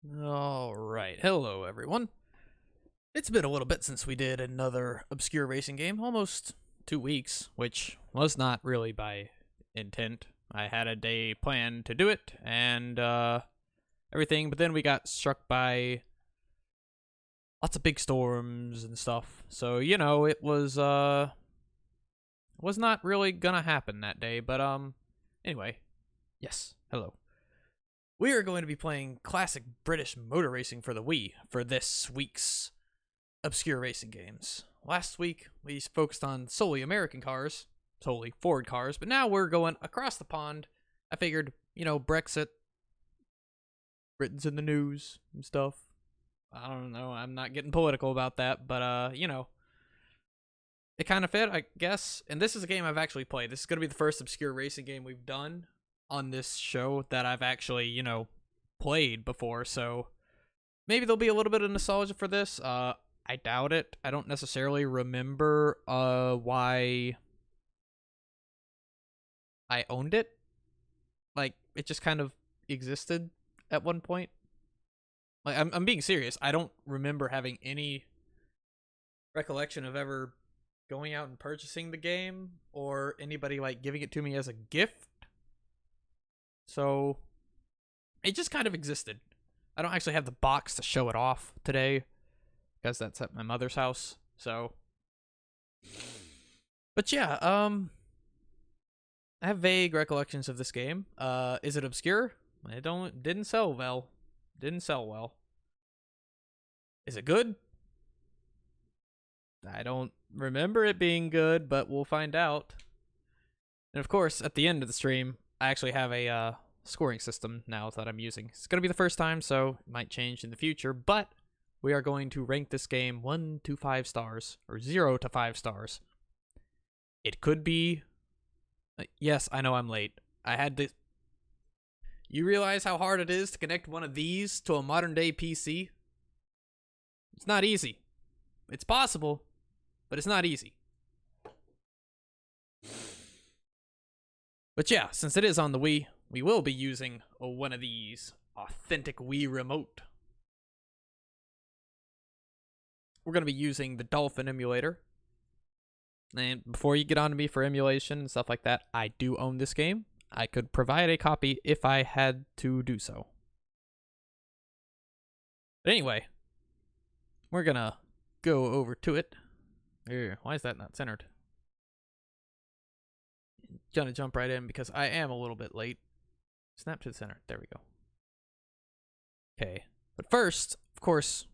Alright, hello everyone. It's been a little bit since we did another obscure racing game, almost 2 weeks, which was not really by intent. I had a day planned to do it and everything, but then we got struck by lots of big storms and stuff. So, it was not really gonna happen that day, but anyway, yes, hello. We are going to be playing classic British motor racing for the Wii for this week's obscure racing games. Last week, we focused on solely American cars, solely Ford cars, but now we're going across the pond. I figured, Brexit, Britain's in the news and stuff. I don't know, I'm not getting political about that, but, it kind of fit, I guess. And this is a game I've actually played. This is going to be the first obscure racing game we've done on this show that I've actually, played before, so maybe there'll be a little bit of nostalgia for this. I doubt it. I don't necessarily remember why I owned it. Like, it just kind of existed at one point. Like, I'm being serious. I don't remember having any recollection of ever going out and purchasing the game or anybody like giving it to me as a gift. So it just kind of existed. I don't actually have the box to show it off today because that's at my mother's house. So, but yeah, I have vague recollections of this game. Is it obscure? Didn't sell well. Didn't sell well. Is it good? I don't remember it being good, but we'll find out. And of course, at the end of the stream, I actually have a scoring system now that I'm using. It's going to be the first time, so it might change in the future, but we are going to rank this game 1 to 5 stars, or 0 to 5 stars. It could be... yes, I know I'm late. I had to... You realize how hard it is to connect one of these to a modern-day PC? It's not easy. It's possible, but it's not easy. But yeah, since it is on the Wii, we will be using one of these authentic Wii remote. We're going to be using the Dolphin emulator. And before you get on to me for emulation and stuff like that, I do own this game. I could provide a copy if I had to do so. But anyway, we're going to go over to it. Why is that not centered? Gonna jump right in because I am a little bit late. Snap to the center. There we go. Okay. But first, of course,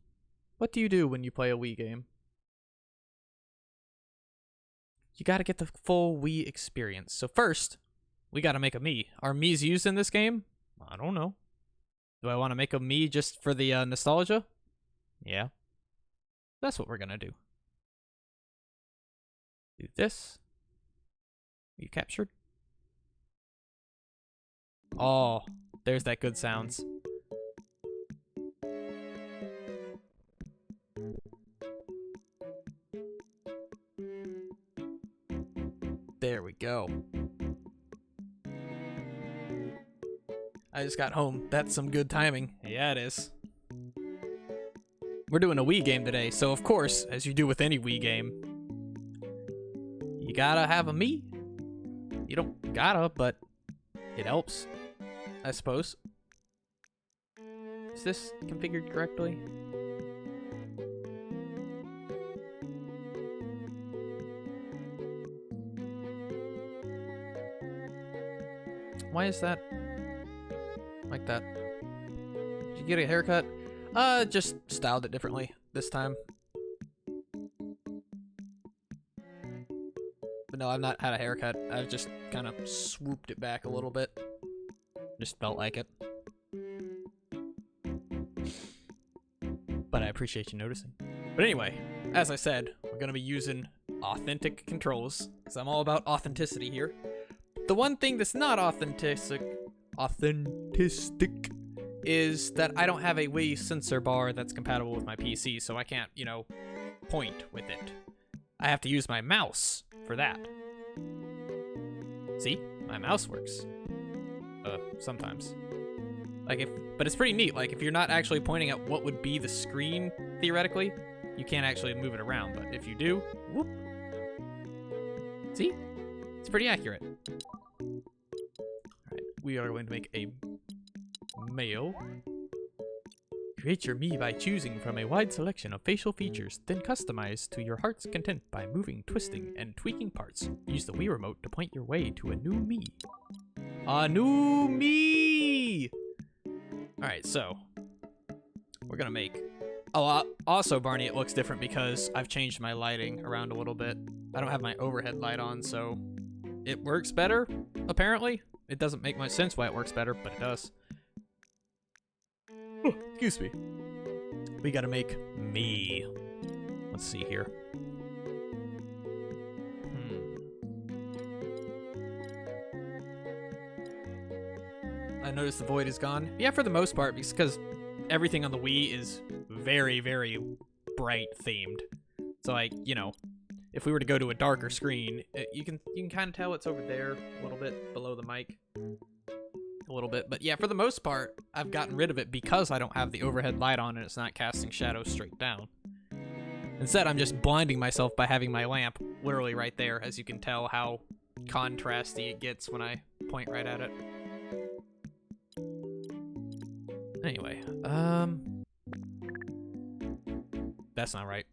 what do you do when you play a Wii game? You gotta get the full Wii experience. So first, we gotta make a Mii. Are Mii's used in this game? I don't know. Do I want to make a Mii just for the nostalgia? Yeah. That's what we're gonna do. Do this. Are you captured? Oh, there's that good sounds. There we go. I just got home. That's some good timing. Yeah, it is. We're doing a Wii game today, so of course, as you do with any Wii game, you gotta have a Mii. You don't gotta, but it helps, I suppose. Is this configured correctly? Why is that like that? Did you get a haircut? Just styled it differently this time. But no, I've not had a haircut. I've just kind of swooped it back a little bit. Just felt like it. But I appreciate you noticing. But anyway, as I said, we're going to be using authentic controls, because I'm all about authenticity here. The one thing that's not authentic is that I don't have a Wii sensor bar that's compatible with my PC, so I can't, point with it. I have to use my mouse for that. See? My mouse works. Sometimes. But it's pretty neat. Like, if you're not actually pointing at what would be the screen, theoretically, you can't actually move it around. But if you do, whoop. See? It's pretty accurate. Alright, we are going to make a male. Create your me by choosing from a wide selection of facial features, then customize to your heart's content by moving, twisting, and tweaking parts. Use the Wii Remote to point your way to a new me. A new me! Alright, so we're gonna make... Oh, also, Barney, it looks different because I've changed my lighting around a little bit. I don't have my overhead light on, so it works better, apparently. It doesn't make much sense why it works better, but it does. Oh, excuse me. We gotta make me. Let's see here. I noticed the void is gone. Yeah, for the most part, because everything on the Wii is very, very bright themed. So, like, you know, if we were to go to a darker screen, you can kind of tell it's over there a little bit below the mic. A little bit. But yeah, for the most part, I've gotten rid of it because I don't have the overhead light on and it's not casting shadows straight down. Instead, I'm just blinding myself by having my lamp literally right there, as you can tell how contrasty it gets when I point right at it. Anyway, that's not right.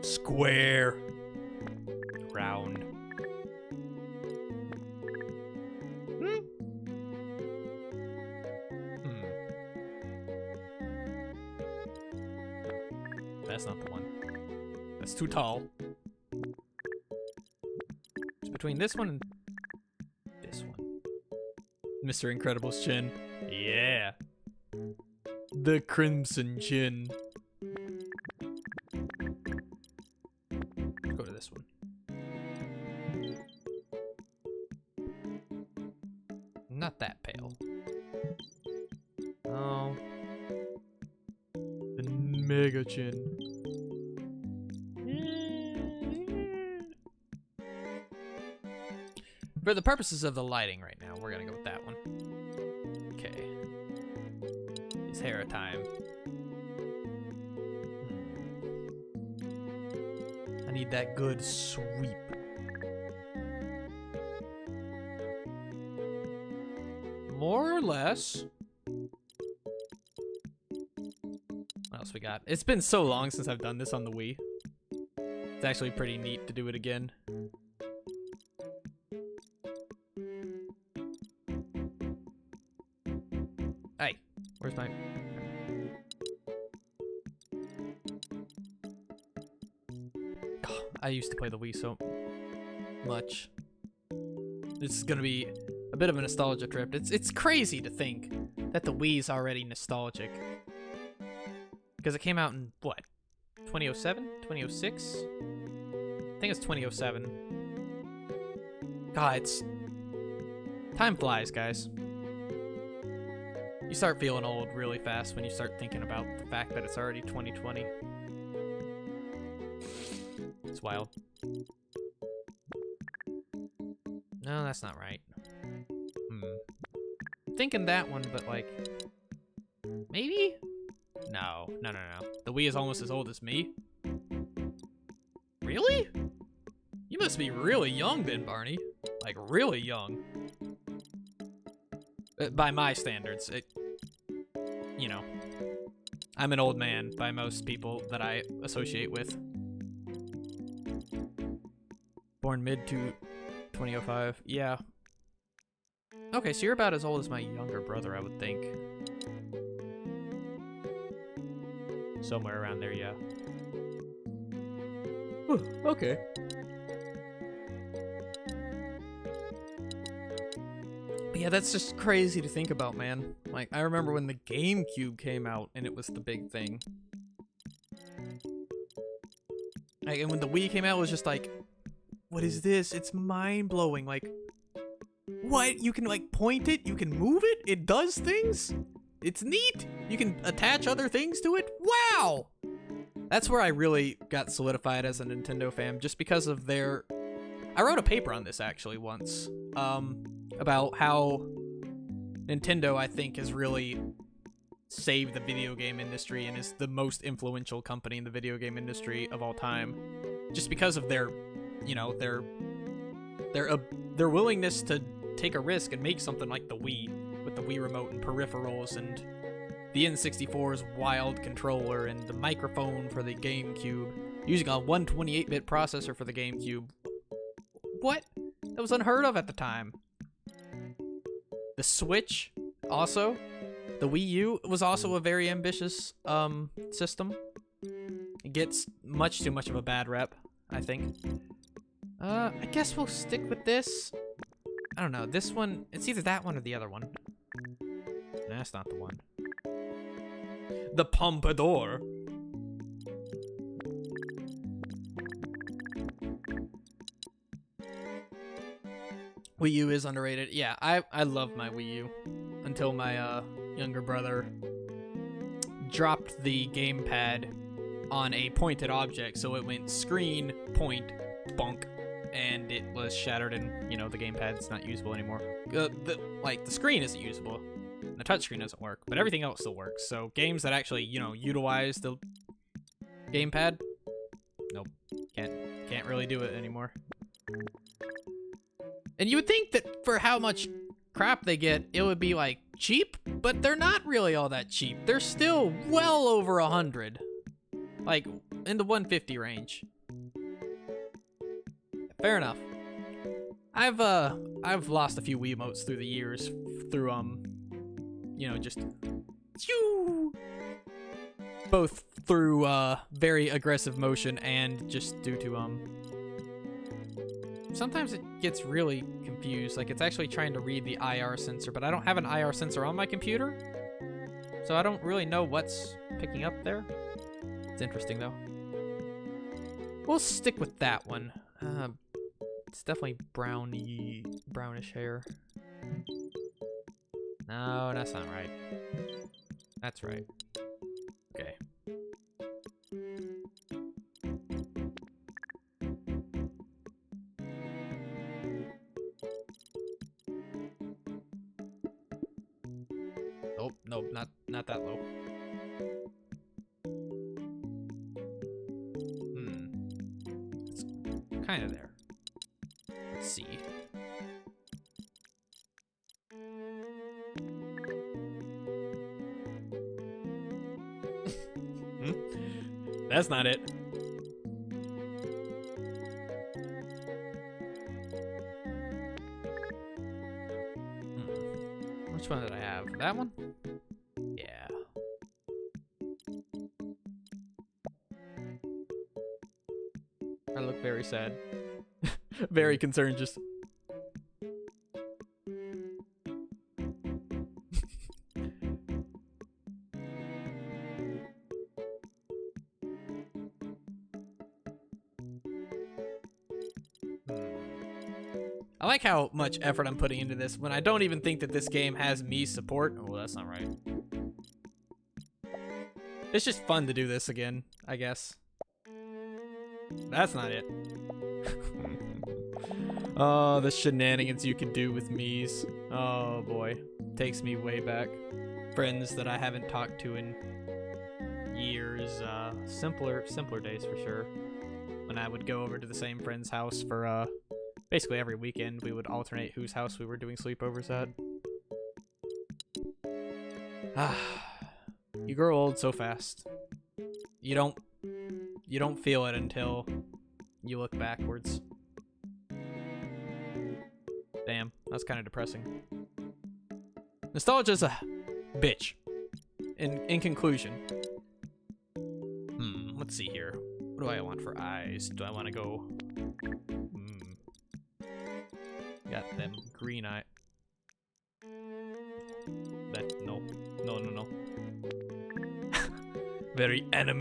Square. Round. That's not the one. That's too tall. It's between this one and this one. Mr. Incredible's chin. Yeah. The crimson chin. Let's go to this one. Not that pale. Oh. The mega chin. For the purposes of the lighting right now, we're gonna go with that one. Okay. His hair time. I need that good sweep. More or less. What else we got? It's been so long since I've done this on the Wii. It's actually pretty neat to do it again. Hey, where's my... Oh, I used to play the Wii so much. This is gonna be a bit of a nostalgia trip. It's crazy to think that the Wii's already nostalgic. Because it came out in, what? 2007? 2006? I think it's 2007. God, time flies, guys. You start feeling old really fast when you start thinking about the fact that it's already 2020. It's wild. No, that's not right. Thinking that one, but like... Maybe? No. The Wii is almost as old as me. Really? You must be really young then, Barney. Like, really young. By my standards. You know. I'm an old man by most people that I associate with. Born mid to 2005. Yeah. Okay, so you're about as old as my younger brother, I would think. Somewhere around there, yeah. Okay. But yeah, that's just crazy to think about, man. Like, I remember when the GameCube came out and it was the big thing. Like, and when the Wii came out, it was just like, what is this? It's mind-blowing. Like, what? You can, like, point it? You can move it? It does things? It's neat! You can attach other things to it? Wow! That's where I really got solidified as a Nintendo fan, just because of their I wrote a paper on this actually once, about how Nintendo, I think, has really saved the video game industry and is the most influential company in the video game industry of all time, just because of their, you know, their willingness to take a risk and make something like the Wii, with the Wii remote and peripherals, and the N64's wild controller, and the microphone for the GameCube, using a 128-bit processor for the GameCube. What? That was unheard of at the time. The Switch, also. The Wii U was also a very ambitious system. It gets much too much of a bad rep, I think. I guess we'll stick with this. I don't know, this one, it's either that one or the other one. Nah, that's not the one. The Pompadour. Wii U is underrated. Yeah, I love my Wii U until my younger brother dropped the gamepad on a pointed object, so it went screen, point, bunk, and it was shattered, and, you know, the gamepad's not usable anymore. The screen isn't usable, the touchscreen doesn't work, but everything else still works. So games that actually, you know, utilize the gamepad, nope, can't really do it anymore. And you would think that for how much crap they get, it would be, like, cheap, but they're not really all that cheap. They're still well over 100. Like, in the 150 range. Fair enough. I've lost a few Wiimotes through the years, through, you know, just... both through, very aggressive motion and just due to, sometimes it gets really confused. Like, it's actually trying to read the IR sensor, but I don't have an IR sensor on my computer, so I don't really know what's picking up there. It's interesting, though. We'll stick with that one. It's definitely brownish hair. No, that's not right. That's right. Okay. Oh, no, not that low. It's kind of there. Let's see. That's not it. Which one did I have? That one? Yeah. I look very sad. Very concerned, just... I like how much effort I'm putting into this when I don't even think that this game has me support. Oh, that's not right. It's just fun to do this again, I guess. That's not it. Oh, the shenanigans you can do with Mii's. Oh boy. Takes me way back. Friends that I haven't talked to in years. Simpler days for sure. When I would go over to the same friend's house for, basically every weekend. We would alternate whose house we were doing sleepovers at. You grow old so fast. You don't feel it until you look backwards. Damn, that's kind of depressing. Nostalgia's a bitch. In conclusion. Let's see here. What do I want for eyes? Do I want to go... Got them green eye. That, no. No. Very anime.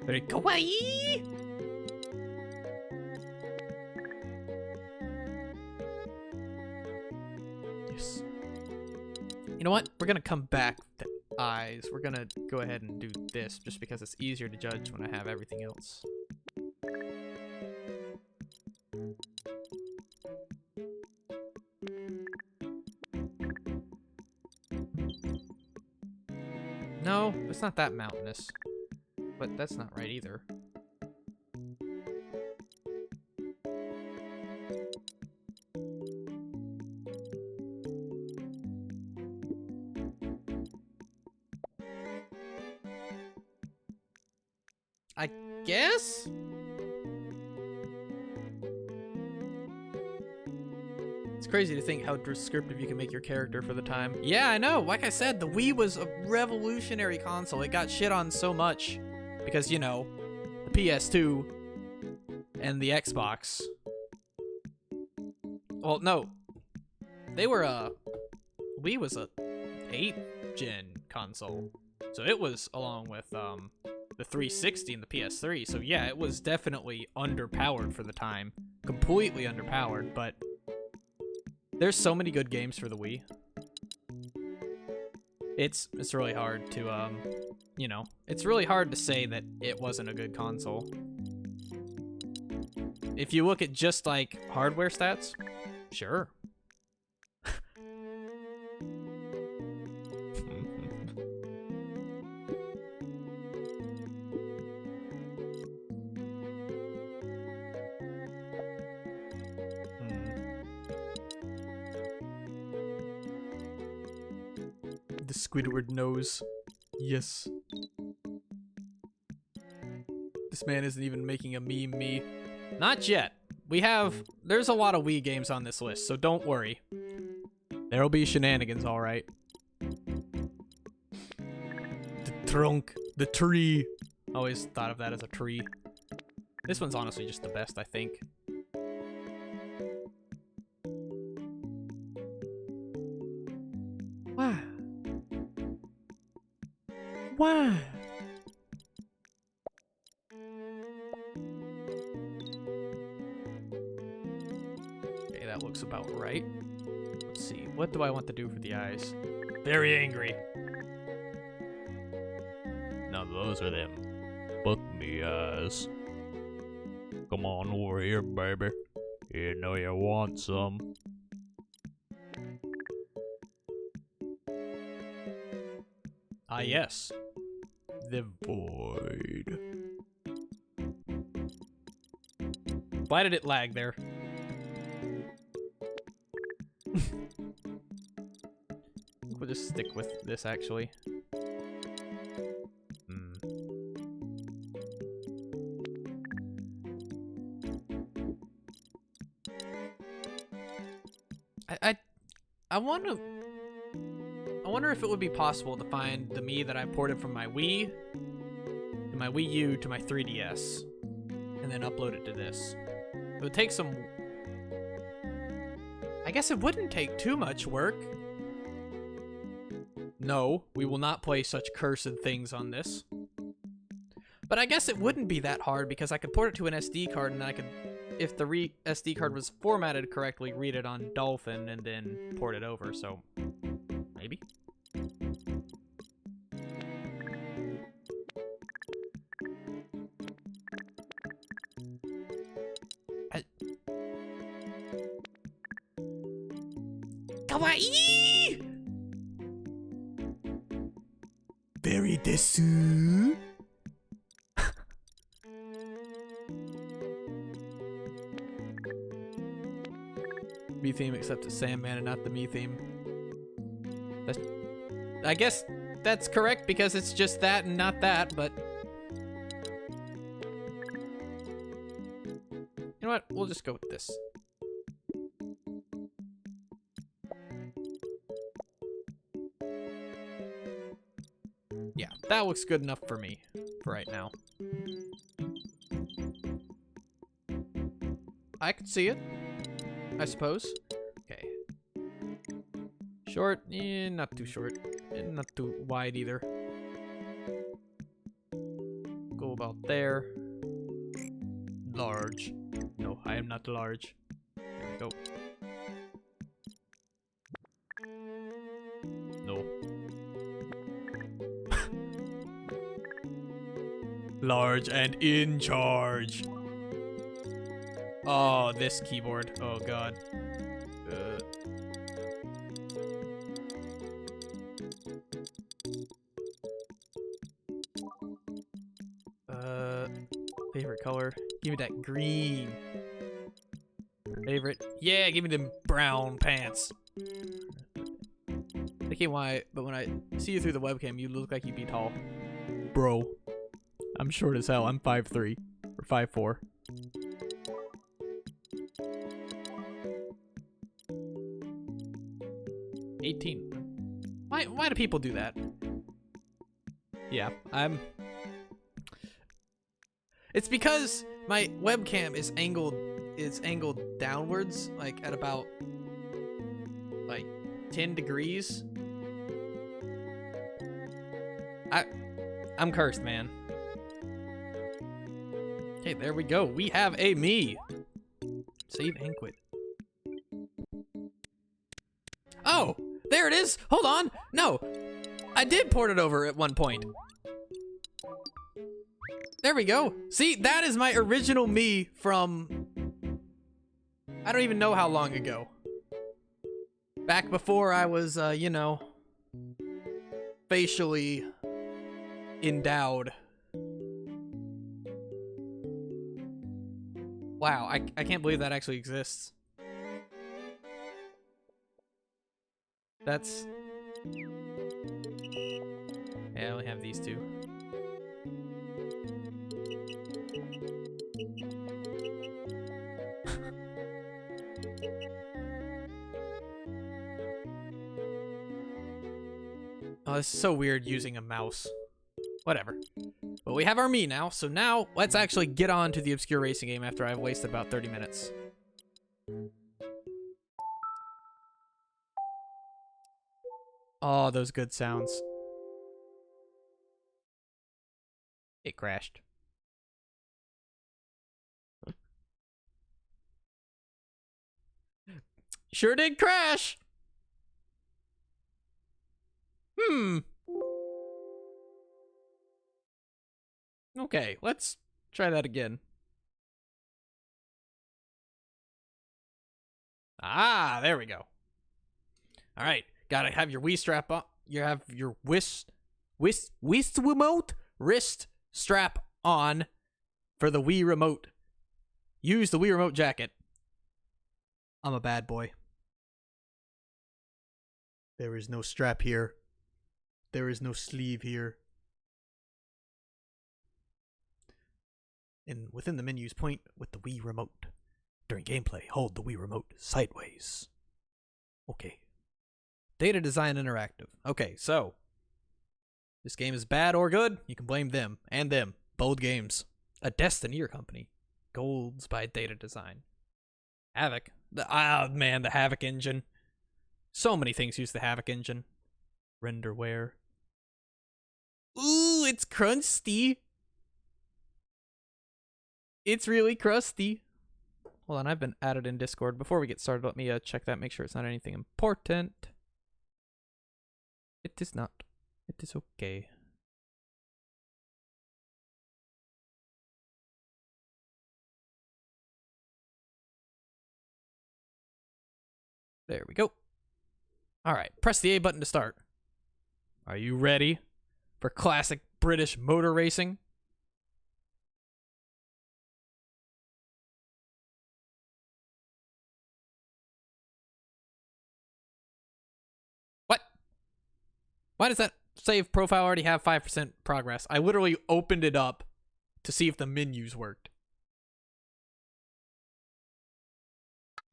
Very kawaii. Yes. You know what? We're gonna come back to eyes. We're gonna go ahead and do this just because it's easier to judge when I have everything else. No, it's not that mountainous. But that's not right either. I guess? It's crazy to think how descriptive you can make your character for the time. Yeah, I know. Like I said, the Wii was a revolutionary console. It got shit on so much because, you know, the PS2 and the Xbox. Well, no. They were Wii was a 8th-gen console. So it was along with the 360 and the PS3. So yeah, it was definitely underpowered for the time. Completely underpowered, but there's so many good games for the Wii. It's really hard to you know, it's really hard to say that it wasn't a good console. If you look at just like hardware stats, sure. The Squidward knows. Yes. This man isn't even making a meme me. Not yet. There's a lot of Wii games on this list, so don't worry. There'll be shenanigans, alright. The trunk. The tree. Always thought of that as a tree. This one's honestly just the best, I think. Wow. Wow. Okay, that looks about right. Let's see. What do I want to do for the eyes? Very angry. Now those are them. Fuck me eyes. Come on over here, baby. You know you want some. Ah, yes. The void. Why did it lag there? We'll just stick with this, actually. I wonder if it would be possible to find the me that I ported from my Wii, to my Wii U, to my 3DS, and then upload it to this. It would take some... I guess it wouldn't take too much work. No, we will not play such cursed things on this. But I guess it wouldn't be that hard because I could port it to an SD card and I could, if the SD card was formatted correctly, read it on Dolphin and then port it over, so maybe? Kawaii! Very desu. Me theme, except it's Sandman and not the me theme. I guess that's correct because it's just that and not that, but... You know what? We'll just go with this. Yeah, that looks good enough for me for right now. I could see it, I suppose. Okay. Short, not too short, and not too wide either. Go about there. Large. No, I am not large. There we go. No. Large and in charge. Oh, this keyboard. Oh, God. Favorite color? Give me that green. Favorite? Yeah, give me them brown pants. I can't why, but when I see you through the webcam, you look like you'd be tall. Bro. I'm short as hell. I'm 5'3" or 5'4". Why do people do that? Yeah, it's because my webcam is angled downwards, like at about like 10 degrees. I'm cursed, man. Okay, there we go. We have a me. Save and quit. Oh, there it is. Hold on. No, I did port it over at one point. There we go. See, that is my original me from I don't even know how long ago. Back before I was, you know, facially endowed. Wow, I can't believe that actually exists. That's... Yeah, I only have these two. Oh, this is so weird using a mouse. Whatever. But we have our me now, so now let's actually get on to the obscure racing game after I've wasted about 30 minutes. Oh, those good sounds. It crashed. Sure did crash! Okay, let's try that again. Ah, there we go. All right, gotta have your Wii strap on. You have your Wiimote wrist strap on for the Wii remote. Use the Wii remote jacket. I'm a bad boy. There is no strap here. There is no sleeve here. And within the menus, point with the Wii remote. During gameplay, hold the Wii remote sideways. Okay. Data Design Interactive. Okay, so this game is bad or good. You can blame them and them. Both games. A Destiny company. Golds by Data Design. Havoc. The Havoc engine. So many things use the Havoc engine. Renderware. Ooh, it's crusty. It's really crusty. Hold on, I've been added in Discord. Before we get started, let me check that, make sure it's not anything important. It is not. It is okay. There we go. All right, press the A button to start. Are you ready for classic British motor racing? What? Why does that save profile already have 5% progress? I literally opened it up to see if the menus worked.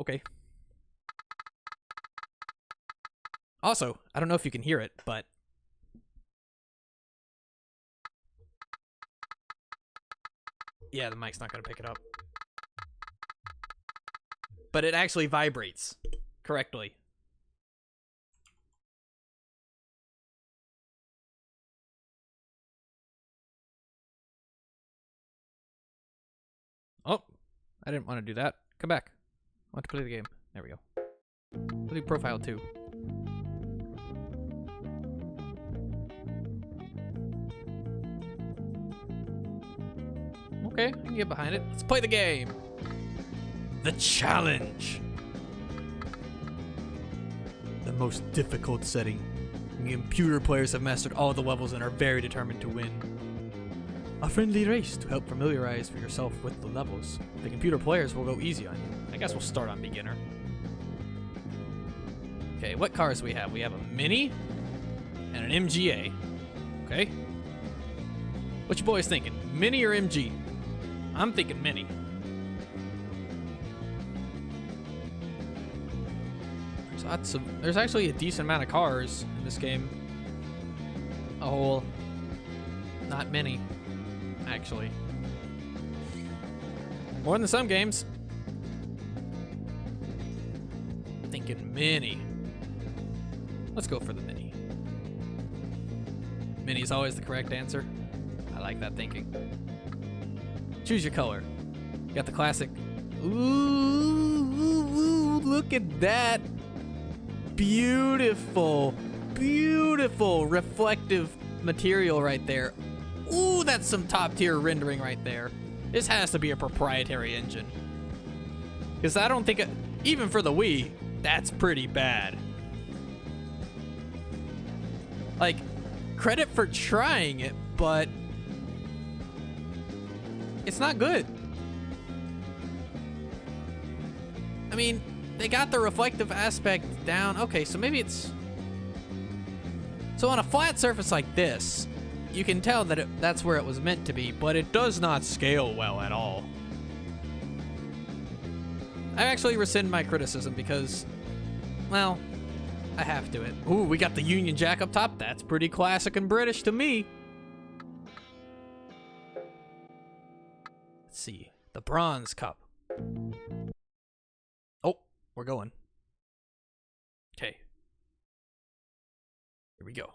Okay. Also, I don't know if you can hear it, but yeah, the mic's not going to pick it up. But it actually vibrates correctly. Oh, I didn't want to do that. Come back. I want to play the game. There we go. We'll do profile 2. Okay, I can get behind it. Let's play the game. The challenge. The most difficult setting. Computer players have mastered all the levels and are very determined to win. A friendly race to help familiarize yourself with the levels. The computer players will go easy on you. I guess we'll start on beginner. Okay, what cars do we have? We have a Mini and an MGA. Okay. What you boys thinking? Mini or MG? I'm thinking Mini. So there's actually a decent amount of cars in this game. A whole, not many, actually. More than some games. Thinking Mini. Let's go for the Mini. Mini is always the correct answer. I like that thinking. Choose your color. You got the classic. Ooh, look at that. Beautiful, beautiful reflective material right there. Ooh, that's some top tier rendering right there. This has to be a proprietary engine. Because I don't think, even for the Wii, that's pretty bad. Like, credit for trying it, but it's not good. I mean, they got the reflective aspect down. Okay, so maybe it's... So on a flat surface like this, you can tell that that's where it was meant to be, but it does not scale well at all. I actually rescind my criticism because, well, I have to it. Ooh, we got the Union Jack up top. That's pretty classic and British to me. Let's see. The Bronze Cup. Oh, we're going. Okay. Here we go.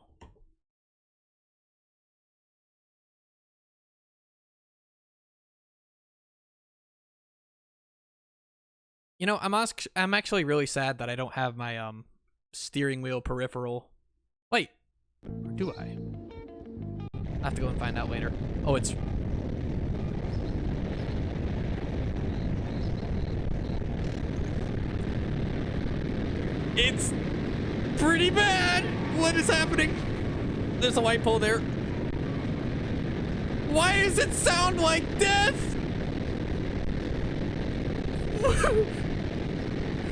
You know, I'm actually really sad that I don't have my steering wheel peripheral. Wait, or do I? I have to go and find out later. Oh, it's... It's pretty bad! What is happening? There's a light pole there. Why does it sound like death?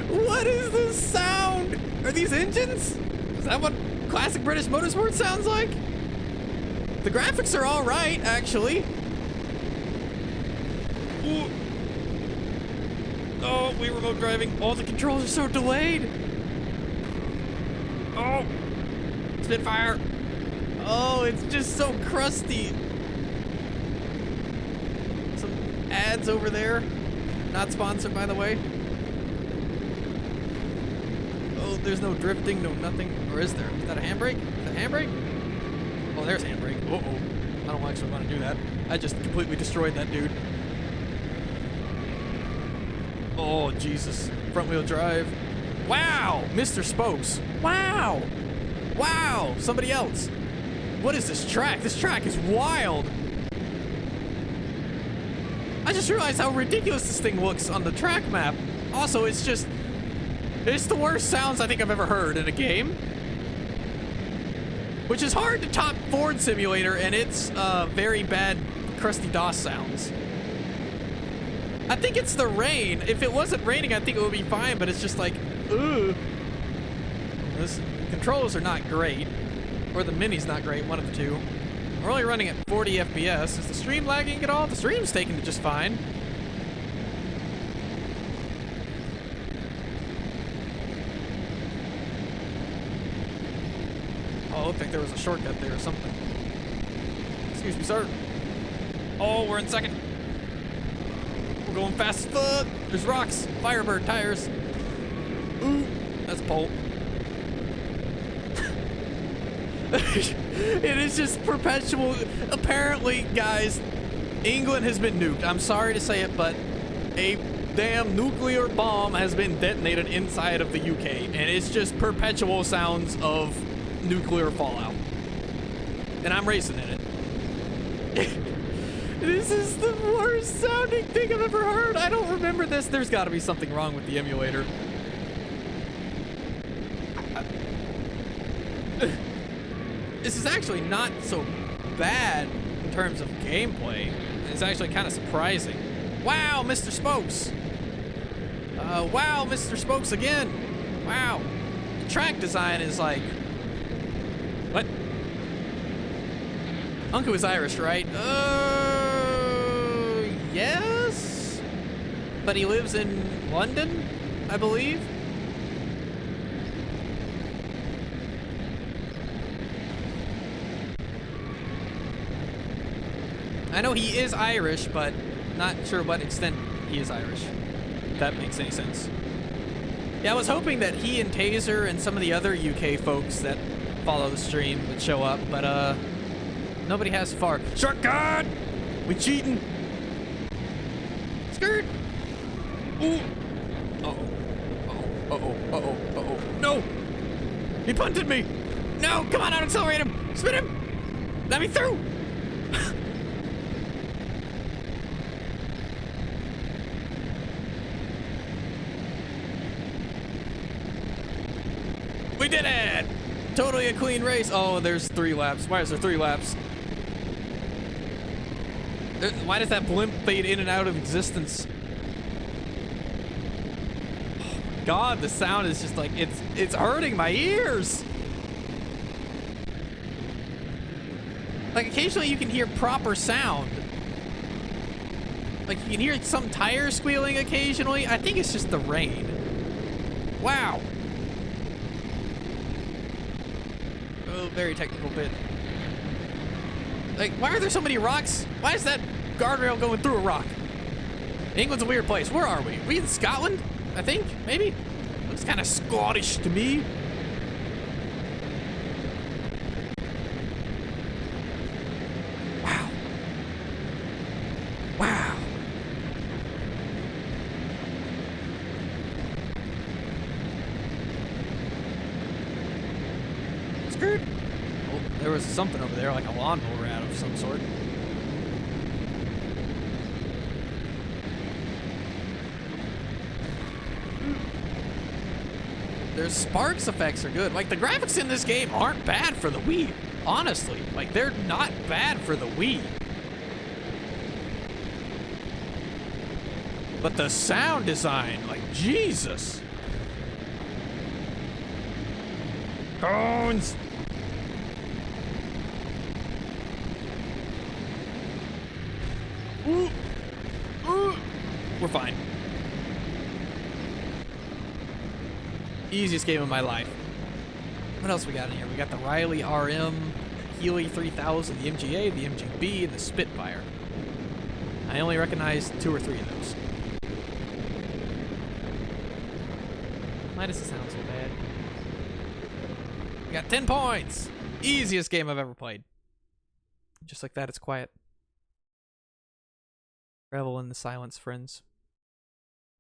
What is this sound? Are these engines? Is that what classic British motorsport sounds like? The graphics are all right, actually. Ooh. Oh, we remote driving. Oh, the controls are so delayed. Oh, Spitfire. Oh, it's just so crusty. Some ads over there. Not sponsored, by the way. Oh, there's no drifting, no nothing. Or is there? Is that a handbrake? Is that a handbrake? Oh, there's handbrake. Uh-oh. I don't actually want to do that. I just completely destroyed that dude. Oh, Jesus. Front wheel drive. Wow! Mr. Spokes. Wow! Wow! Somebody else. What is this track? This track is wild. I just realized how ridiculous this thing looks on the track map. Also, it's the worst sounds I think I've ever heard in a game. Which is hard to top Ford Simulator, and it's very bad crusty DOS sounds. I think it's the rain. If it wasn't raining, I think it would be fine, but it's just like, ooh. The controls are not great. Or the Mini's not great, one of the two. We're only running at 40 FPS. Is the stream lagging at all? The stream's taking it just fine. Oh, looked like there was a shortcut there or something. Excuse me, sir. Oh, we're in second. We're going fast as fuck. There's rocks, Firebird tires. Ooh, that's a pole. It is just perpetual. Apparently, guys, England has been nuked. I'm sorry to say it, but a damn nuclear bomb has been detonated inside of the UK, and it's just perpetual sounds of nuclear fallout. And I'm racing in it. This is the worst sounding thing I've ever heard. I don't remember this. There's got to be something wrong with the emulator. This is actually not so bad terms of gameplay. It's actually kind of surprising. Wow, Mr. Spokes! Wow, Mr. Spokes again! Wow. The track design is like... What? Uncle is Irish, right? Yes? But he lives in London, I believe? I know he is Irish, but not sure what extent he is Irish. If that makes any sense. Yeah, I was hoping that he and Taser and some of the other UK folks that follow the stream would show up, but nobody has so far. Shotgun! We cheating! Skirt! Ooh! Uh-oh. Uh-oh. Uh-oh. Uh-oh. Uh-oh. No! He punted me! No! Come on out, accelerate him! Spin him! Let me through! We did it! Totally a clean race. Oh, there's 3 laps. Why is there 3 laps? Why does that blimp fade in and out of existence? Oh my God, the sound is just like, it's hurting my ears. Like occasionally you can hear proper sound. Like you can hear some tires squealing occasionally. I think it's just the rain. Wow. Oh, very technical bit. Like, why are there so many rocks? Why is that guardrail going through a rock? England's a weird place. Where are we? Are we in Scotland? I think, maybe? Looks kind of Scottish to me. Wow. Wow. Skirt. Oh, there was something over there, like a lawnmower out of some sort. Their sparks effects are good. Like, the graphics in this game aren't bad for the Wii. Honestly. Like, they're not bad for the Wii. But the sound design, like, Jesus. Cones! Ooh. Ooh. We're fine. Easiest game of my life. What else we got in here? We got the Riley RM, Healy 3000, the MGA, the MGB, and the Spitfire. I only recognize 2 or 3 of those. Why does it sound so bad? We got 10 points! Easiest game I've ever played. Just like that, it's quiet. Revel in the silence, friends.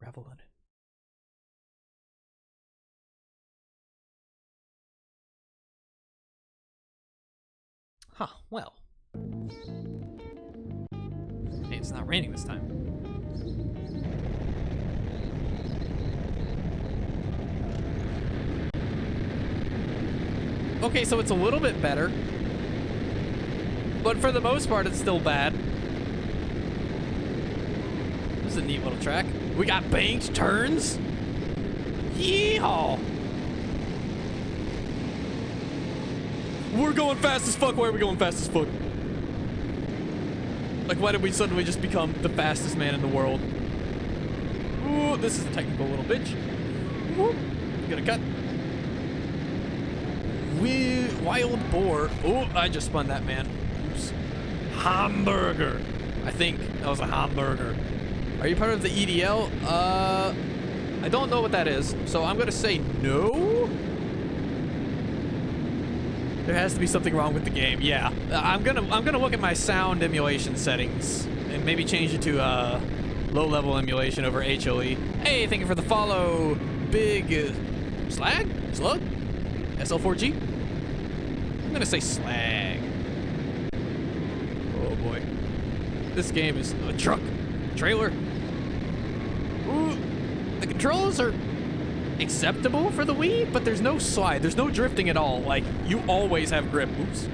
Revel in it. Huh, well. Hey, it's not raining this time. Okay, so it's a little bit better. But for the most part, it's still bad. This is a neat little track. We got banked turns. Yeehaw! We're going fast as fuck. Why are we going fast as fuck? Like, why did we suddenly just become the fastest man in the world? Ooh, this is a technical little bitch. Whoop. Gonna cut. Wild boar. Oh, I just spun that man. Oops. Hamburger. I think that was a hamburger. Are you part of the EDL? I don't know what that is, so I'm gonna say no. There has to be something wrong with the game. Yeah, I'm gonna look at my sound emulation settings and maybe change it to low-level emulation over HOE. Hey, thank you for the follow, Big Slag Slug SL4G. I'm gonna say Slag. Oh boy, this game is a truck trailer. Ooh, the controls are acceptable for the Wii, but there's no slide. There's no drifting at all. Like, you always have grip. Oops.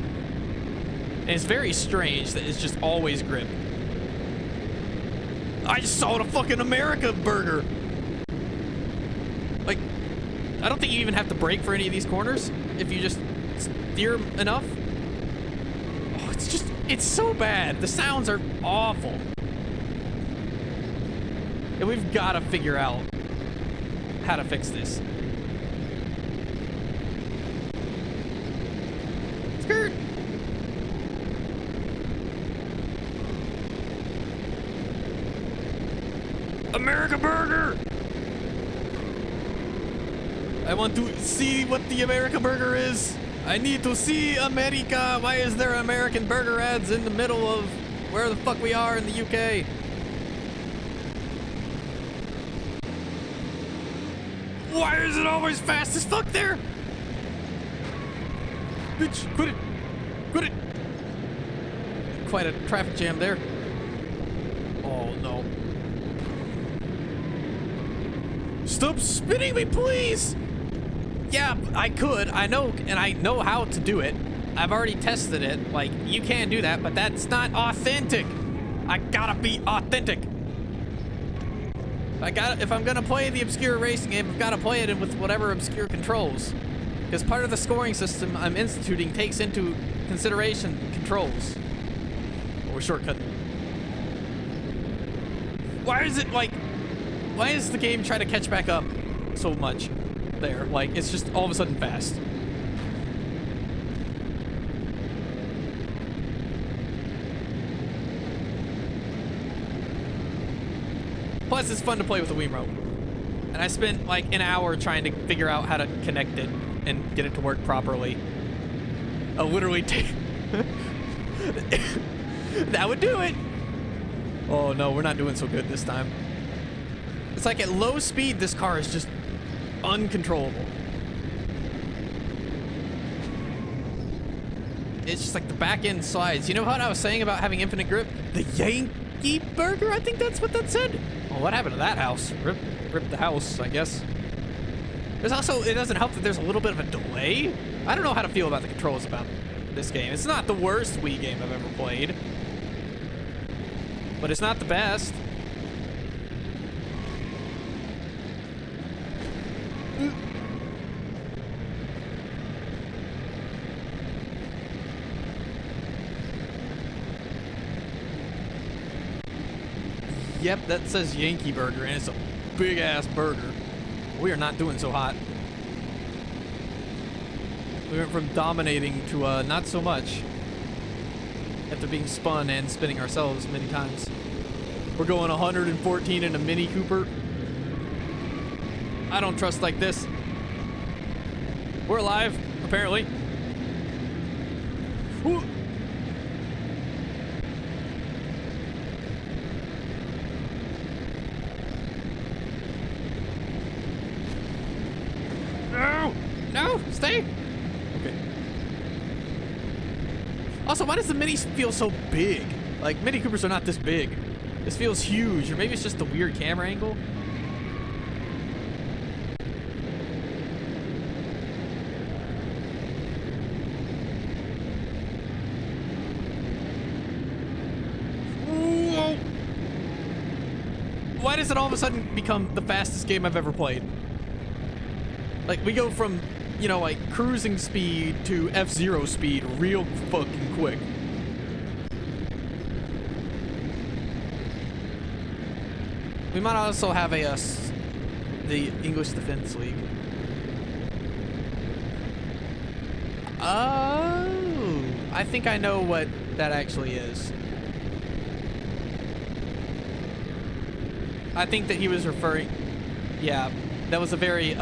And it's very strange that it's just always grip. I just saw a fucking America burger. Like, I don't think you even have to brake for any of these corners if you just steer enough. Oh, it's so bad. The sounds are awful. And we've got to figure out how to fix this. Skirt. America Burger! I want to see what the America Burger is. I need to see America. Why is there American burger ads in the middle of where the fuck we are in the UK? Why is it always fast as fuck there? Bitch, quit it. Quit it. Quite a traffic jam there. Oh no. Stop spinning me, please! Yeah, I could. I know, and I know how to do it. I've already tested it. Like, you can do that, but that's not authentic. I gotta be authentic. If I'm gonna play the obscure racing game, I've gotta play it with whatever obscure controls. Because part of the scoring system I'm instituting takes into consideration controls. Oh, we're shortcutting. Why is it like... Why is the game trying to catch back up so much there? Like, it's just all of a sudden fast. Plus, it's fun to play with a Wiimote. And I spent like an hour trying to figure out how to connect it and get it to work properly. I'll literally take... That would do it! Oh no, we're not doing so good this time. It's like at low speed, this car is just uncontrollable. It's just like the back end slides. You know what I was saying about having infinite grip? The Yankee Burger, I think that's what that said. Well, what happened to that house? Rip the house, I guess. There's also, it doesn't help that there's a little bit of a delay. I don't know how to feel about the controls about this game. It's not the worst Wii game I've ever played, but it's not the best. Yep, that says Yankee Burger, and it's a big-ass burger. We are not doing so hot. We went from dominating to not so much after being spun and spinning ourselves many times. We're going 114 in a Mini Cooper. I don't trust like this. We're alive, apparently. Ooh. No! No! Stay! Okay. Also, why does the Mini feel so big? Like, Mini Coopers are not this big. This feels huge, or maybe it's just the weird camera angle. Whoa. Why does it all of a sudden become the fastest game I've ever played? Like, we go from, you know, like, cruising speed to F-Zero speed real fucking quick. We might also have the English Defense League. Oh, I think I know what that actually is. I think that he was referring... Yeah, that was a very,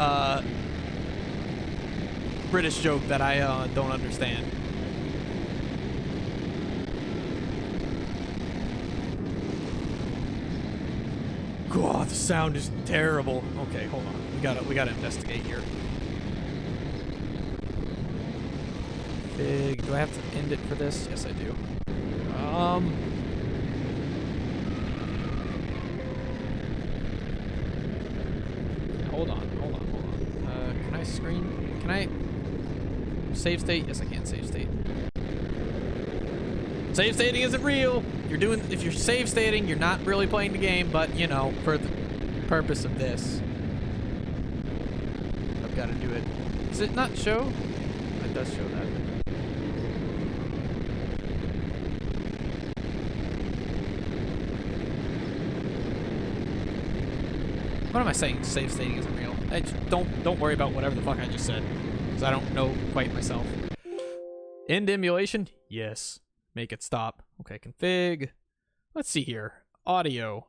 British joke that I don't understand. God, the sound is terrible. Okay, hold on. We gotta investigate here. Big. Do I have to end it for this? Yes, I do. Hold on. Can I screen? Can I save state? Yes, I can save state. Save stating isn't real. If you're save stating, you're not really playing the game, but you know, for the purpose of this, I've got to do it. Does it not show? It does show that. What am I saying? Save stating isn't real. Don't worry about whatever the fuck I just said, because I don't know quite myself. End emulation? Yes. Make it stop. Okay, config. Let's see here. Audio.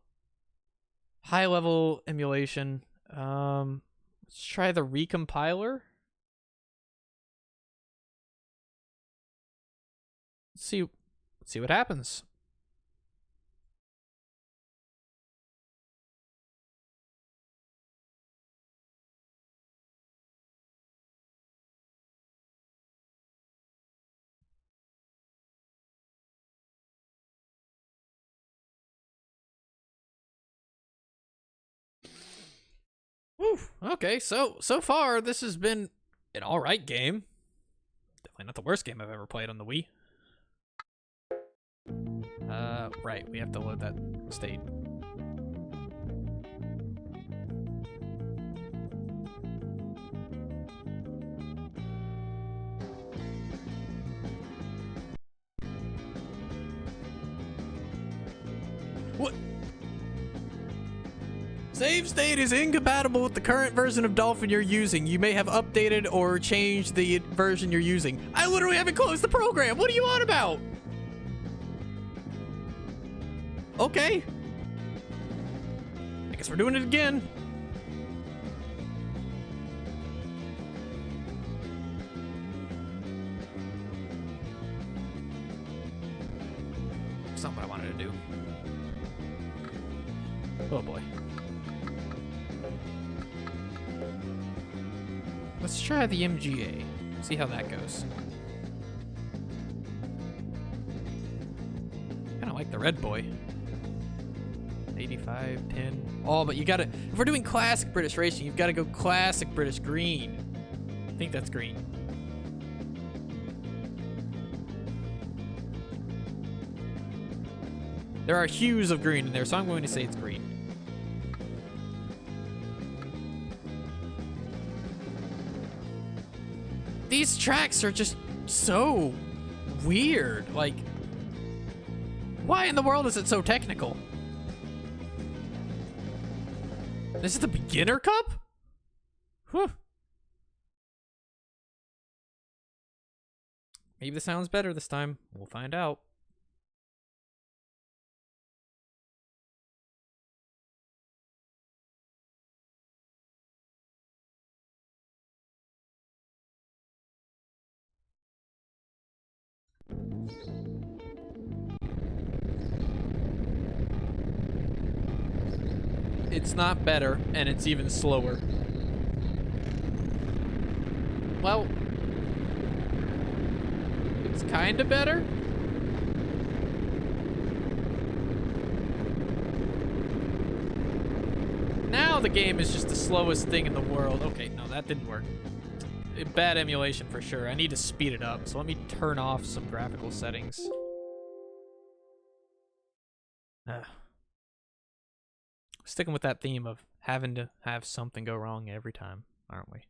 High level emulation. Let's try the recompiler. Let's see what happens. Woo. Okay, so far this has been an alright game. Definitely not the worst game I've ever played on the Wii. Right, we have to load that state. What? Save state is incompatible with the current version of Dolphin you're using. You may have updated or changed the version you're using. I literally haven't closed the program. What are you on about? Okay. I guess we're doing it again. It's not what I wanted to do. Oh boy. Let's try the MGA. See how that goes. Kinda like the red boy. 85, 10. Oh, but you gotta... If we're doing classic British racing, you've gotta go classic British green. I think that's green. There are hues of green in there, so I'm going to say it's green. These tracks are just so weird. Like, why in the world is it so technical? This is the beginner cup? Whew. Maybe the sound's better this time. We'll find out. It's not better, and it's even slower. Well, it's kind of better. Now the game is just the slowest thing in the world. Okay, no, that didn't work. Bad emulation for sure. I need to speed it up, so let me turn off some graphical settings. Sticking with that theme of having to have something go wrong every time, aren't we?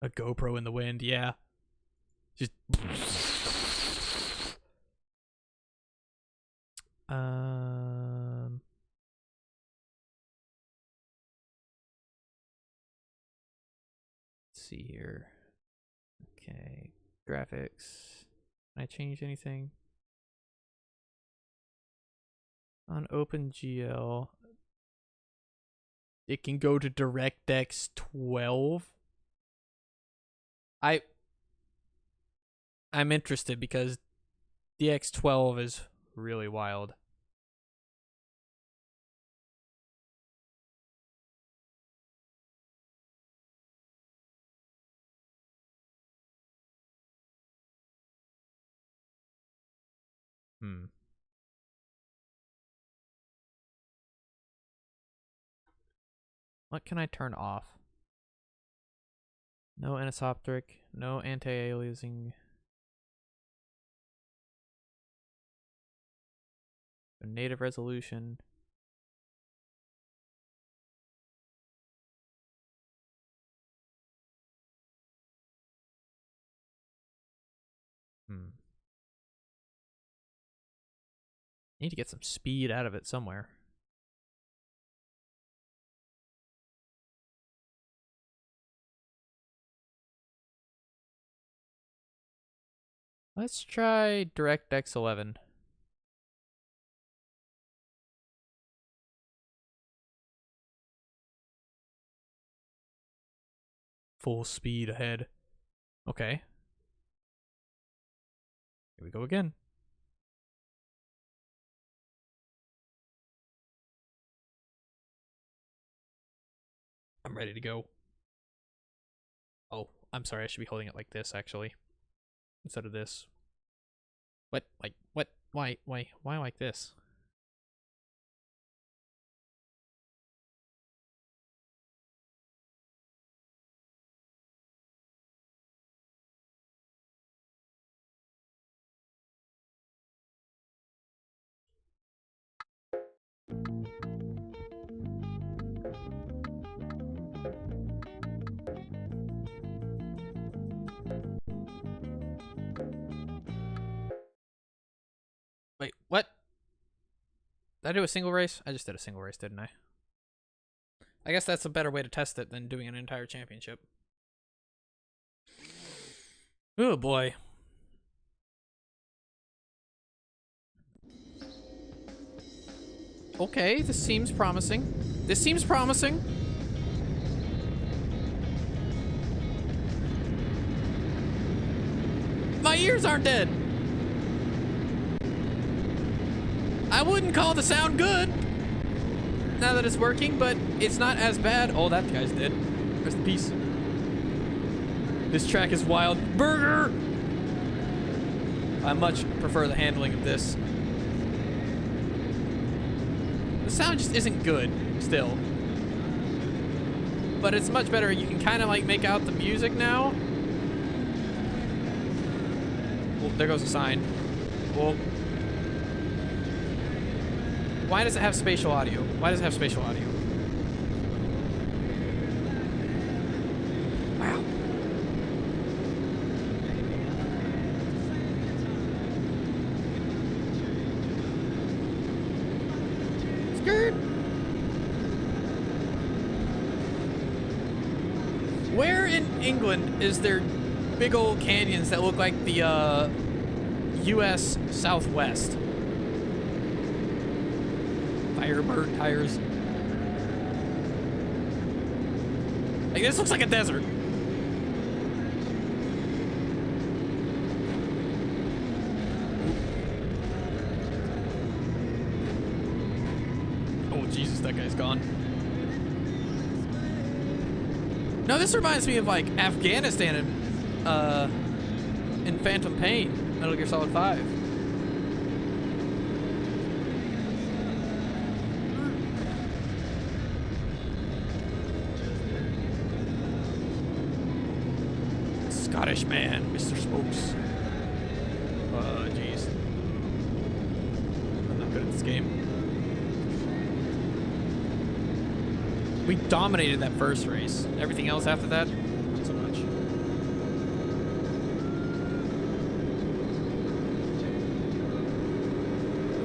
A GoPro in the wind, yeah. Just let's see here. Okay, graphics. Can I change anything? On OpenGL, it can go to DirectX 12. I'm interested because DX12 is really wild. What can I turn off? No anisoptric, no anti-aliasing. Native resolution. Need to get some speed out of it somewhere. Let's try DirectX 11. Full speed ahead. Okay. Here we go again. I'm ready to go. Oh, I'm sorry. I should be holding it like this, actually. Instead of this. What? Like, what? Why like this? Wait, what? Did I do a single race? I just did a single race, didn't I? I guess that's a better way to test it than doing an entire championship. Oh boy. Okay, this seems promising. This seems promising. My ears aren't dead. I wouldn't call the sound good now that it's working, but it's not as bad. Oh, that guy's dead. Rest in peace. This track is wild. Burger! I much prefer the handling of this. The sound just isn't good, still. But it's much better. You can kind of like make out the music now. Oh, there goes a sign. Well, why does it have spatial audio? Why does it have spatial audio? Wow. Skirt. Where in England is there big old canyons that look like the U.S. Southwest? Firebird tires. Like, this looks like a desert. Oh, Jesus, that guy's gone. No, this reminds me of, like, Afghanistan in Phantom Pain, Metal Gear Solid 5. Scottish man, Mr. Smokes. Jeez. I'm not good at this game. We dominated that first race. Everything else after that, not so much.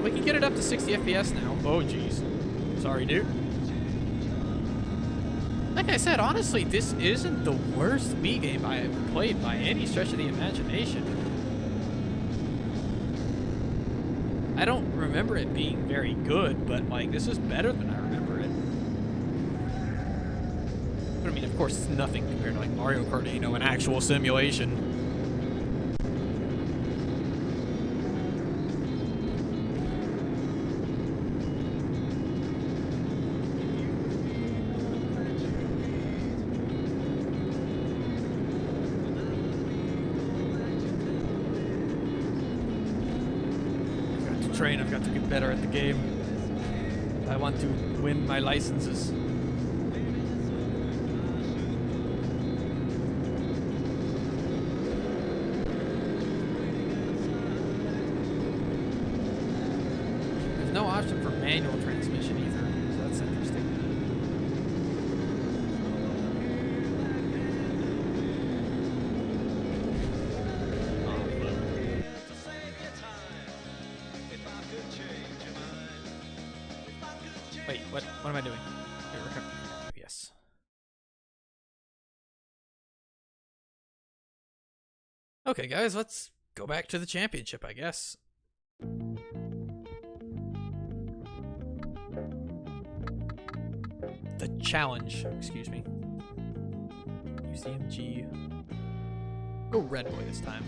We can get it up to 60 FPS now. Oh, jeez. Sorry, dude. Like I said, honestly, this isn't the worst Wii game I have played by any stretch of the imagination. I don't remember it being very good, but, like, this is better than I remember it. But, I mean, of course, it's nothing compared to, like, Mario Kart 8, an actual simulation. I've got to get better at the game. I want to win my licenses. Wait, what? What am I doing? Yes. Okay, guys, let's go back to the championship, I guess. The challenge, excuse me. UCMG. Go red boy this time.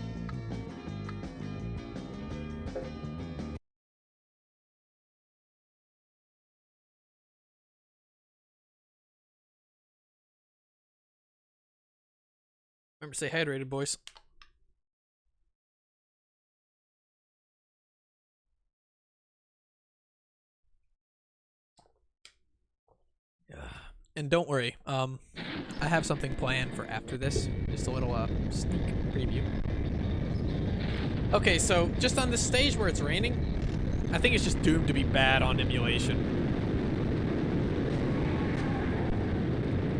Remember to stay hydrated, boys. And don't worry, I have something planned for after this. Just a little sneak preview. Okay, so just on this stage where it's raining, I think it's just doomed to be bad on emulation.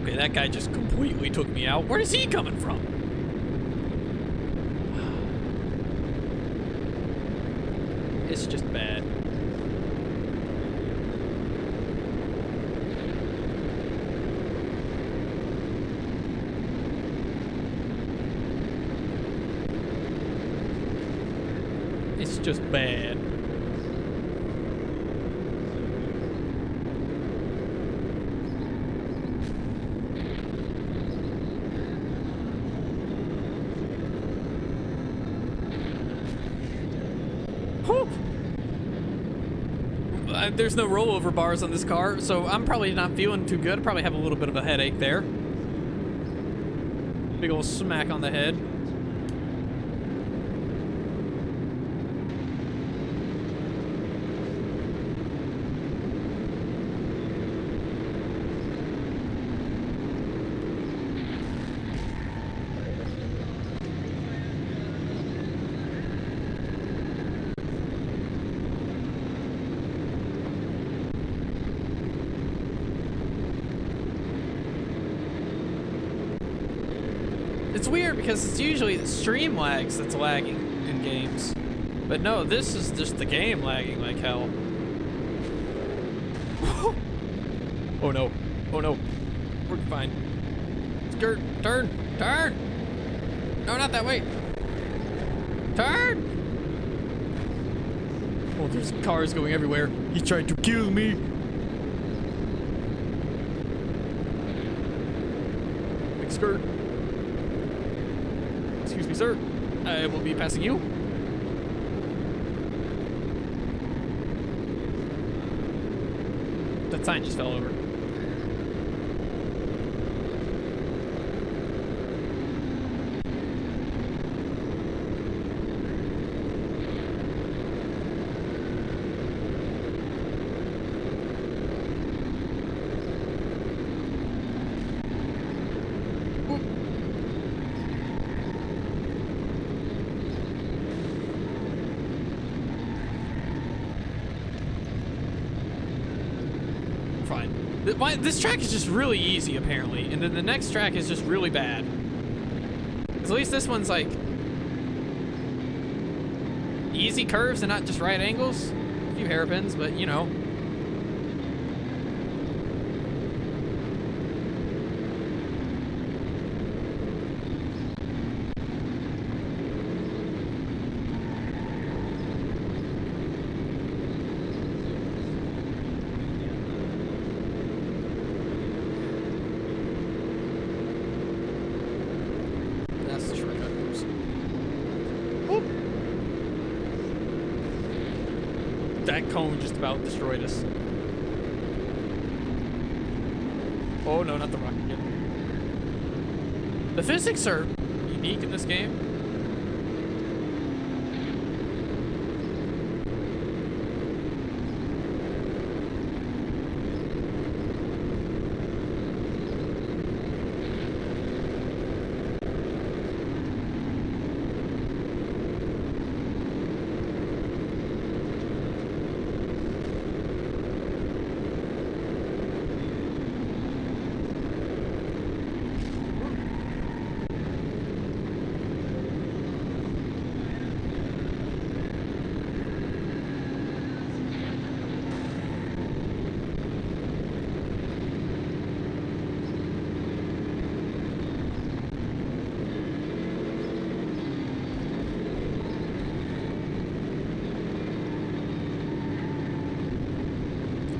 Okay, that guy just completely took me out. Where is he coming from? It's just bad. It's just bad. There's no rollover bars on this car, so I'm probably not feeling too good. I probably have a little bit of a headache there. Big old smack on the head. It's weird because it's usually the stream lags that's lagging in games. But no, this is just the game lagging like hell. Oh no. Oh no. We're fine. Skirt. Turn. Turn. No, not that way. Turn. Oh, there's cars going everywhere. He tried to kill me. Big skirt. Excuse me, sir. I will be passing you. That sign just fell over. This track is just really easy, apparently, and then the next track is just really bad. Because at least this one's like easy curves and not just right angles. A few hairpins, but you know. That cone just about destroyed us. Oh no, not the rocket again. The physics are unique in this game.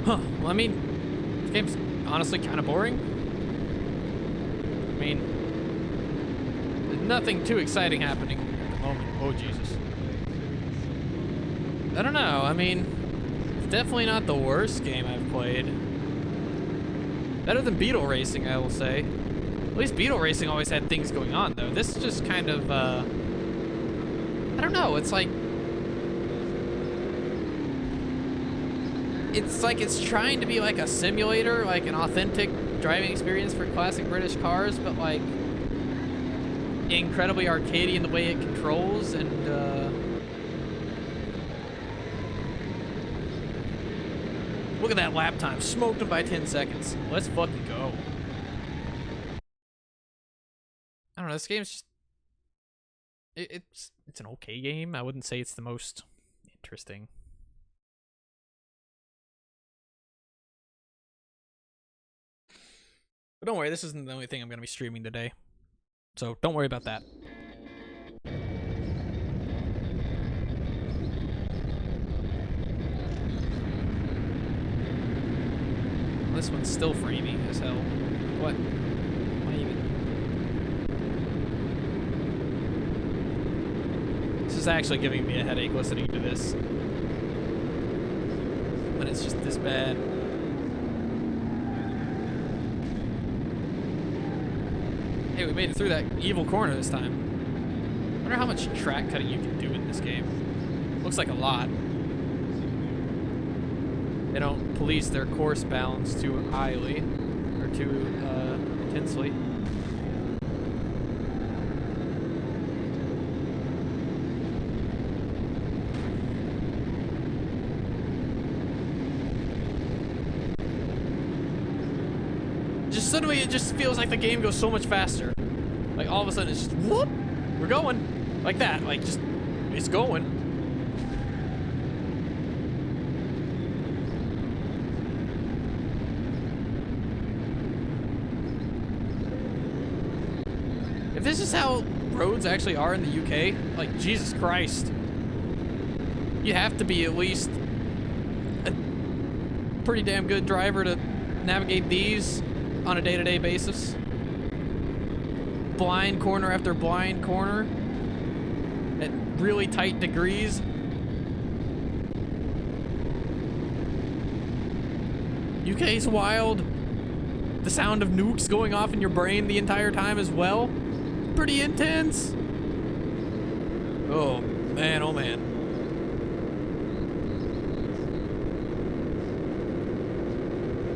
Huh. Well, I mean, this game's honestly kind of boring. I mean, there's nothing too exciting happening at the moment. Oh, Jesus. I don't know. I mean, it's definitely not the worst game I've played. Better than Beetle Racing, I will say. At least Beetle Racing always had things going on, though. This is just kind of, I don't know. It's like it's trying to be like a simulator, like an authentic driving experience for classic British cars, but like incredibly arcadey in the way it controls, and look at that lap time. Smoked him by 10 seconds. Let's fucking go. I don't know, this game's just it's an okay game. I wouldn't say it's the most interesting. But don't worry, this isn't the only thing I'm going to be streaming today. So don't worry about that. This one's still framey as hell. What? Why even? This is actually giving me a headache listening to this. When it's just this bad. Hey, we made it through that evil corner this time. I wonder how much track cutting you can do in this game. Looks like a lot. They don't police their course balance too highly, or too intensely. Just suddenly it just feels like the game goes so much faster. Like all of a sudden it's just whoop, we're going. Like that, like just, it's going. If this is how roads actually are in the UK, like Jesus Christ. You have to be at least a pretty damn good driver to navigate these on a day-to-day basis. Blind corner after blind corner at really tight degrees. UK's wild. The sound of nukes going off in your brain the entire time as well. Pretty intense. Oh man, oh man.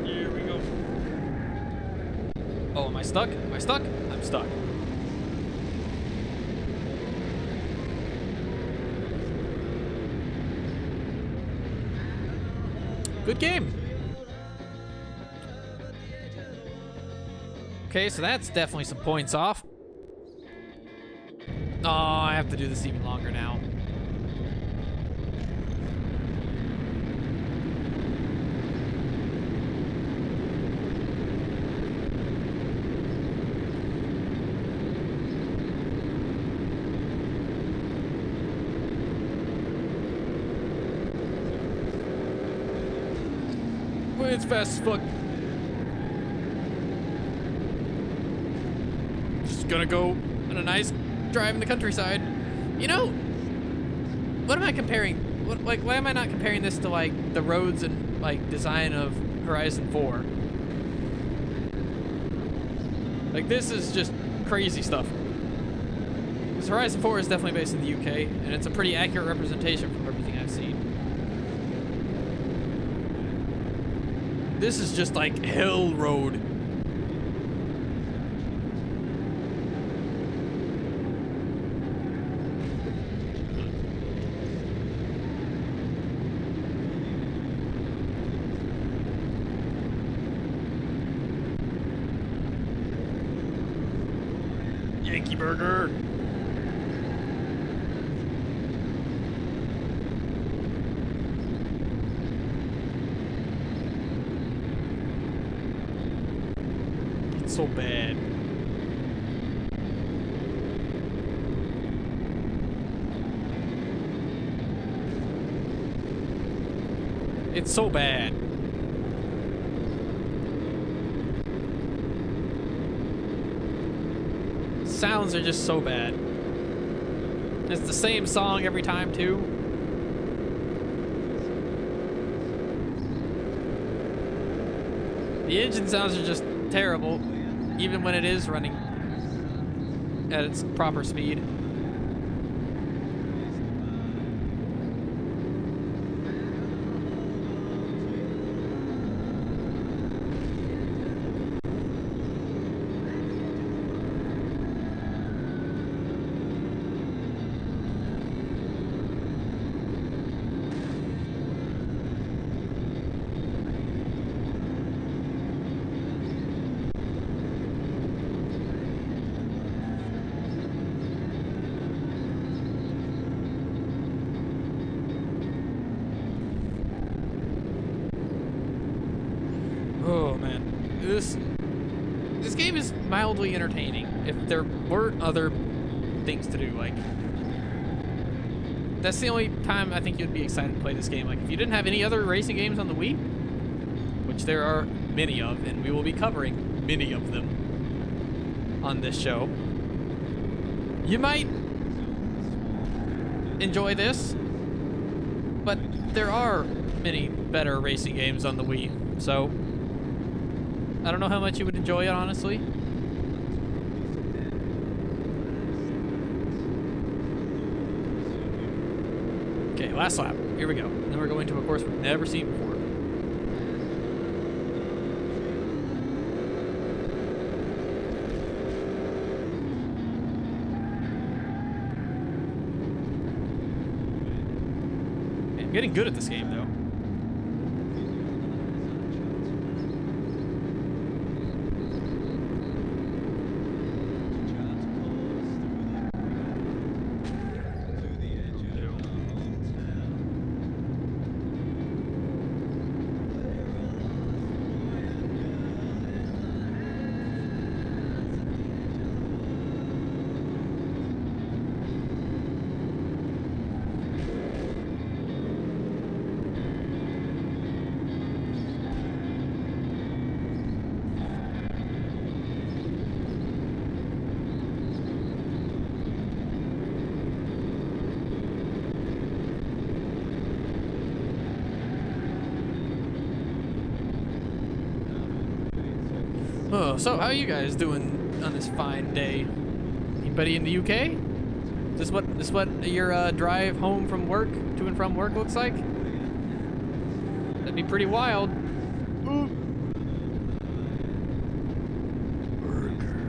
Here we go. Oh, am I stuck? Am I stuck? I'm stuck. Good game. Okay, so that's definitely some points off. Oh, I have to do this even longer now. It's fast as fuck. Just gonna go on a nice drive in the countryside. You know, what am I comparing? Why am I not comparing this to like the roads and like design of Horizon 4? Like this is just crazy stuff. Because Horizon 4 is definitely based in the UK, and it's a pretty accurate representation from everything I've seen. This is just like hell road. Yankee Burger. So bad. It's so bad. sounds are just so bad. It's the same song every time, too. The engine sounds are just terrible, even when it is running at its proper speed. Oh man, this game is mildly entertaining if there weren't other things to do. Like, that's the only time I think you'd be excited to play this game. Like, if you didn't have any other racing games on the Wii, which there are many of, and we will be covering many of them on this show, you might enjoy this, but there are many better racing games on the Wii, so I don't know how much you would enjoy it, honestly. Okay, last lap. Here we go. Then we're going to a course we've never seen before. Okay, I'm getting good at this game, though. Oh, so how are you guys doing on this fine day? Anybody in the UK? Is this what your drive home from work, to and from work, looks like? That'd be pretty wild. Ooh. Burger.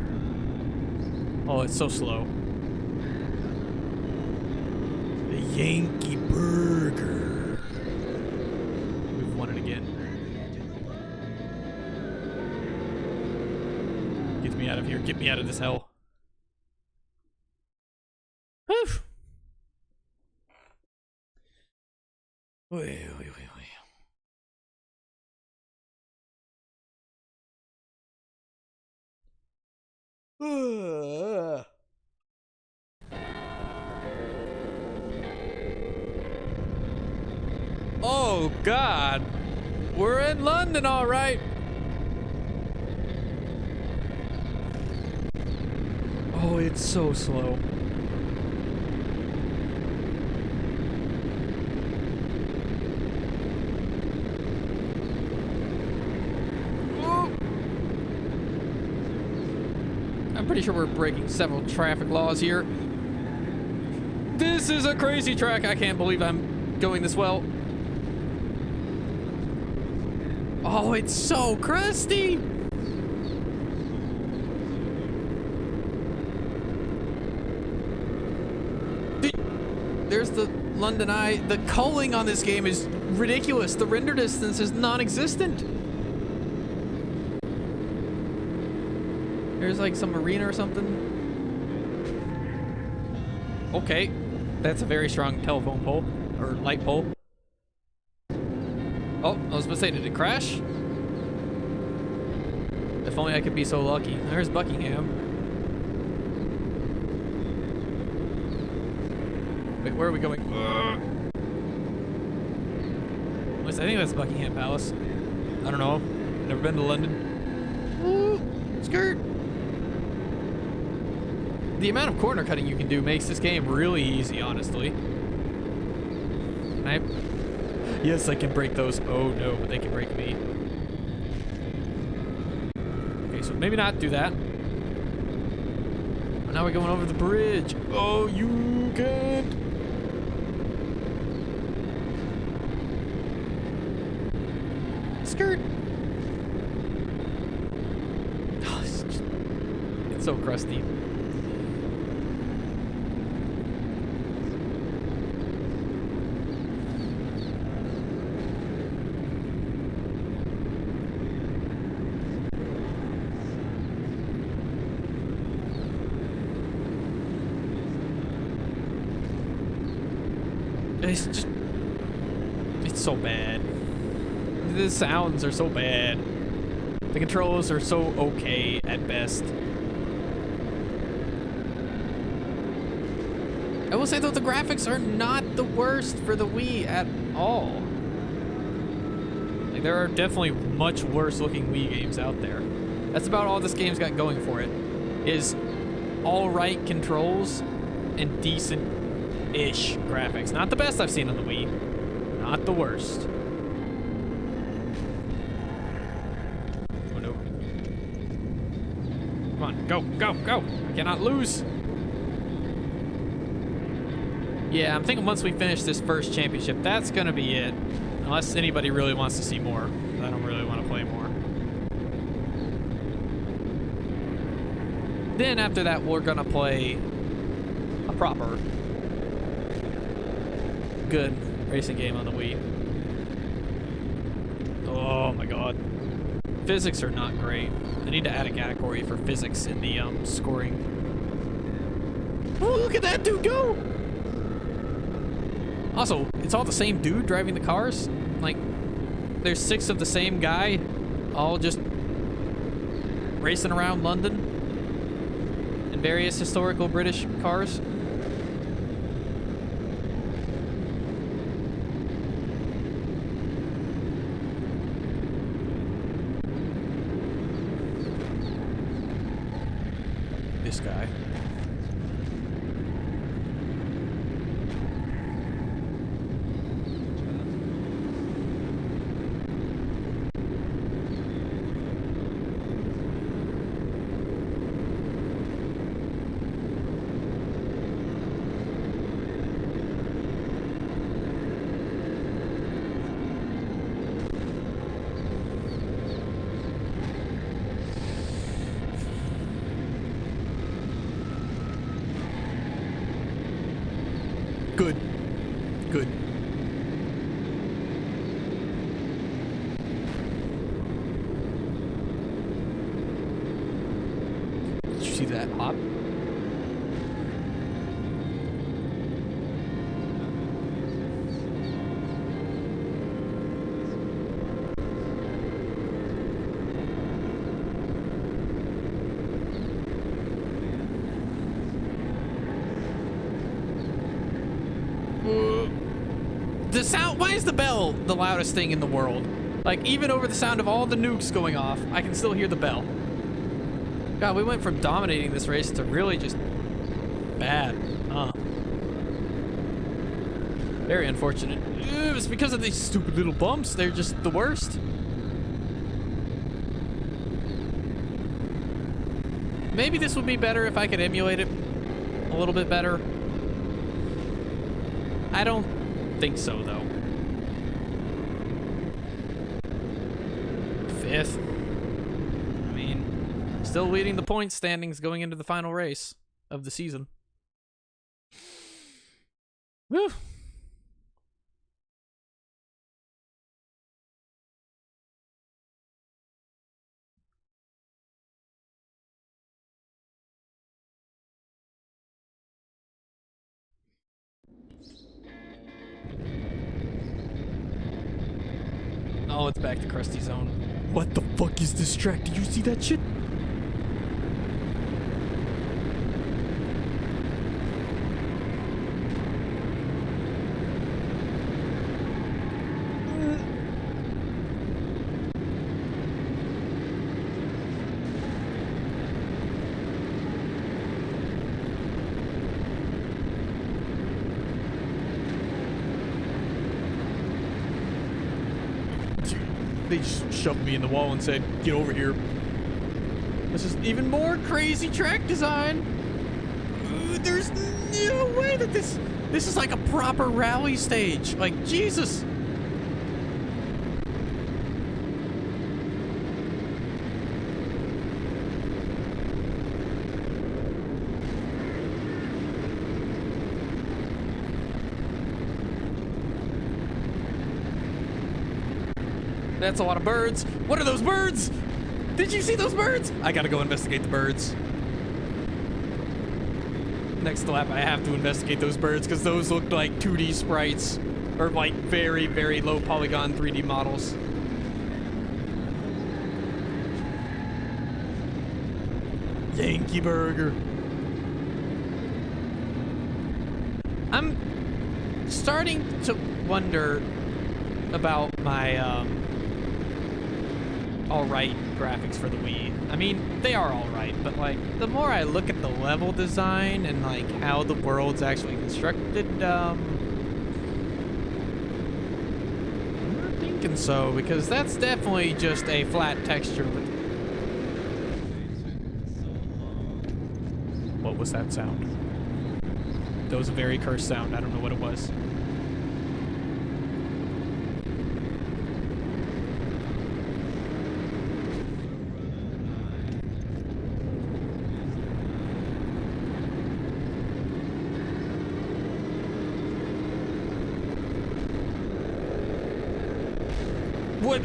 Oh, it's so slow. The Yankee Burger. We've won it again. Get me out of here. Get me out of this hell. Whew. Wait. Oh, God. We're in London, all right. Oh, it's so slow. I'm pretty sure we're breaking several traffic laws here. This is a crazy track. I can't believe I'm going this well. Oh, it's so crusty. There's the London Eye. The culling on this game is ridiculous. The render distance is non-existent. There's like some arena or something. Okay. That's a very strong telephone pole. Or light pole. Oh, I was about to say, did it crash? If only I could be so lucky. There's Buckingham. Wait, where are we going? I think that's Buckingham Palace. I don't know. Never been to London. Ooh, skirt. The amount of corner cutting you can do makes this game really easy, honestly. Yes, I can break those. Oh no, but they can break me. Okay, so maybe not do that. But now we're going over the bridge. Oh, you can't. Skirt. Oh, it's so crusty. It's so bad. The sounds are so bad. The controls are so okay at best. I will say though, the graphics are not the worst for the Wii at all. Like, there are definitely much worse looking Wii games out there. That's about all this game's got going for it. Is alright controls and decent-ish graphics. Not the best I've seen on the Wii. Not the worst. Oh no. Come on, go, go, go! I cannot lose! Yeah, I'm thinking once we finish this first championship, that's gonna be it. Unless anybody really wants to see more. I don't really want to play more. Then after that, we're gonna play a proper good racing game on the Wii. Oh my god. Physics are not great. I need to add a category for physics in the scoring. Oh, look at that dude go! Also, it's all the same dude driving the cars. Like, there's 6 of the same guy, all just racing around London in various historical British cars. This guy. Good. Good. Did you see that hop? The sound, why is the bell the loudest thing in the world? Like, even over the sound of all the nukes going off, I can still hear the bell. God, we went from dominating this race to really just bad. Very unfortunate. It's because of these stupid little bumps. They're just the worst. Maybe this would be better if I could emulate it a little bit better. I don't think so, though. 5th. I mean, still leading the point standings going into the final race of the season. Woo! Oh, it's back to Krusty Zone. What the fuck is this track? Did you see that shit? They just shoved me in the wall and said, get over here. This is even more crazy track design. There's no way that this is like a proper rally stage. Like, Jesus. That's a lot of birds. What are those birds? Did you see those birds? I gotta go investigate the birds. Next lap, I have to investigate those birds because those look like 2D sprites or like very, very low polygon 3D models. Yankee Burger. I'm starting to wonder about my alright graphics for the Wii. I mean, they are alright, but like the more I look at the level design and like how the world's actually constructed, I'm not thinking so, because that's definitely just a flat texture with... What was that sound? That was a very cursed sound. I don't know what it was.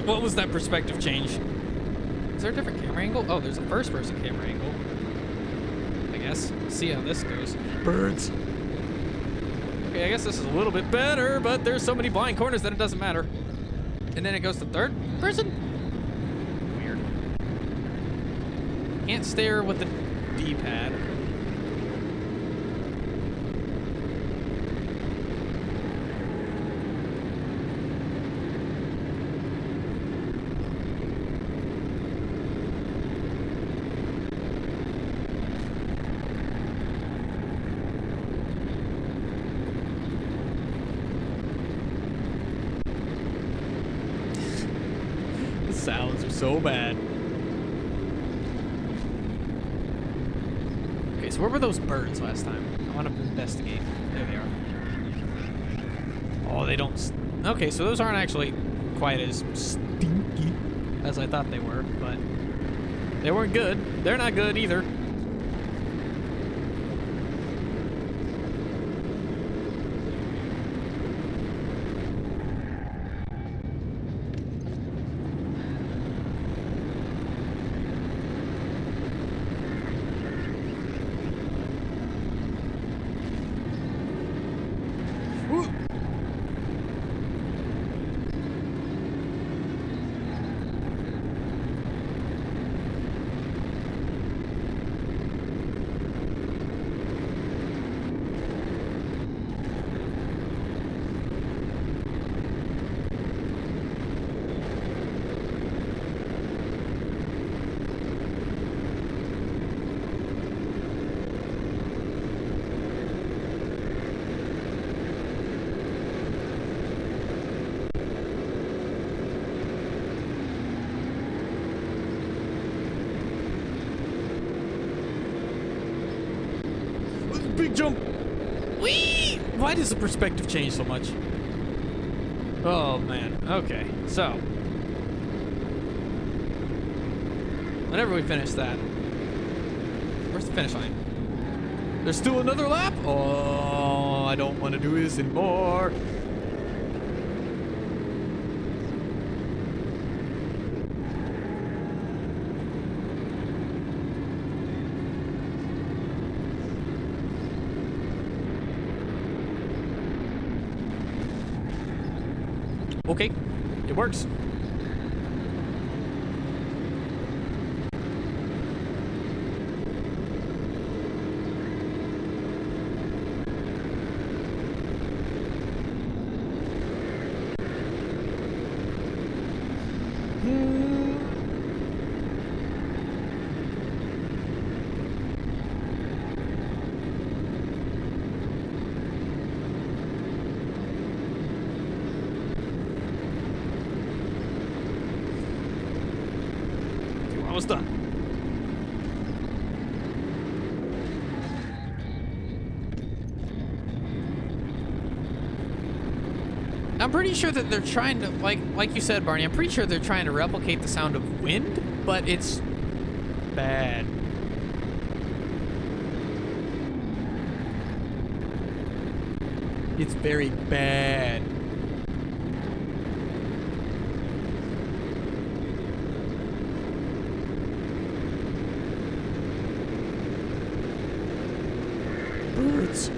What was that perspective change? Is there a different camera angle? Oh, there's a first-person camera angle. I guess. See how this goes. Birds. Okay, I guess this is a little bit better, but there's so many blind corners that it doesn't matter. And then it goes to third person? Weird. Can't stare with the D-pad. Sounds are so bad. Okay, so where were those birds last time? I want to investigate. There they are. Oh, they don't... Okay, so those aren't actually quite as stinky as I thought they were, but they weren't good. They're not good either. Big jump! Whee! Why does the perspective change so much? Oh man. Okay, so whenever we finish that, where's the finish line? There's still another lap? Oh, I don't want to do this anymore. Okay, it works. Almost done. I'm pretty sure that they're trying to, like you said, Barney, I'm pretty sure they're trying to replicate the sound of wind, but it's bad. It's very bad. Birds.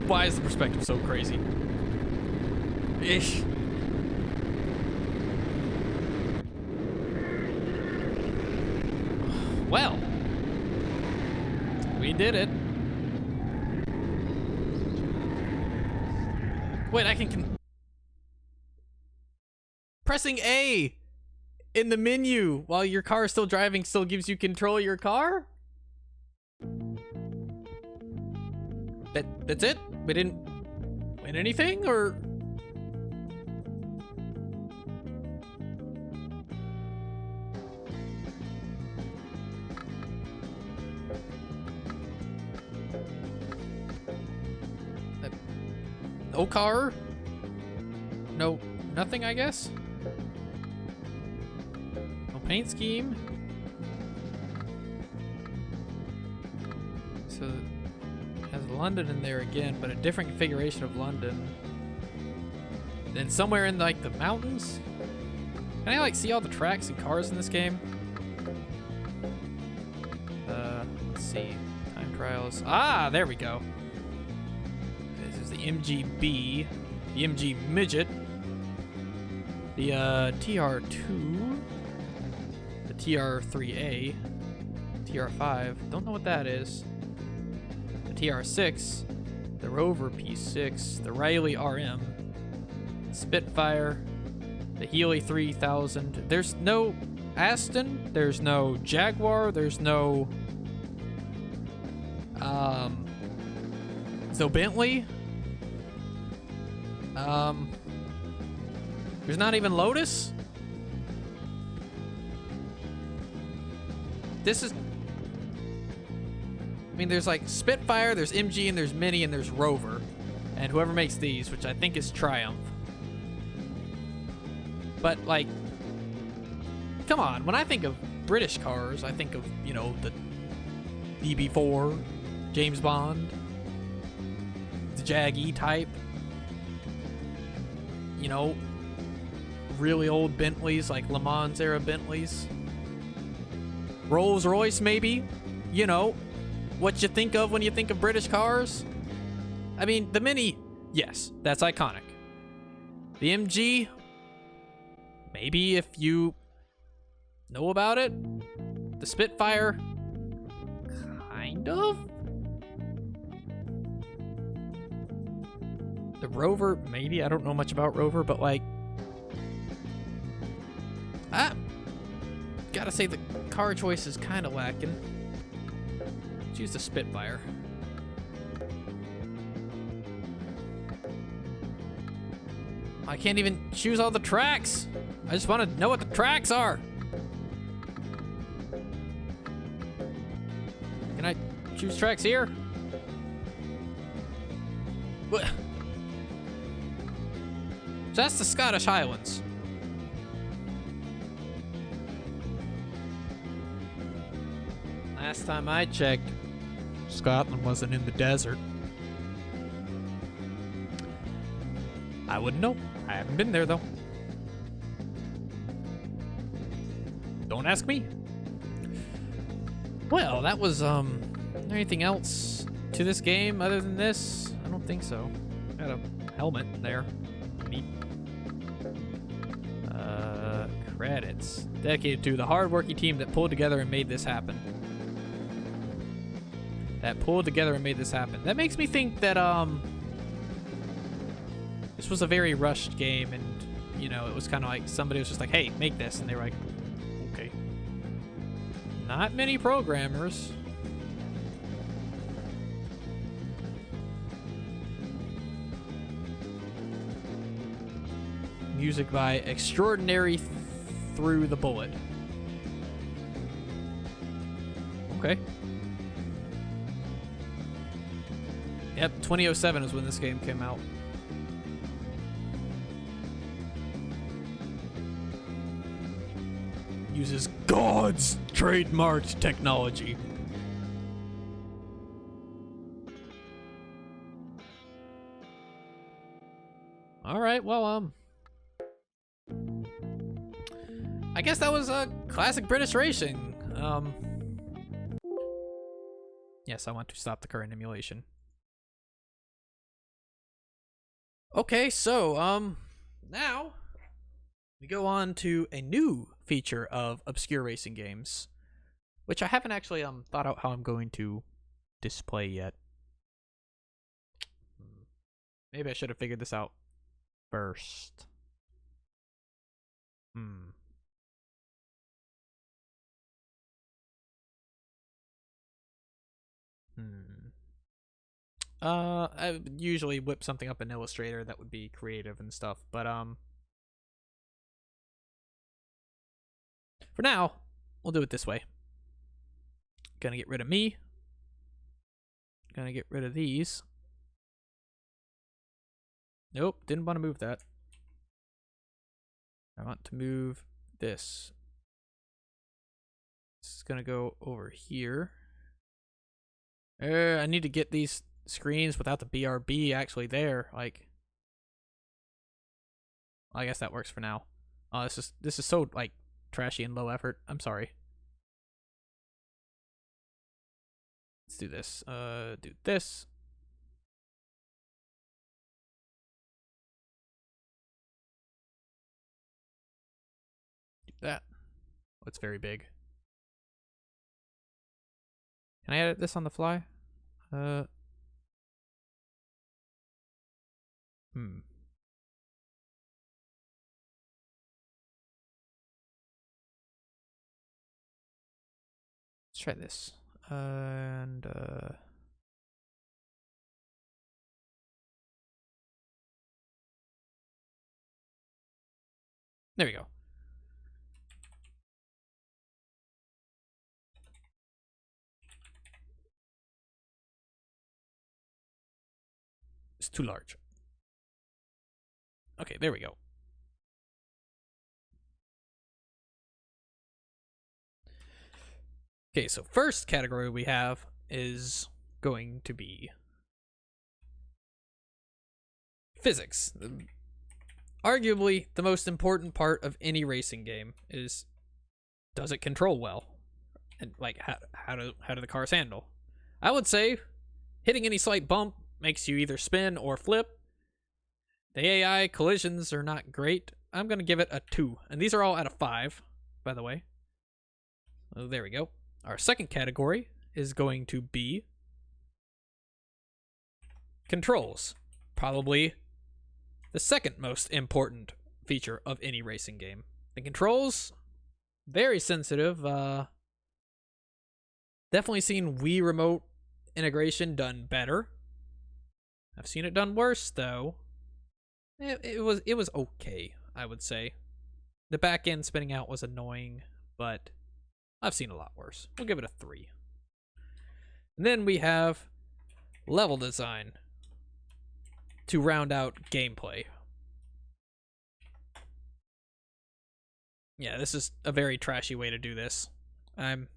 Why is the perspective so crazy? Ish. Well, we did it. Wait, I can pressing A in the menu while your car is still driving still gives you control of your car? That's it? We didn't win anything, or? No car? No, nothing, I guess? No paint scheme? So, it has London in there again, but a different configuration of London. Then somewhere in, like, the mountains? Can I, like, see all the tracks and cars in this game? Let's see. Time trials. Ah, there we go. This is the MGB, the MG Midget, the TR2, the TR3A, TR5, don't know what that is, the TR6, the Rover P6, the Riley RM, Spitfire, the Healy 3000. There's no Aston, there's no Jaguar, there's no Bentley. There's not even Lotus. This is, I mean, there's like Spitfire, there's MG, and there's Mini, and there's Rover. And whoever makes these, which I think is Triumph. But like, come on, when I think of British cars, I think of, you know, the DB4, James Bond, the Jag E-Type, you know, really old Bentleys, like Le Mans era Bentleys. Rolls Royce, maybe, you know, what you think of when you think of British cars. I mean, the Mini, yes, that's iconic. The MG, maybe if you know about it. The Spitfire, kind of. The Rover, maybe. I don't know much about Rover, but like, gotta say the car choice is kind of lacking. Let's use the Spitfire. I can't even choose all the tracks. I just want to know what the tracks are. Can I choose tracks here? What? So that's the Scottish Highlands. Last time I checked, Scotland wasn't in the desert. I wouldn't know. I haven't been there though. Don't ask me. Well, that was anything else to this game other than this? I don't think so. Got a helmet there. Neat. Credits. Dedicated to the hardworking team that pulled together and made this happen. That makes me think that this was a very rushed game, and You know, it was kind of like somebody was just like, hey, make this. And they were like, okay. Not many programmers. Music by Extraordinary Through the Bullet. Okay. Yep, 2007 is when this game came out. Uses God's trademarked technology. All right, well, I guess that was a classic British racing. Yes, I want to stop the current emulation. Okay, so, now we go on to a new feature of obscure racing games, which I haven't actually, thought out how I'm going to display yet. Maybe I should have figured this out first. I would usually whip something up in Illustrator that would be creative and stuff, but for now, we'll do it this way. Gonna get rid of me. Gonna get rid of these. Nope, didn't want to move that. I want to move this. This is gonna go over here. I need to get these screens without the BRB actually there. Like, I guess that works for now. This is so like trashy and low effort. I'm sorry. Let's do this. Do this. Do that. Oh, it's very big. Can I edit this on the fly? Let's try this. And there we go. It's too large. Okay, there we go. Okay, so first category we have is going to be physics. Arguably, the most important part of any racing game is, does it control well? And like, how do the cars handle? I would say hitting any slight bump makes you either spin or flip. The AI collisions are not great. I'm going to give it a 2. And these are all out of 5, by the way. Oh, there we go. Our second category is going to be controls. Probably the second most important feature of any racing game. The controls, very sensitive. Definitely seen Wii remote integration done better. I've seen it done worse, though. It was okay, I would say. The back end spinning out was annoying, but I've seen a lot worse. We'll give it a 3. And then we have level design to round out gameplay. Yeah, this is a very trashy way to do this. I'm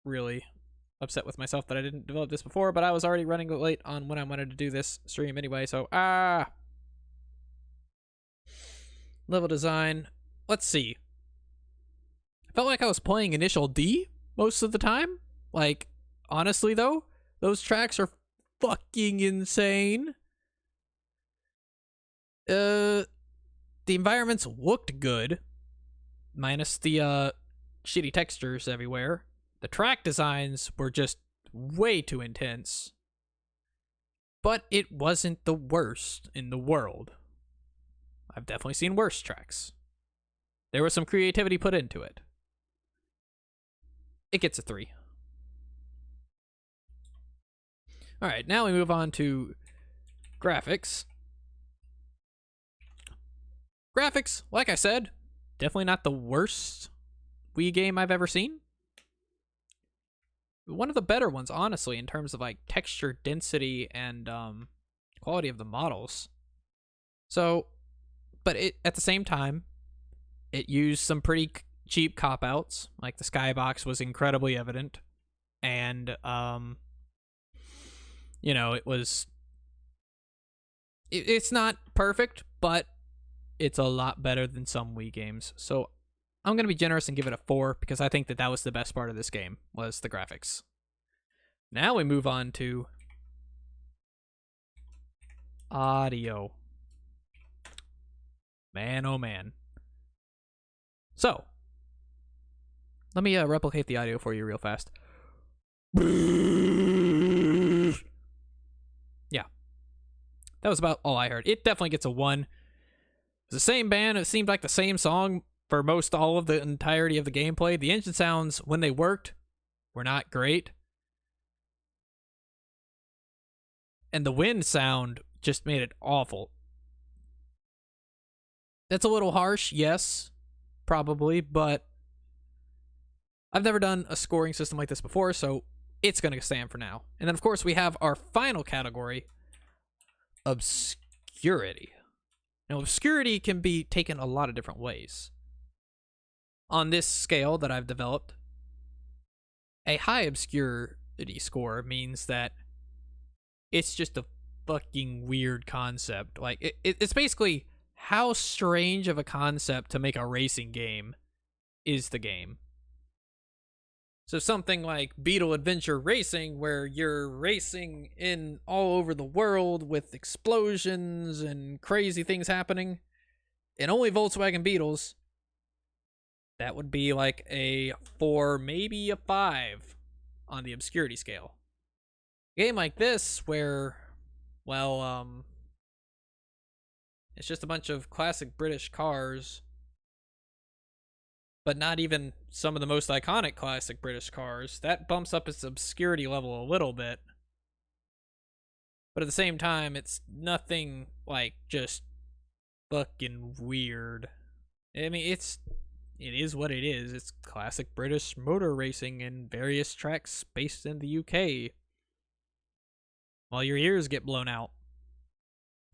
really upset with myself that I didn't develop this before, but I was already running late on when I wanted to do this stream anyway, so level design. Let's see. I felt like I was playing Initial D most of the time. Like, honestly though, those tracks are fucking insane. The environments looked good, minus the shitty textures everywhere. The track designs were just way too intense, but it wasn't the worst in the world. I've definitely seen worse tracks. There was some creativity put into it. It gets a 3. Alright, now we move on to graphics. Graphics, like I said, definitely not the worst Wii game I've ever seen. One of the better ones, honestly, in terms of like texture density and quality of the models. So, but it at the same time, it used some pretty cheap cop-outs. Like the skybox was incredibly evident. And, you know, it's not perfect, but it's a lot better than some Wii games. So I'm going to be generous and give it a 4 because I think that was the best part of this game, was the graphics. Now we move on to audio. Man, oh man. So, let me replicate the audio for you real fast. Yeah. That was about all I heard. It definitely gets a 1. It's the same band. It seemed like the same song for most all of the entirety of the gameplay. The engine sounds, when they worked, were not great. And the wind sound just made it awful. That's a little harsh, yes, probably, but I've never done a scoring system like this before, so it's going to stand for now. And then, of course, we have our final category, obscurity. Now, obscurity can be taken a lot of different ways. On this scale that I've developed, a high obscurity score means that it's just a fucking weird concept. Like, it's basically how strange of a concept to make a racing game is the game. So something like Beetle Adventure Racing, where you're racing in all over the world with explosions and crazy things happening, and only Volkswagen Beetles, that would be like a 4, maybe a 5 on the obscurity scale. A game like this, where, well, it's just a bunch of classic British cars, but not even some of the most iconic classic British cars, that bumps up its obscurity level a little bit. But at the same time, it's nothing like just fucking weird. I mean, it is what it is. It's classic British motor racing in various tracks based in the UK, while your ears get blown out.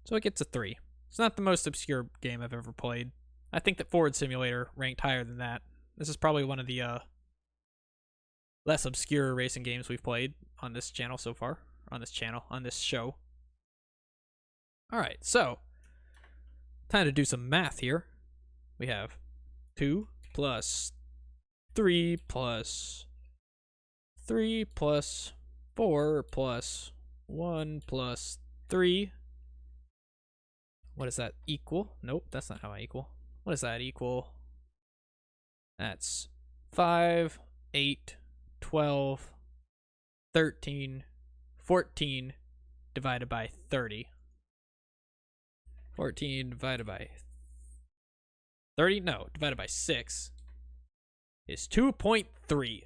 So it gets a 3. It's not the most obscure game I've ever played. I think that Ford Simulator ranked higher than that. This is probably one of the less obscure racing games we've played on this channel so far. On this show. Alright, so time to do some math here. We have 2 plus 3 plus 3 plus 4 plus 1 plus 3. What does that equal? Nope, that's not how I equal. What does that equal? That's 5, 8, 12, 13, 14 divided by 30. 14 divided by 30? No, divided by 6 is 2.3.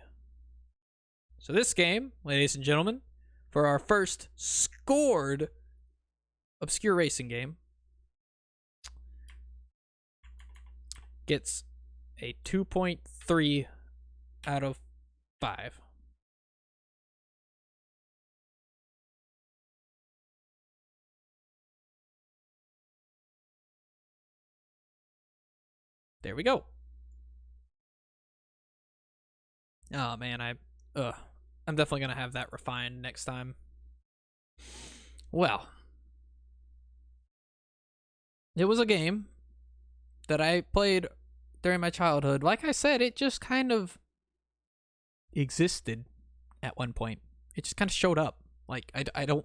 So this game, ladies and gentlemen, for our first scored obscure racing game, gets a 2.3 out of 5. There we go. Oh man, I'm definitely gonna have that refined next time. Well, it was a game that I played during my childhood. Like I said, it just kind of existed at one point. It just kind of showed up. Like, I don't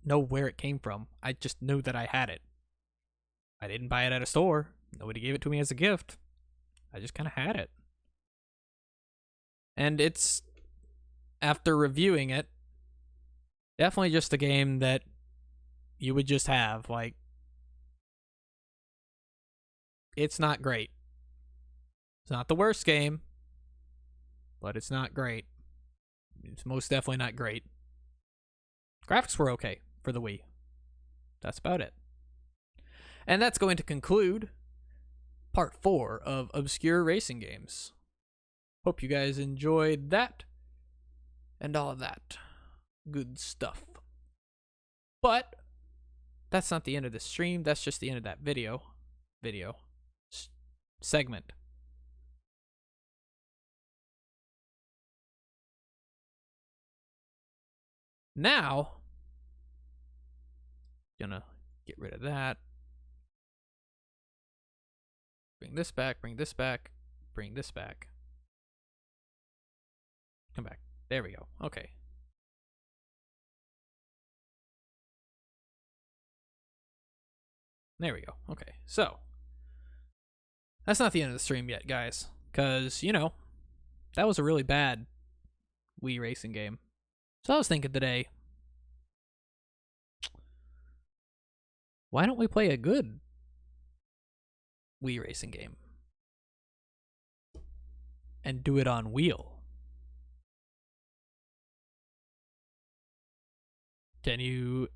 know where it came from. I just knew that I had it. I didn't buy it at a store. Nobody gave it to me as a gift. I just kind of had it. And it's, after reviewing it, definitely just a game that you would just have. Like, It's not great. It's not the worst game, but it's not great. It's most definitely not great. Graphics were okay for the Wii. That's about it. And that's going to conclude part 4 of Obscure Racing Games. Hope you guys enjoyed that and all of that good stuff. But that's not the end of the stream. That's just the end of that video segment. Now, gonna get rid of that. Bring this back, bring this back, bring this back. Come back. There we go. Okay. There we go. Okay. So, that's not the end of the stream yet, guys. Because, you know, that was a really bad Wii racing game. So I was thinking today, why don't we play a good Wii racing game? And do it on wheel. Can you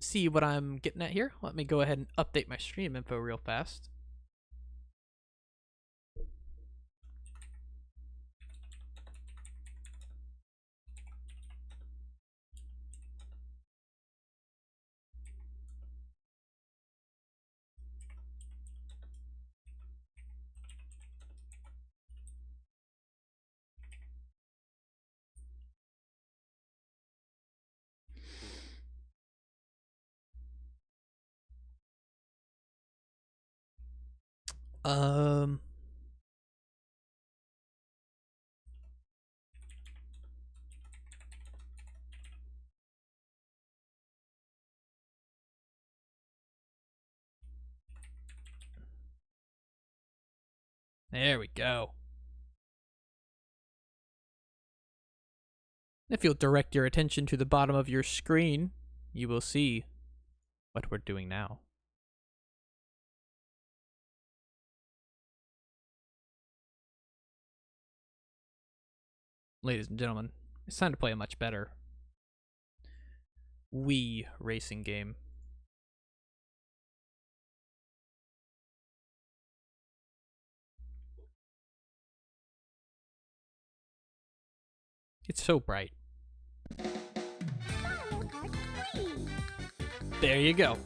see what I'm getting at here? Let me go ahead and update my stream info real fast. There we go. If you'll direct your attention to the bottom of your screen, you will see what we're doing now. Ladies and gentlemen, it's time to play a much better Wii racing game. It's so bright. There you go.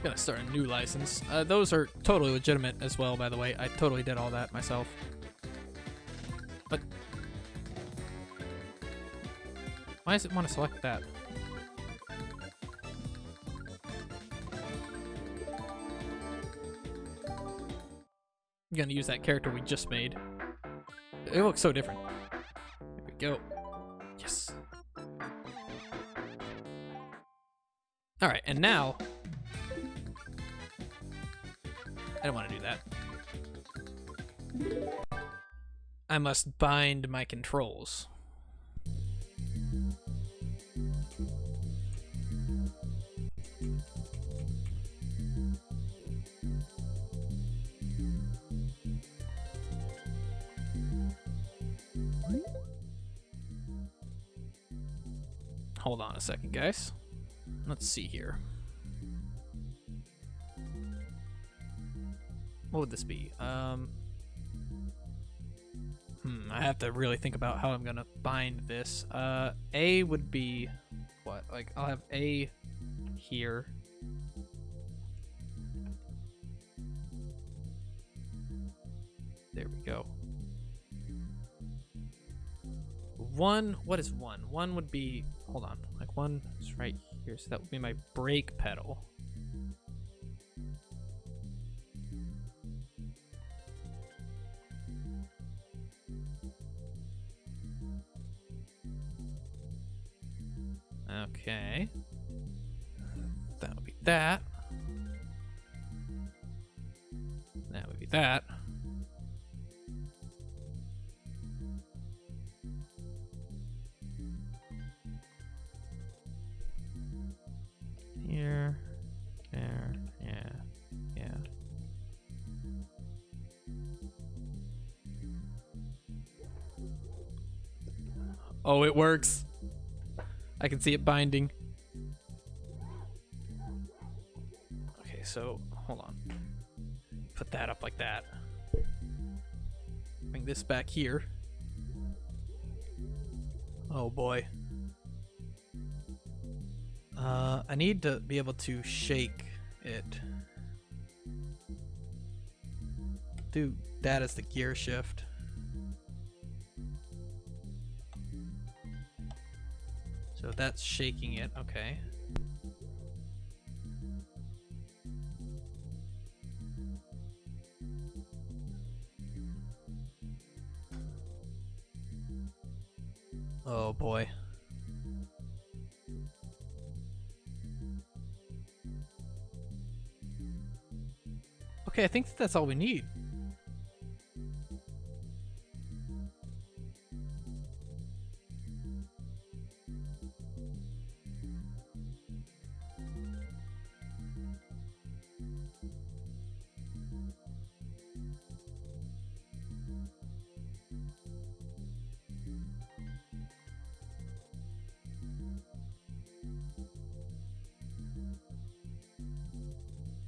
Gonna start a new license. Those are totally legitimate as well, by the way. I totally did all that myself. But why does it want to select that? I'm gonna use that character we just made. It looks so different. There we go. Yes. Alright, and now I don't want to do that. I must bind my controls. Hold on a second, guys. Let's see here. What would this be? I have to really think about how I'm gonna bind this. A would be what? Like, I'll have A here. There we go. One, what is one? One would be, hold on, like one is right here, so that would be my brake pedal. Okay. That would be that. That would be that. Oh, it works. I can see it binding. Okay, so hold on. Put that up like that. Bring this back here. Oh boy. I need to be able to shake it. Do that as the gear shift. So that's shaking it, okay. Oh boy. Okay, I think that's all we need.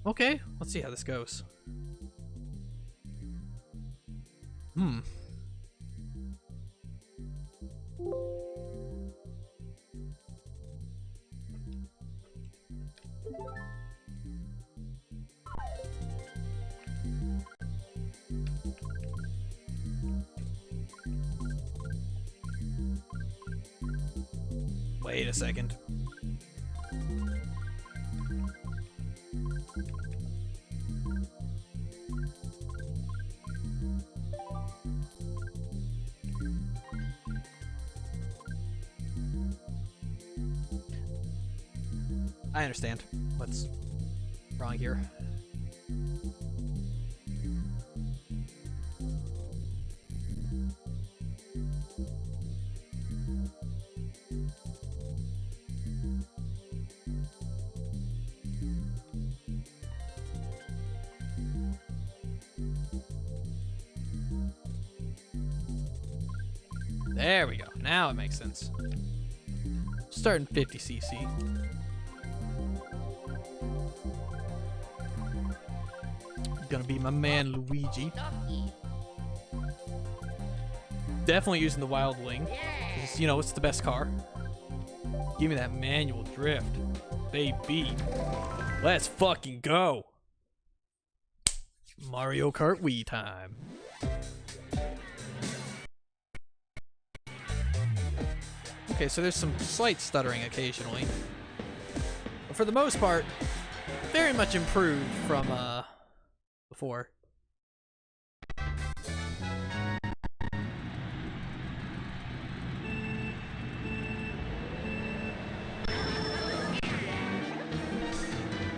Okay, let's see how this goes. Hmm. Wait a second. I understand what's wrong here. There we go. Now it makes sense. Starting 50cc. Gonna be my man Luigi. Definitely using the Wild Wing. Because, you know, it's the best car. Give me that manual drift. Baby. Let's fucking go. Mario Kart Wii time. Okay, so there's some slight stuttering occasionally. But for the most part, very much improved from before.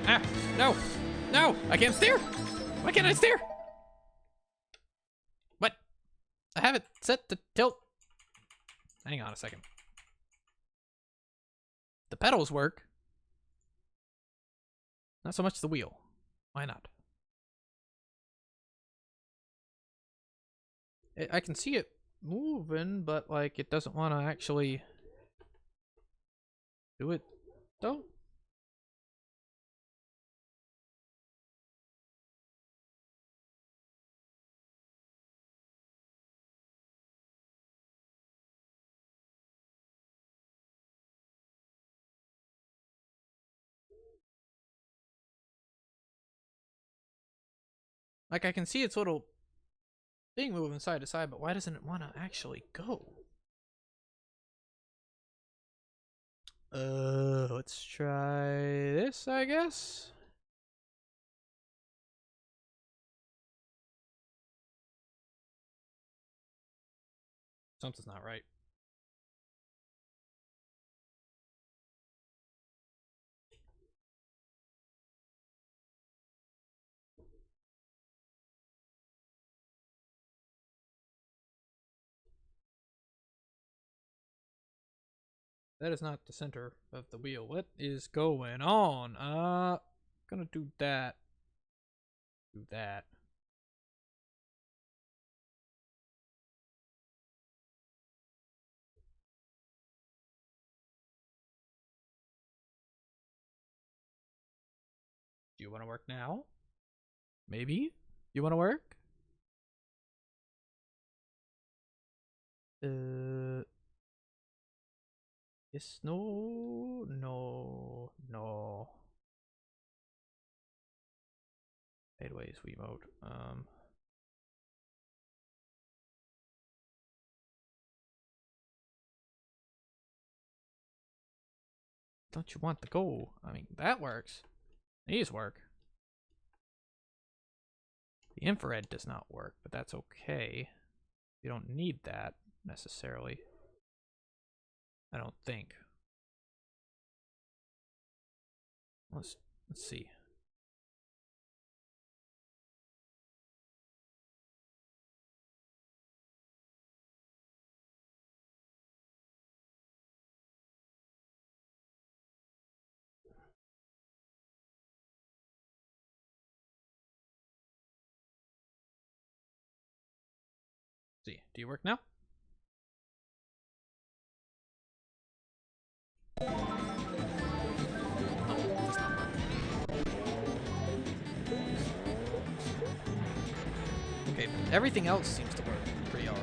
Ah, no, no, I can't steer. Why can't I steer? What? I have it set to tilt. Hang on a second. The pedals work. Not so much the wheel. Why not? I can see it moving, but like it doesn't want to actually do it though. Like I can see its little thing moving side to side, but why doesn't it want to actually go? Let's try this, I guess. Something's not right. That is not the center of the wheel. What is going on? Gonna do that. Do that. Do you want to work now? Maybe? You want to work? Yes, no, no, no. Sideways Wiimote. Don't you want the goal? I mean, that works. These work. The infrared does not work, but that's okay. You don't need that necessarily. I don't think. Let's see. See, do you work now? No, it does not work. Okay, everything else seems to work pretty alright.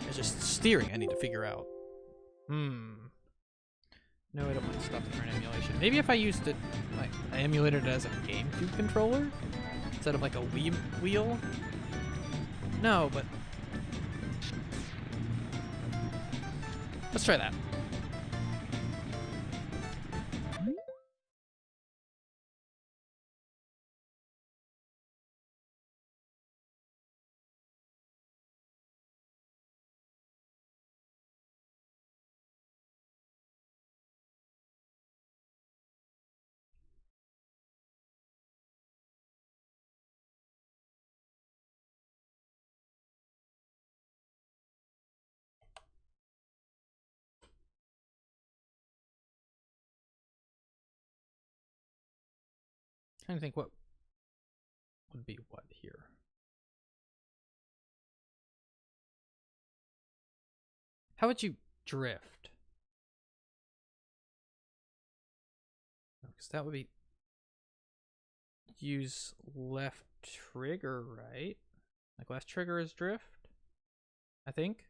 It's just steering I need to figure out. No, I don't want to stop the current emulation. Maybe if I used it, like, I emulated it as a GameCube controller instead of like a Wii wheel. No, but let's try that. Trying to think what would be what here. How would you drift? Because that would be use left trigger, right? Like left trigger is drift, I think.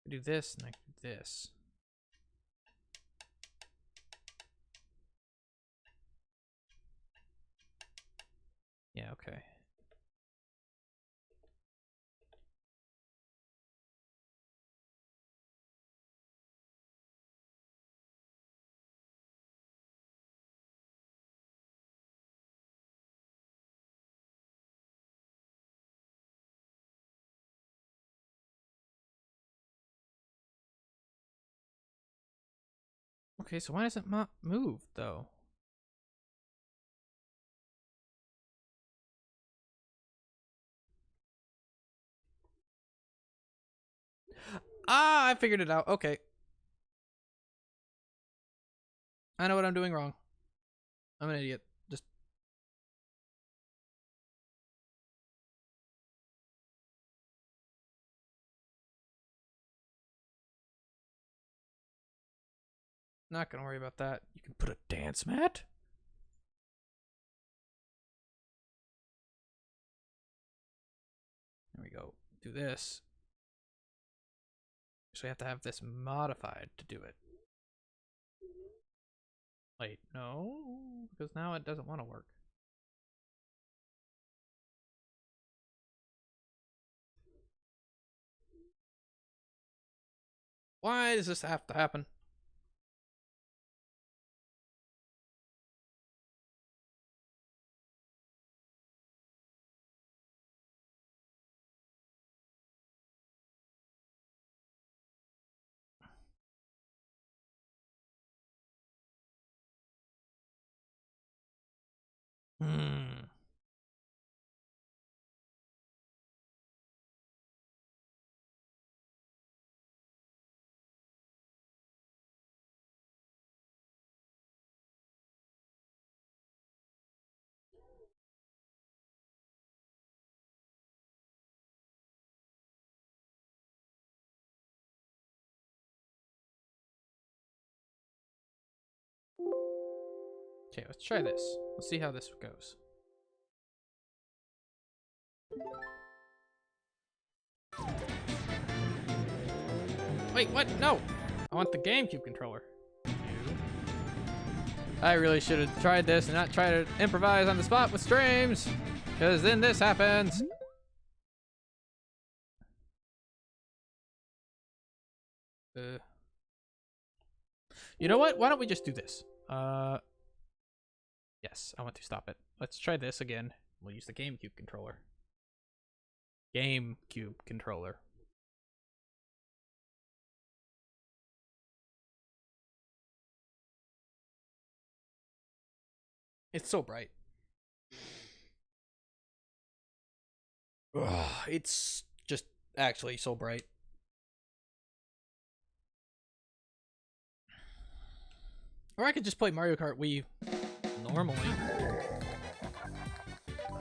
I do this and I do this. Yeah, okay. Okay, so why doesn't it move though? Ah, I figured it out. Okay. I know what I'm doing wrong. I'm an idiot. Just not gonna worry about that. You can put a dance mat? There we go. Do this. So we have to have this modified to do it. Wait, no, because now it doesn't want to work. Why does this have to happen? Hmm. Okay, let's try this. Let's see how this goes. Wait, what? No! I want the GameCube controller. I really should have tried this and not try to improvise on the spot with streams, because then this happens. You know what? Why don't we just do this? Yes, I want to stop it. Let's try this again. We'll use the GameCube controller. GameCube controller. It's so bright. Ugh, it's just actually so bright. Or I could just play Mario Kart Wii normally.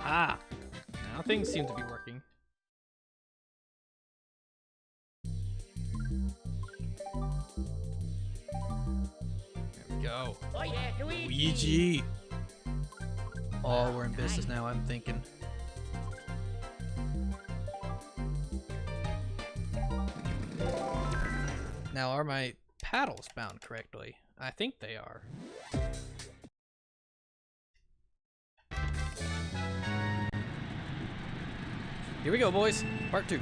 Ah, now things seem to be working. There we go. Oh yeah, Luigi! Oh, we're in business now, I'm thinking. Now, are my paddles bound correctly? I think they are. Here we go, boys. Part 2.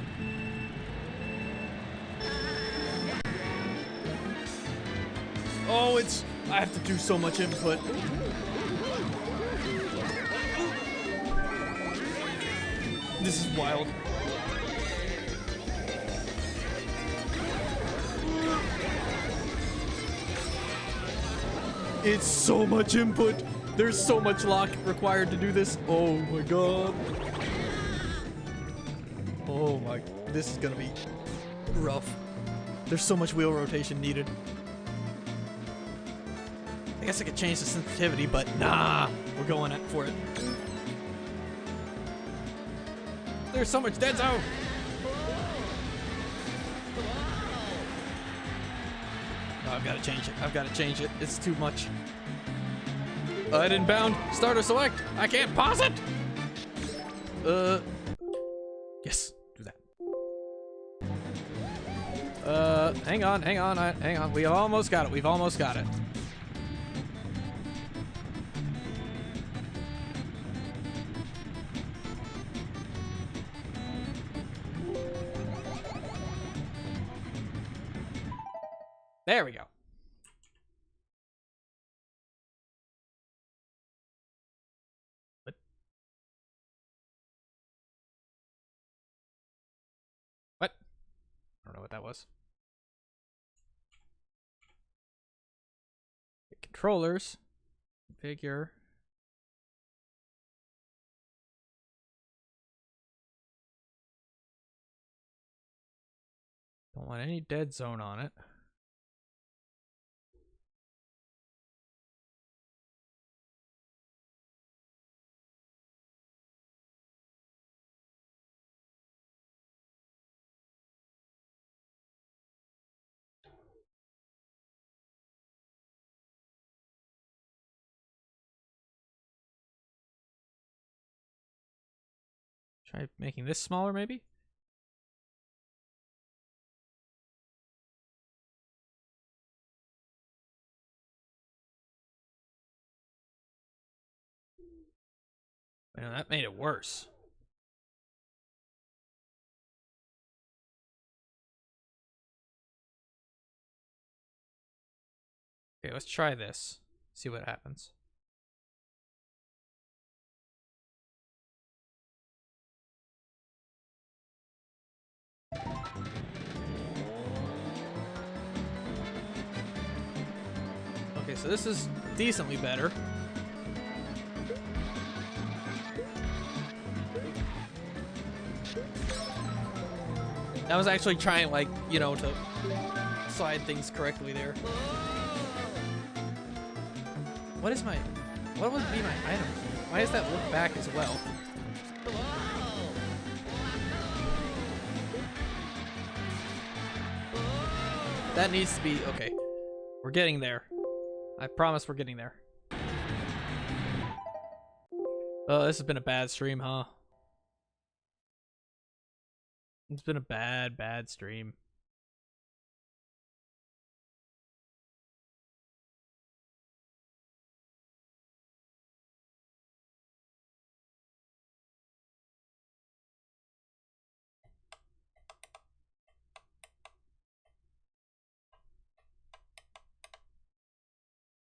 Oh, I have to do so much input. This is wild. It's so much input. There's so much lock required to do this. Oh my god. Oh my, this is gonna be rough. There's so much wheel rotation needed. I guess I could change the sensitivity, but nah, we're going for it. There's so much dead zone. Oh, I've got to change it. I've got to change it. It's too much. I didn't bound. Start or select. I can't pause it. Yes, do that. Hang on, hang on, hang on. We've almost got it. We've almost got it. There we go. What? I don't know what that was. Controllers. Configure. Don't want any dead zone on it. Try making this smaller, maybe? Man, that made it worse. Okay, let's try this. See what happens. Okay, so this is decently better. I was actually trying, like, you know, to slide things correctly there. What is my... What would be my item? Why does that look back as well? That needs to be... Okay. We're getting there. I promise we're getting there. Oh, this has been a bad stream, huh? It's been a bad stream.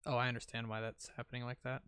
Oh, I understand why that's happening like that.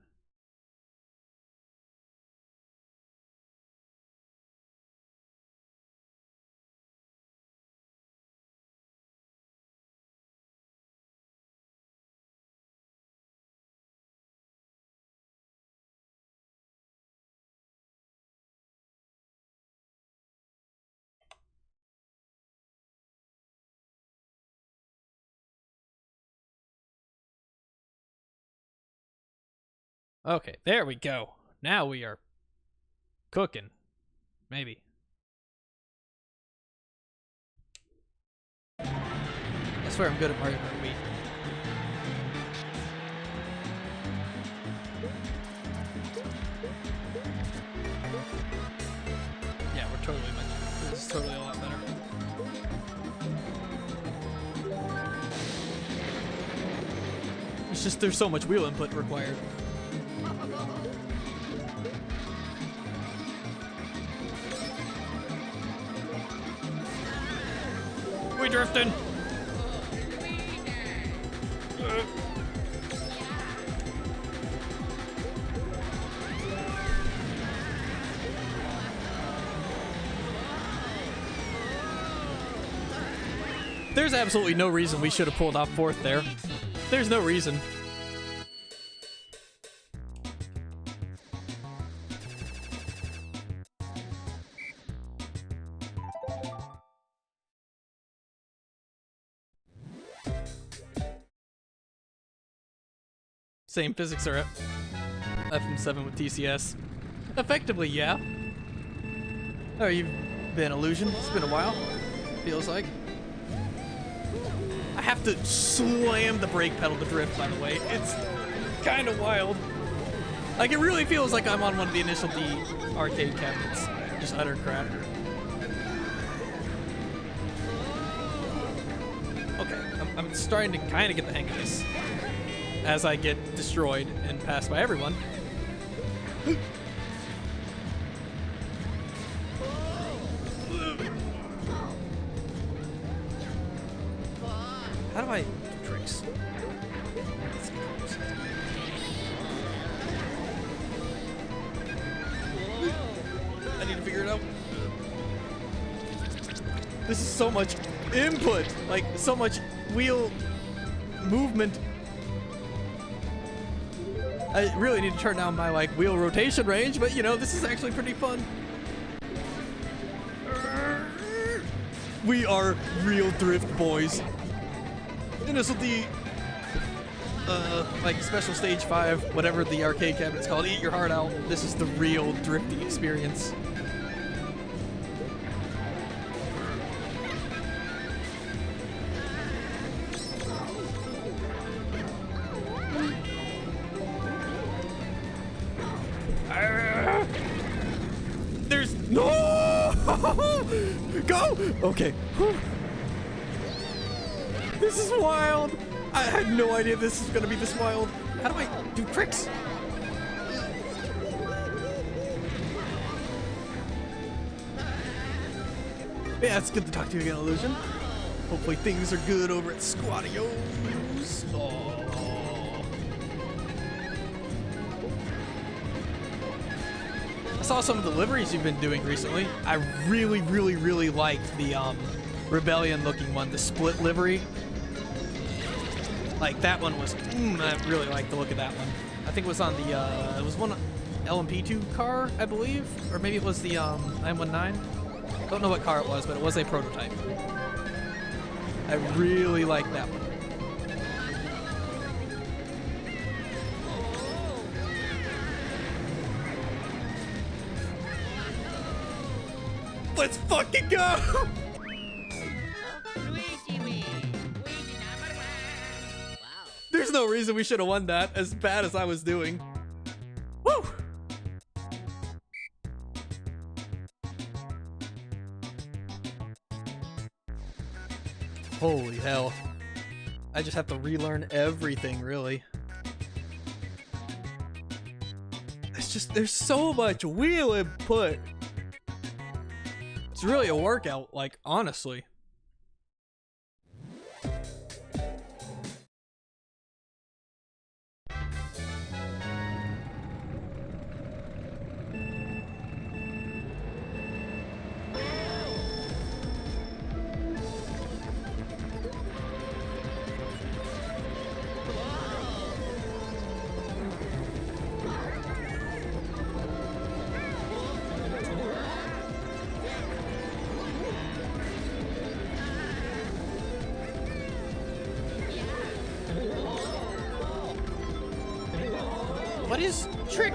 Okay, there we go. Now we are cooking. Maybe. I swear I'm good at Mario Kart Wii. Yeah, we're totally much. This is totally a lot better. It's just there's so much wheel input required. We drifting. There's absolutely no reason we should have pulled off fourth there. There's no reason. Same physics are at FM7 with TCS. Effectively, yeah. Oh, you've been Illusion. It's been a while. Feels like. I have to slam the brake pedal to drift, by the way. It's kind of wild. Like, it really feels like I'm on one of the initial D arcade cabinets. Just utter crap. Okay, I'm starting to kind of get the hang of this. As I get destroyed and passed by everyone. How do I do tricks? I need to figure it out. This is so much input, like so much wheel movement. I really need to turn down my like wheel rotation range, but you know, this is actually pretty fun. We are real drift boys. And this will be like special stage 5, whatever the arcade cabinet's called. Eat your heart out. This is the real drifting experience. There's no go. Okay. This is wild. I had no idea this was gonna be this wild. How do I do tricks? Yeah, it's good to talk to you again, Illusion. Hopefully things are good over at Squadios. Oh. I saw some of the liveries you've been doing recently. I really liked the Rebellion looking one, the split livery. Like that one was, I really liked the look of that one. I think it was on the, it was one LMP2 car, I believe, or maybe it was the 919. Don't know what car it was, but it was a prototype. I really liked that one. Let's fucking go! There's no reason we should have won that, as bad as I was doing. Woo! Holy hell. I just have to relearn everything, really. It's just, there's so much wheel input. It's really a workout, like, honestly. What is trick?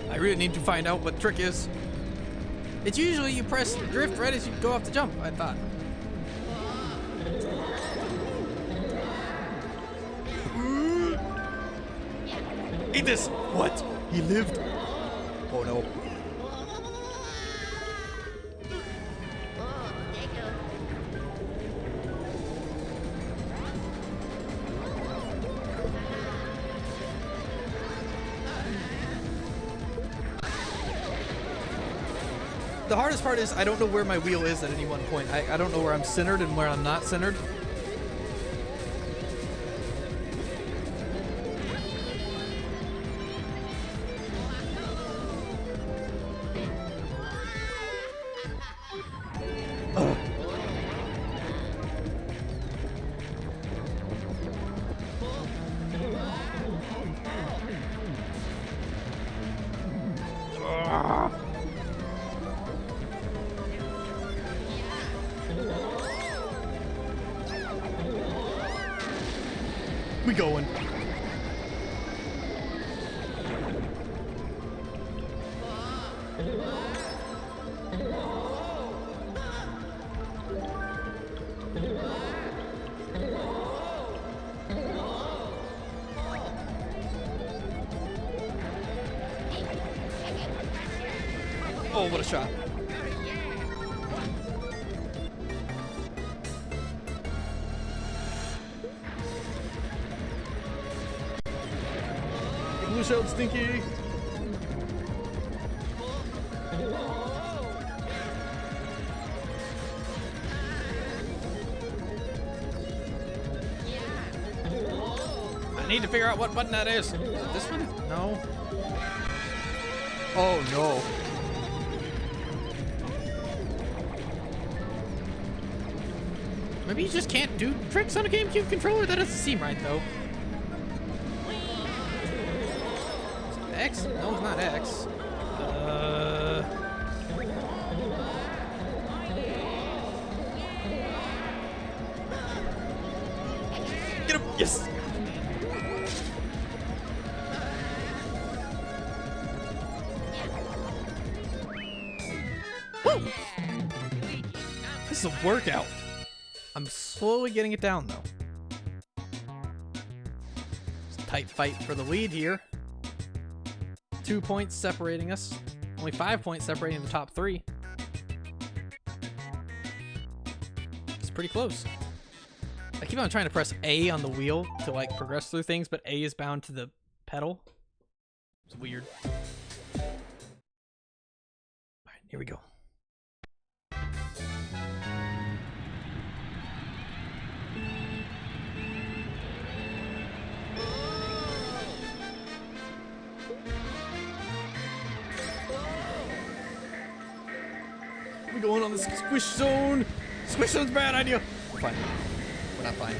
I really need to find out what trick is. It's usually you press drift right as you go off the jump, I thought. Eat this! What? He lived? Oh no. The hardest part is I don't know where my wheel is at any one point. I don't know where I'm centered and where I'm not centered. Ugh. We going. Oh, what a shot. Blue shelled Stinky. I need to figure out what button that is. Is it this one? No. Oh no. Maybe you just can't do tricks on a GameCube controller? That doesn't seem right though. X? No, it's not X. Get him! Yes! Woo! This is a workout. I'm slowly getting it down though. It's a tight fight for the lead here. 2 points separating us. Only 5 points separating the top 3. It's pretty close. I keep on trying to press A on the wheel to like progress through things, but A is bound to the pedal. It's weird. Alright, here we go. We're going on the squish zone. Squish zone's a bad idea. We're fine. We're not fine.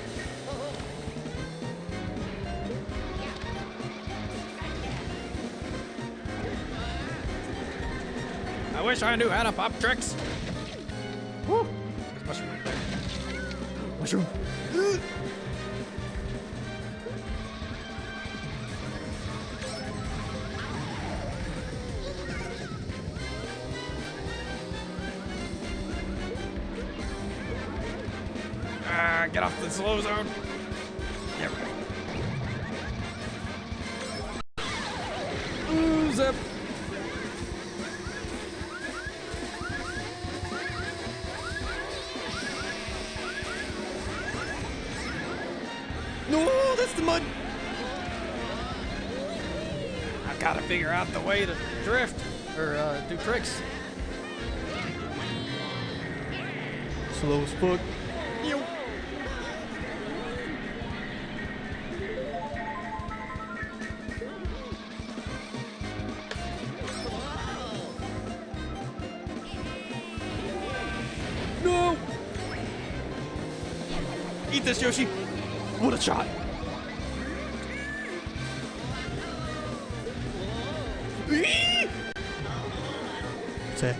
I wish I knew how to pop tricks. Woo! There's mushroom right there. Mushroom. Get off the slow zone. There we go. Ooh, zip. figure out the way to drift or do tricks. Slow as fuck. Yo. No! Eat this, Yoshi! What a shot! Say.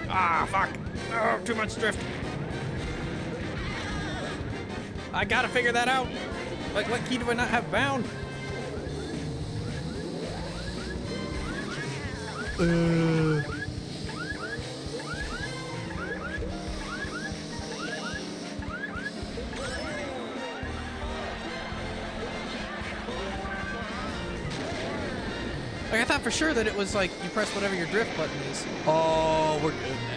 Ah, fuck. Oh, too much drift. I gotta figure that out. Like, what key do I not have bound? Like, I thought for sure that it was like you press whatever your drift button is. Oh, we're good now.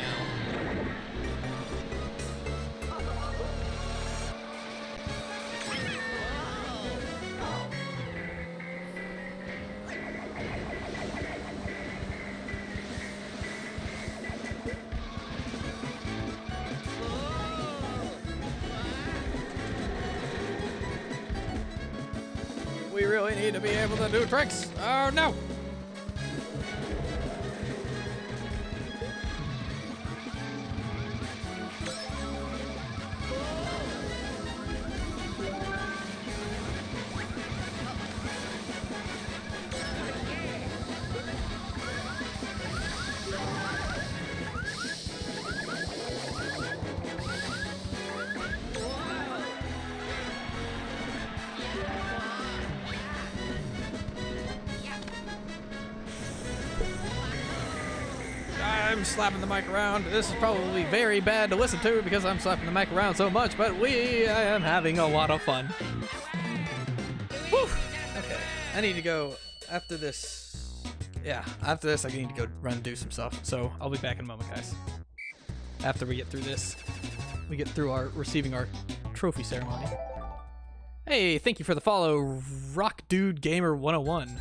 We really need to be able to do tricks. Oh no! I'm slapping the mic around. This is probably very bad to listen to because I'm slapping the mic around so much, but I am having a lot of fun. Whew. Okay, I need to go after this. Yeah, after this I need to go run and do some stuff. So I'll be back in a moment, guys. After we get through this, we get through our receiving our trophy ceremony. Hey, thank you for the follow, Rock Dude Gamer 101.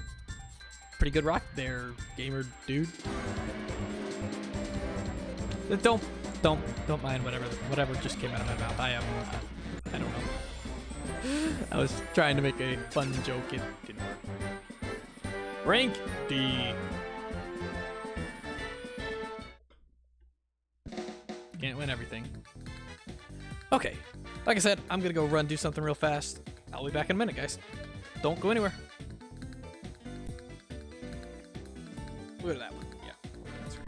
Pretty good rock there, gamer dude. Don't mind whatever just came out of my mouth. I don't know. I was trying to make a fun joke. It didn't work. Rank D. Can't win everything. Okay, like I said, I'm gonna go run do something real fast. I'll be back in a minute, guys. Don't go anywhere. Look at that one. Yeah, that's right.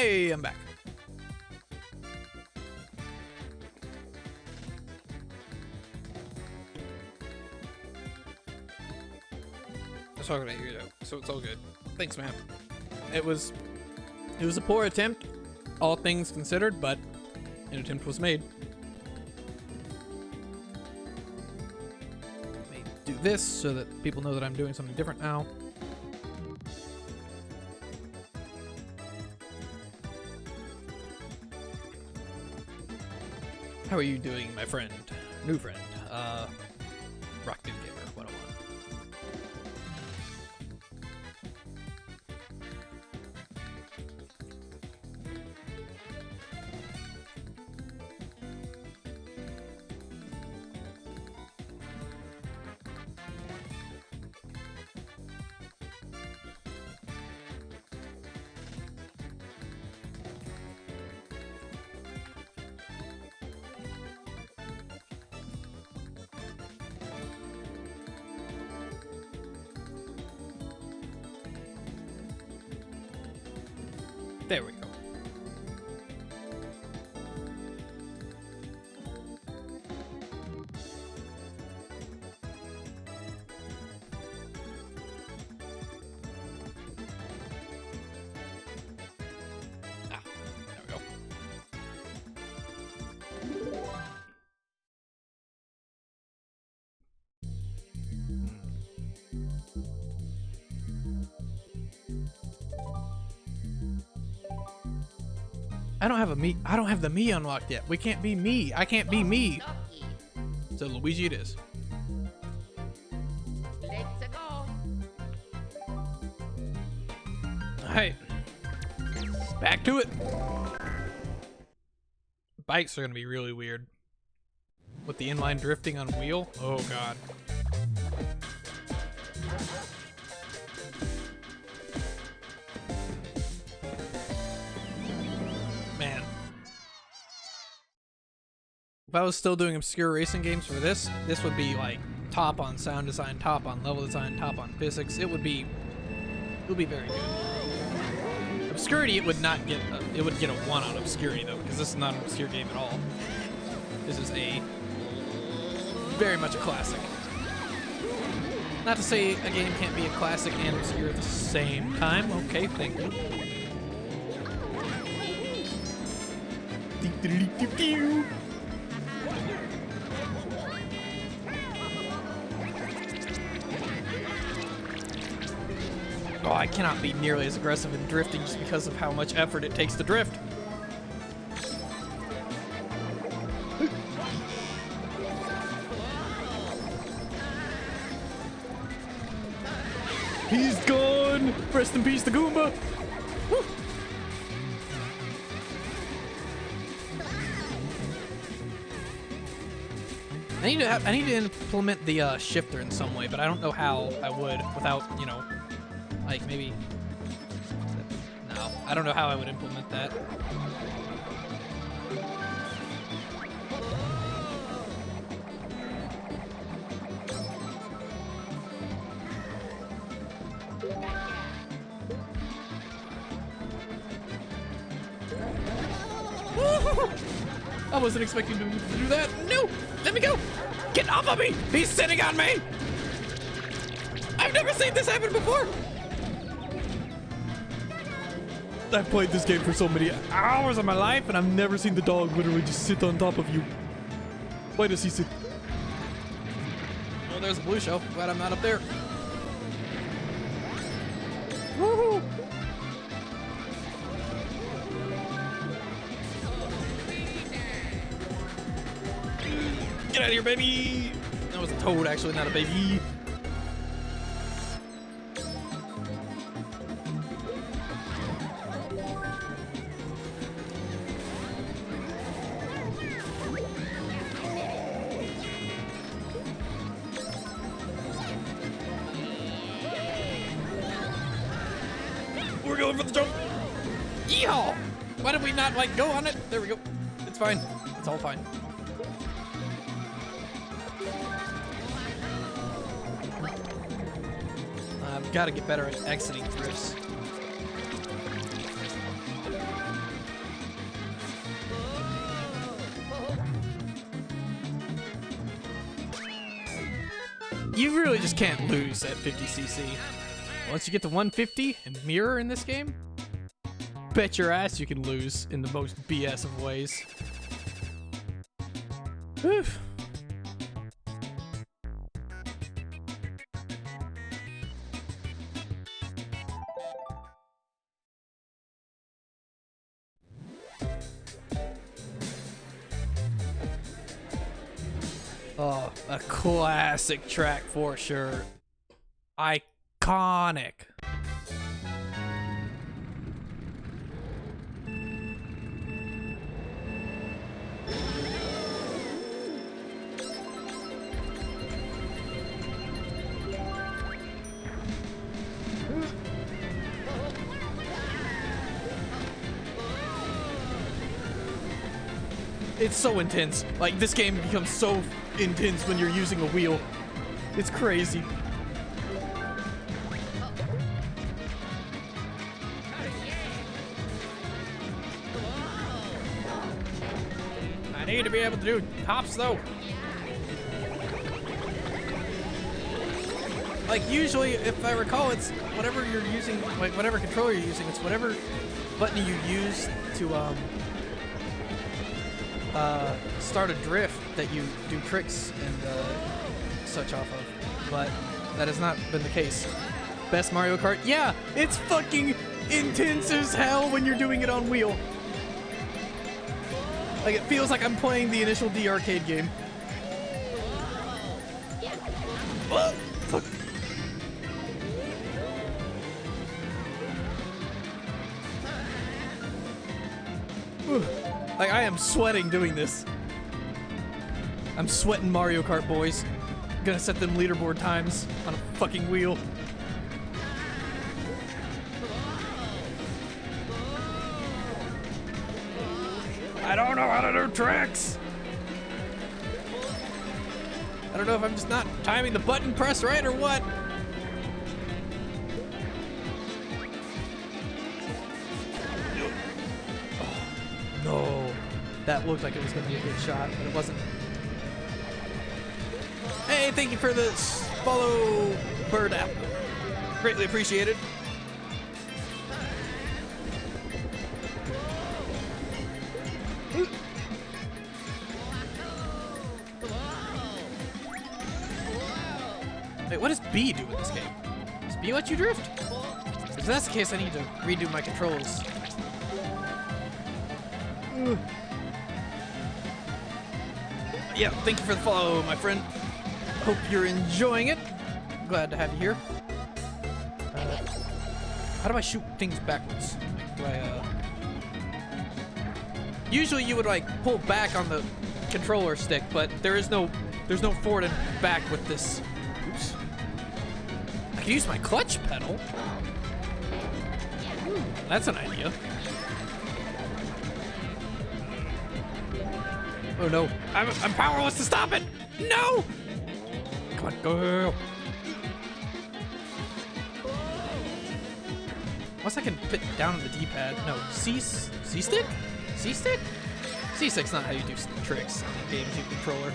Hey, I'm back. I was talking about you, so it's all good. Thanks, man. It was a poor attempt, all things considered, but an attempt was made. Let me do this so that people know that I'm doing something different now. How are you doing, my friend? New friend. Rock Dude Gamer 101. There we go. Ah, there we go. I don't have the me unlocked yet. We can't be me. I can't be me. So Luigi it is. Let's go. Alright. Back to it. Bikes are gonna be really weird. With the inline drifting on wheel. Oh god. Man. If I was still doing obscure racing games for this would be like top on sound design, top on level design, top on physics. It would be very good. Obscurity, it would not get it would get a 1 on obscurity though, because this is not an obscure game at all. This is a very much a classic. Not to say a game can't be a classic and obscure at the same time. Okay, thank you. Oh, I cannot be nearly as aggressive in drifting just because of how much effort it takes to drift. He's gone! Rest in peace, the Goomba! Woo. I need to implement the shifter in some way, but I don't know how I would without, you know, like maybe. No, I don't know how I would implement that. I wasn't expecting to do that. No! Let me go! Get off of me! He's sitting on me! I've never seen this happen before! I've played this game for so many hours of my life, and I've never seen the dog literally just sit on top of you. Why does he sit? Well, there's a blue shell. Glad I'm not up there. Woohoo! Get out of here, baby! That was a toad, actually, not a baby. We're going for the jump! Yeehaw! Why did we not, like, go on it? There we go. It's fine. It's all fine. I've got to get better at exiting drifts. You really just can't lose at 50cc. Once you get to 150 and mirror in this game, bet your ass you can lose in the most BS of ways. Whew. Oh, a classic track for sure. Iconic. It's so intense. Like, this game becomes so intense when you're using a wheel. It's crazy. I need to be able to do hops though. Like, usually, if I recall, it's whatever you're using, like whatever controller you're using, it's whatever button you use to start a drift that you do tricks and such off of, but that has not been the case. Best Mario Kart? Yeah, it's fucking intense as hell when you're doing it on wheel. Like, it feels like I'm playing the initial D arcade game. Oh, fuck. Like, I am sweating doing this. I'm sweating Mario Kart, boys. I'm gonna set them leaderboard times on a fucking wheel. I don't know how to do tricks. I don't know if I'm just not timing the button press right or what. No, that looked like it was going to be a good shot, but it wasn't. Hey, thank you for the follow bird app. Greatly appreciated. Wait, what does B do in this game? Does B let you drift? If that's the case, I need to redo my controls. Yeah, thank you for the follow, my friend. Hope you're enjoying it. Glad to have you here. How do I shoot things backwards? Like, do I, Usually you would, like, pull back on the controller stick, but there's no forward and back with this. Oops. I can use my clutch pedal. That's an idea. Oh no, I'm powerless to stop it! No! Come on, go! Unless I can fit down on the D-pad. No, C-stick? C-stick? C-stick's not how you do tricks in games you controller.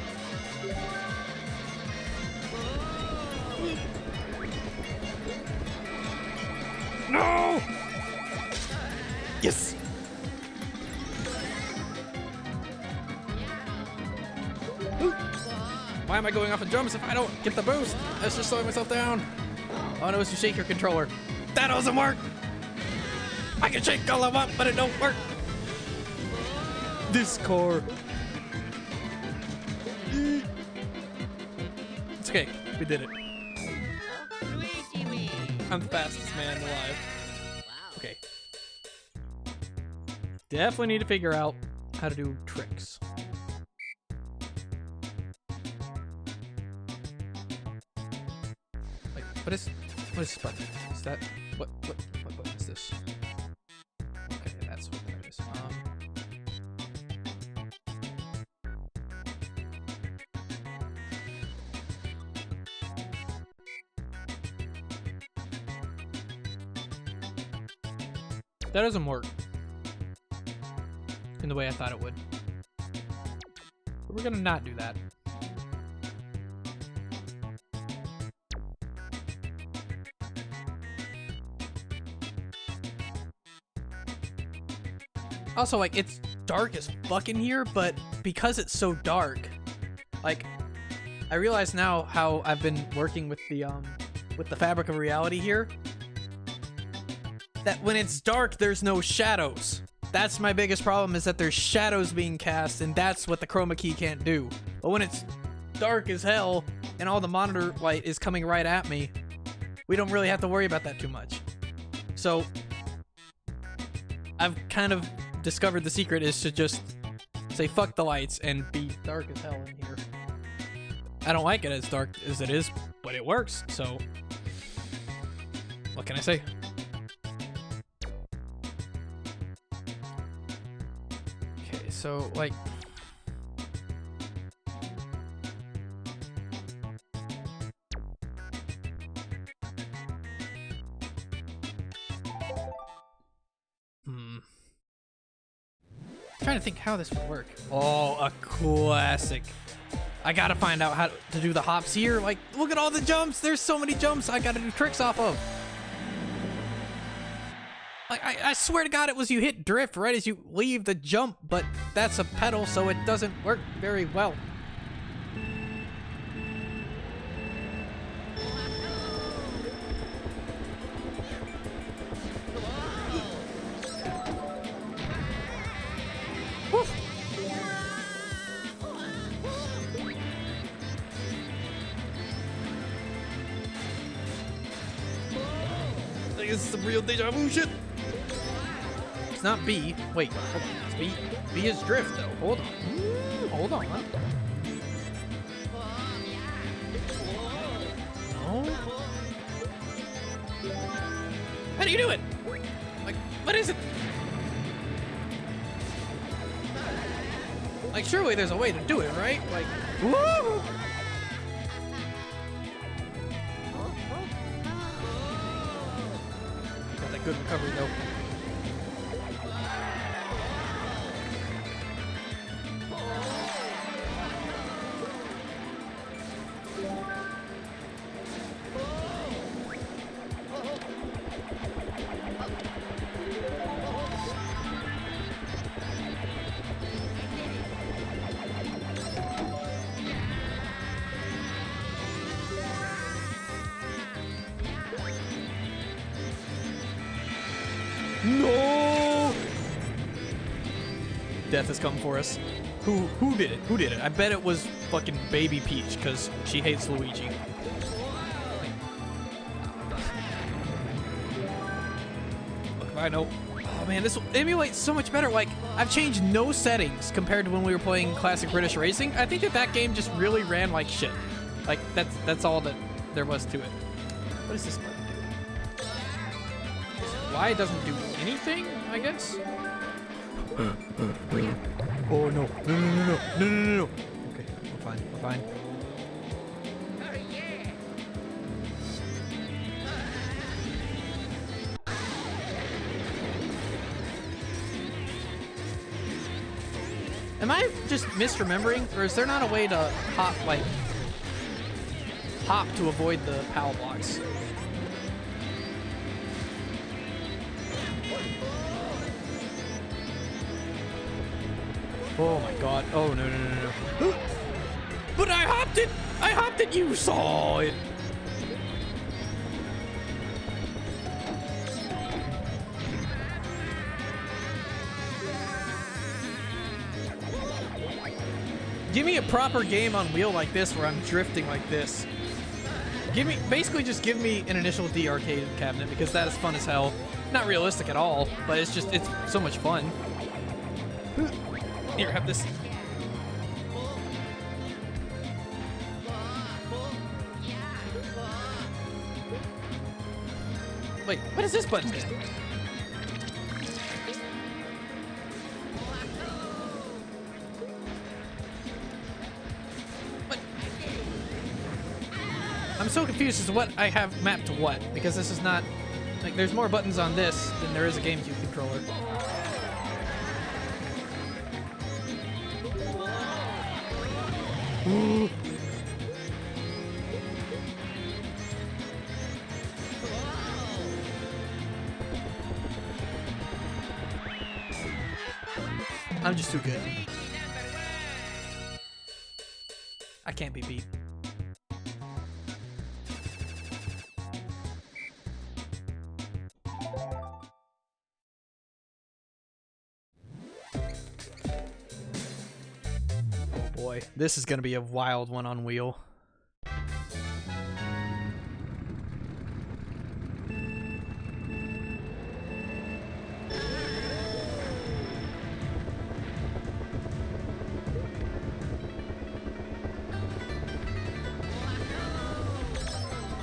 No! Yes! Why am I going off of jumps if I don't get the boost? I was just slowing myself down. Oh no, it's to shake your controller. That doesn't work! I can shake all I want, but it don't work. This car. It's okay, we did it. I'm the fastest man alive. Okay. Definitely need to figure out how to do tricks. Like, what is this button? Is that what button is this? Okay, that's what that is. That doesn't work in the way I thought it would. But we're gonna not do that. Also, like, it's dark as fuck in here, but because it's so dark, like, I realize now how I've been working with the fabric of reality here. That when it's dark, there's no shadows. That's my biggest problem, is that there's shadows being cast, and that's what the chroma key can't do. But when it's dark as hell, and all the monitor light is coming right at me, we don't really have to worry about that too much. So, I've kind of discovered the secret is to just say fuck the lights and be dark as hell in here. I don't like it as dark as it is, but it works, so what can I say? Okay, so like trying to think how this would work. Oh, a classic. I gotta find out how to do the hops here. Like, look at all the jumps. There's so many jumps I gotta do tricks off of. Like, I swear to God, it was you hit drift right as you leave the jump, but that's a pedal, so it doesn't work very well. Woof. I think this is some real deja vu shit. It's not B. Wait, hold on. It's B. B is drift, though. Hold on. Hold on. No. How do you do it? Like, what is it? Like, surely there's a way to do it, right? Like, woo! Got that good recovery, though. No! Death has come for us. Who did it? Who did it? I bet it was fucking Baby Peach, because she hates Luigi. Look, if I know. Oh man, this will emulate so much better. Like, I've changed no settings compared to when we were playing Classic British Racing. I think that game just really ran like shit. Like, that's all that there was to it. What is this button do? Y doesn't do anything, I guess? Oh no. No. Okay, we're fine, we're fine. Am I just misremembering, or is there not a way to hop to avoid the POW blocks? Oh my god. Oh no. But I hopped it! You saw it! Give me a proper game on wheel like this where I'm drifting like this. Basically just give me an initial D arcade cabinet, because that is fun as hell. Not realistic at all, but it's so much fun. Here, have this. Wait, what is this button do? What? I'm so confused as to what I have mapped to what, because this is not... Like, there's more buttons on this than there is a GameCube controller. Ooh. I'm just too good. I can't be beat. Oh boy, this is gonna be a wild one on wheel.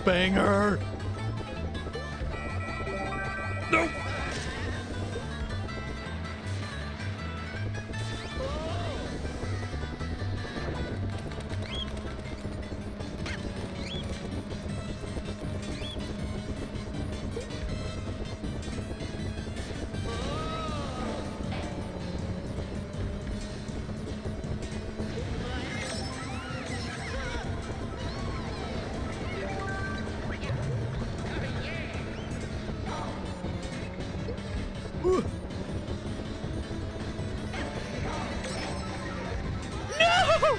Banger! Nope! No!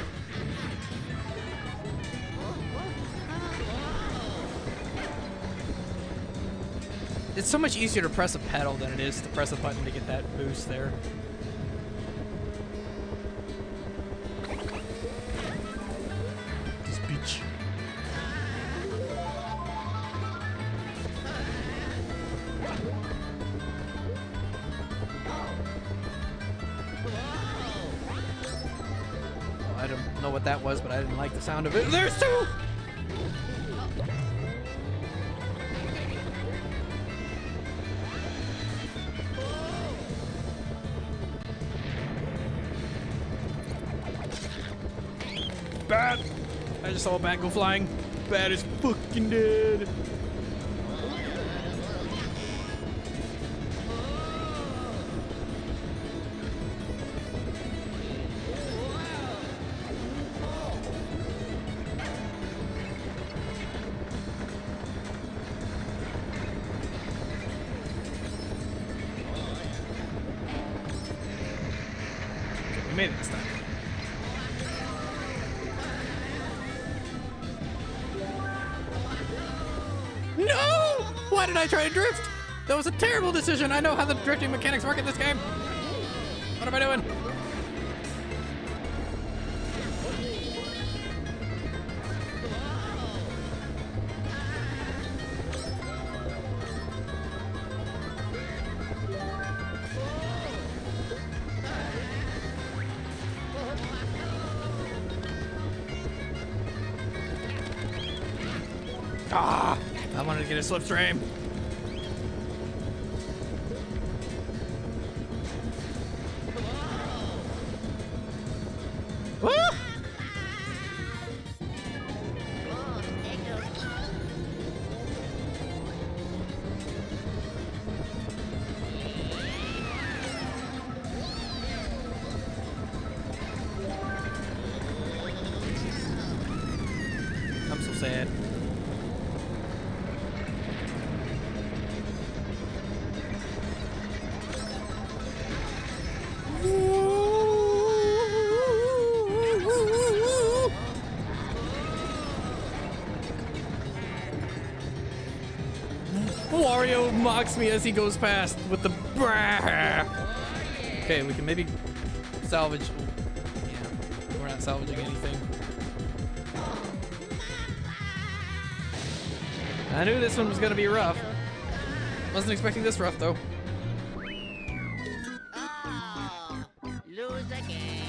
It's so much easier to press a pedal than it is to press a button to get that boost there. This beach. I don't know what that was, but I didn't like the sound of it. There's two! Bad! I just saw a bat go flying. Bat is fucking dead. We made it this time. No! Why did I try to drift? That was a terrible decision. I know how the drifting mechanics work in this game. What am I doing? Ah! I wanted to get a slipstream. Woo! I'm so sad. Wario mocks me as he goes past with the brah. Okay, we can maybe salvage. Yeah, we're not salvaging anything. I knew this one was gonna be rough. Wasn't expecting this rough though. Oh, lose again.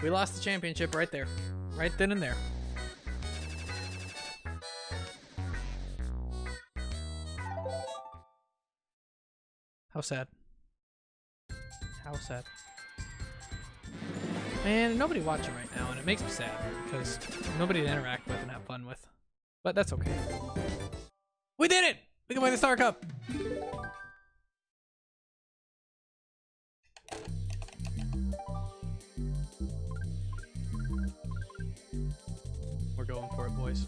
We lost the championship right there. Right then and there. How sad. How sad. Man, nobody watching right now, and it makes me sad because nobody to interact with and have fun with. But that's okay. We did it! We can win the Star Cup! We're going for it, boys.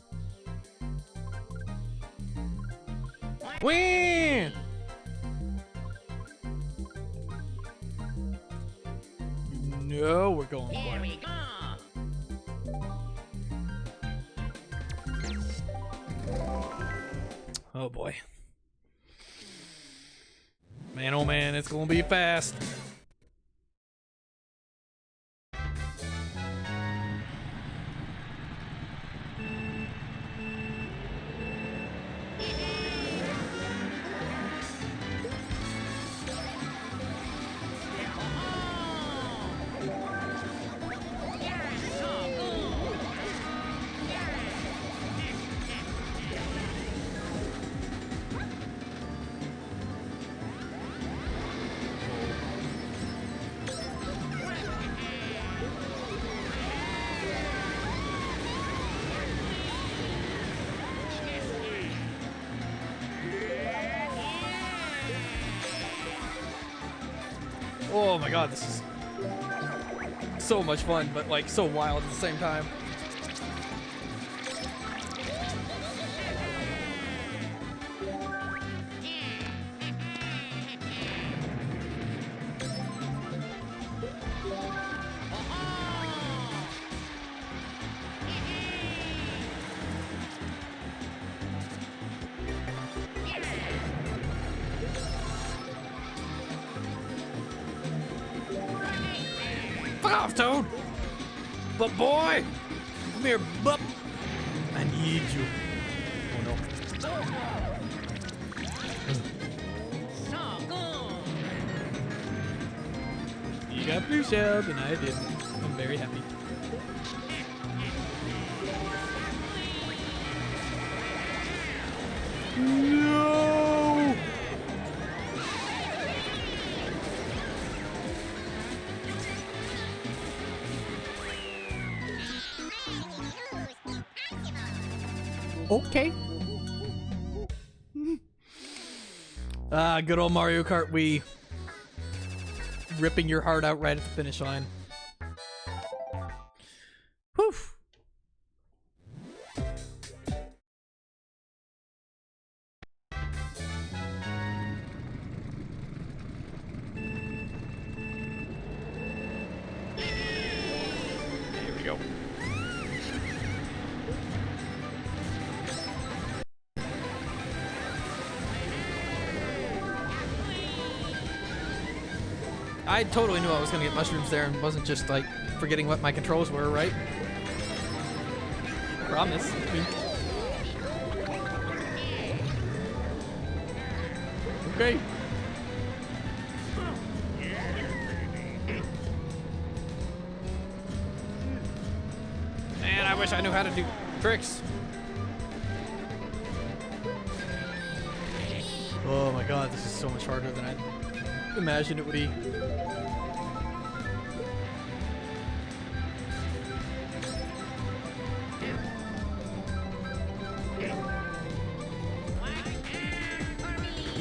Win! No, we're going Here for we it. go. Oh boy. Man, oh man, it's gonna be fast. Oh my god, this is so much fun, but like so wild at the same time. Fuck off, Toad! But boy! Come here, bup! I need you. Oh no. So good. You got blue shelled and I didn't. I'm very happy. No! Okay. Ah, good old Mario Kart Wii. Ripping your heart out right at the finish line. Whew. Here we go. I totally knew I was gonna get mushrooms there and wasn't just like forgetting what my controls were, right? Promise. Wink. Okay. Man, I wish I knew how to do tricks. Oh my god, this is so much harder than I imagined it would be.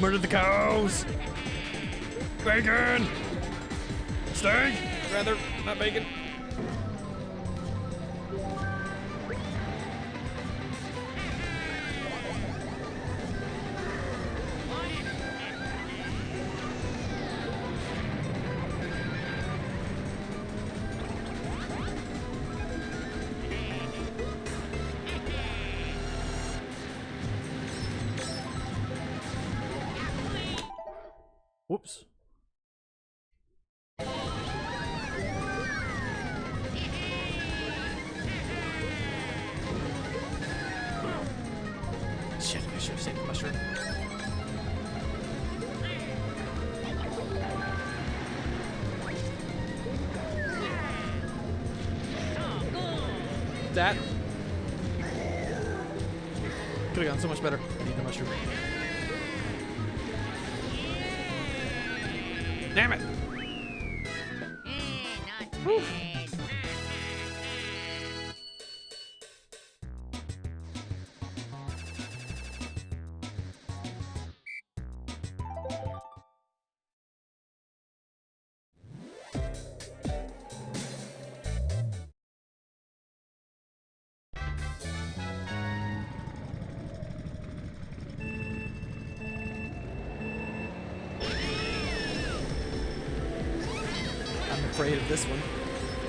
Murder the cows! Bacon! Steak! Rather, not bacon. Whoops. Shit, I should have saved the mushroom. That could have gone so much better. I need the mushroom. Damn it! Not Whew. bad. I'm afraid of this one.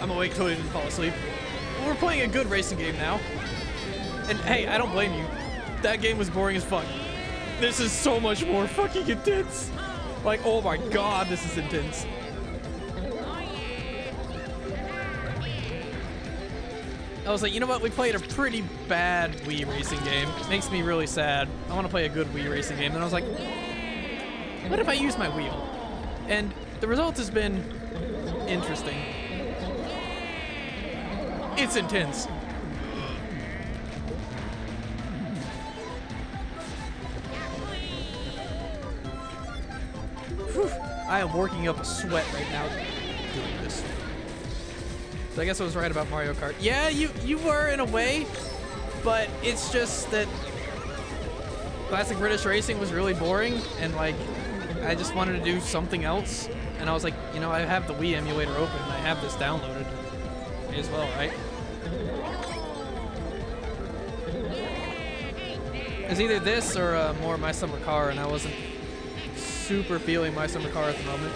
I'm awake, totally didn't fall asleep. We're playing a good racing game now. And hey, I don't blame you. That game was boring as fuck. This is so much more fucking intense. Like, oh my god, this is intense. I was like, you know what? We played a pretty bad Wii racing game. It makes me really sad. I want to play a good Wii racing game. And I was like, what if I use my wheel? And the result has been interesting. It's intense. Whew. I am working up a sweat right now doing this. So I guess I was right about Mario Kart. Yeah, you were in a way, but it's just that Classic British Racing was really boring, and like I just wanted to do something else. And I was like, you know, I have the Wii emulator open, and I have this downloaded. May as well, right? It's either this or more My Summer Car, and I wasn't super feeling My Summer Car at the moment.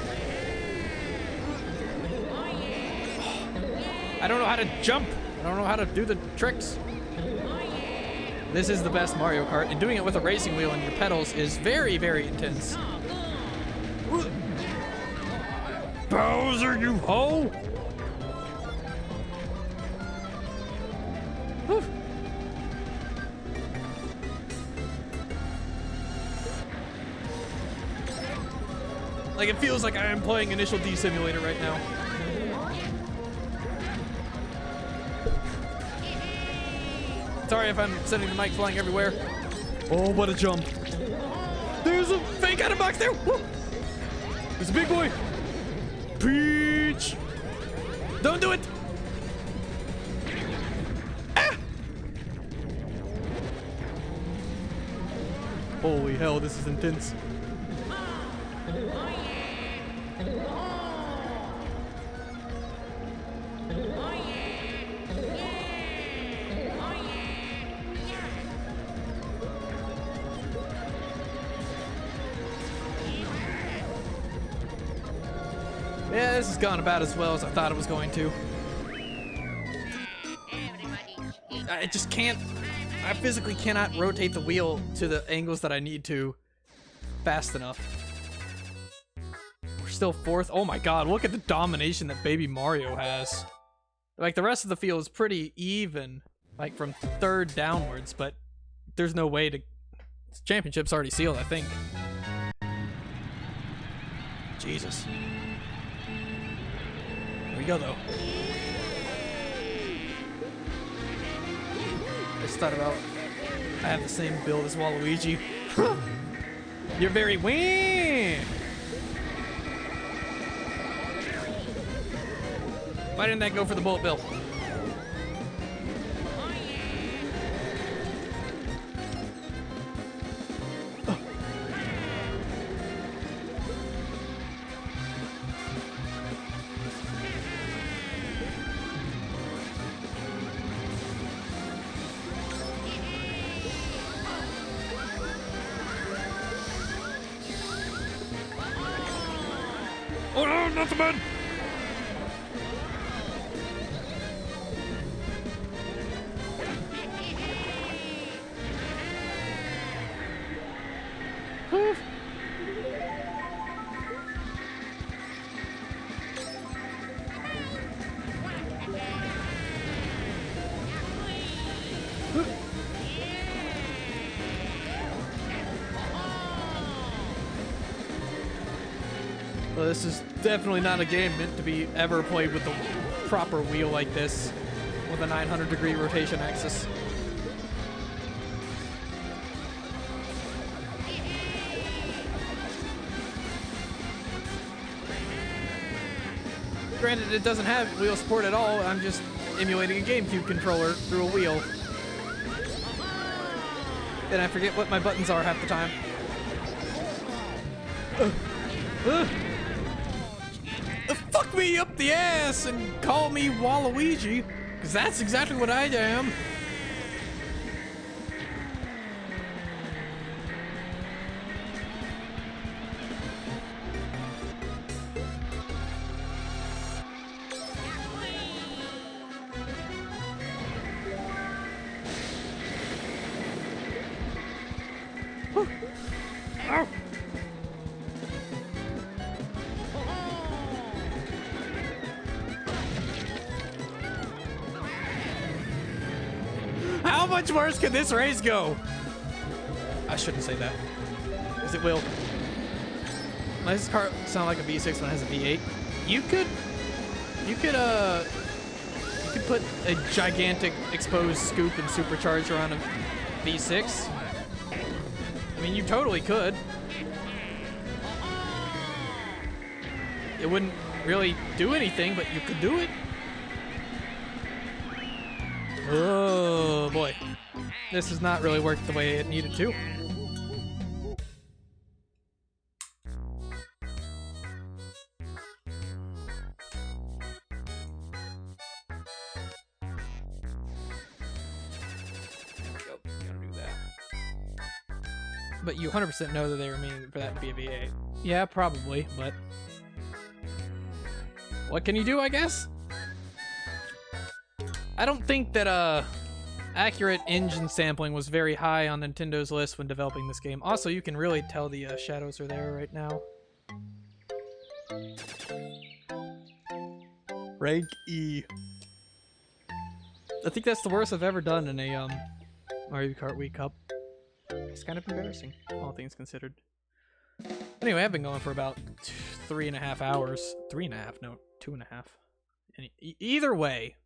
I don't know how to jump. I don't know how to do the tricks. This is the best Mario Kart, and doing it with a racing wheel and your pedals is very, very intense. Bowser, you hoe! Whew. Like, it feels like I am playing Initial D Simulator right now. Sorry if I'm sending the mic flying everywhere. Oh, what a jump. There's a fake out of box there. Woo. There's a big boy. Peach. Don't do it. Ah. Holy hell, this is intense. Yeah, this has gone about as well as I thought it was going to. I just can't, I physically cannot rotate the wheel to the angles that I need to fast enough. We're still fourth. Oh my god, look at the domination that Baby Mario has. Like, the rest of the field is pretty even, like from third downwards, but there's no way to... This championship's already sealed, I think. Jesus. Here we go, though. I just thought about... I have the same build as Waluigi. You're very wee. Why didn't that go for the bullet bill? Oh no, not the man! Well, this is definitely not a game meant to be ever played with the proper wheel like this, with a 900-degree rotation axis. Granted, it doesn't have wheel support at all. I'm just emulating a GameCube controller through a wheel. And I forget what my buttons are half the time. Fuck me up the ass and call me Waluigi, because that's exactly what I am. How much worse could this race go? I shouldn't say that, because it will. Why does this car sound like a V6 when it has a V8? You could put a gigantic exposed scoop and supercharger on a V6. I mean, you totally could. It wouldn't really do anything, but you could do it. Oh boy. This has not really worked the way it needed to. But you 100% know that they were meaning for that to be a V8. Yeah, probably, but what can you do, I guess? I don't think that accurate engine sampling was very high on Nintendo's list when developing this game. Also, you can really tell the shadows are there right now. Rank E. I think that's the worst I've ever done in a Mario Kart Wii Cup. It's kind of embarrassing, all things considered. Anyway, I've been going for about 3.5 hours. 3.5? No, 2.5. And either way,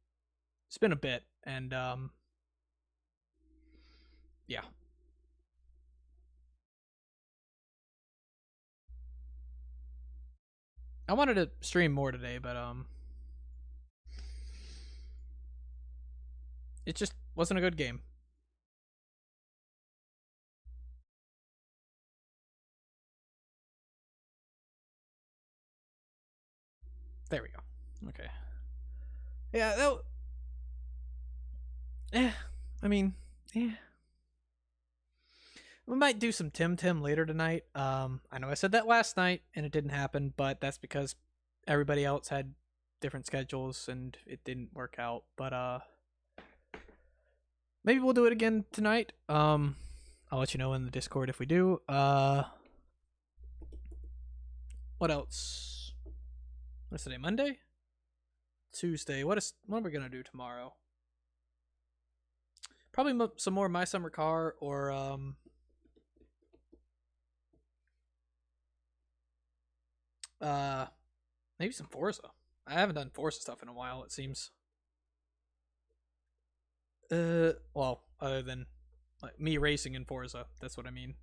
it's been a bit, and yeah. I wanted to stream more today, but it just wasn't a good game. There we go. Okay. Yeah, that. I mean, we might do some Tim later tonight. I know I said that last night and it didn't happen, but that's because everybody else had different schedules and it didn't work out. But maybe we'll do it again tonight. I'll let you know in the Discord if we do. What else? What's today? Monday? Tuesday. What are we gonna do tomorrow? Probably some more My Summer Car or maybe some Forza. I haven't done Forza stuff in a while, it seems. Well, other than like me racing in Forza, that's what I mean.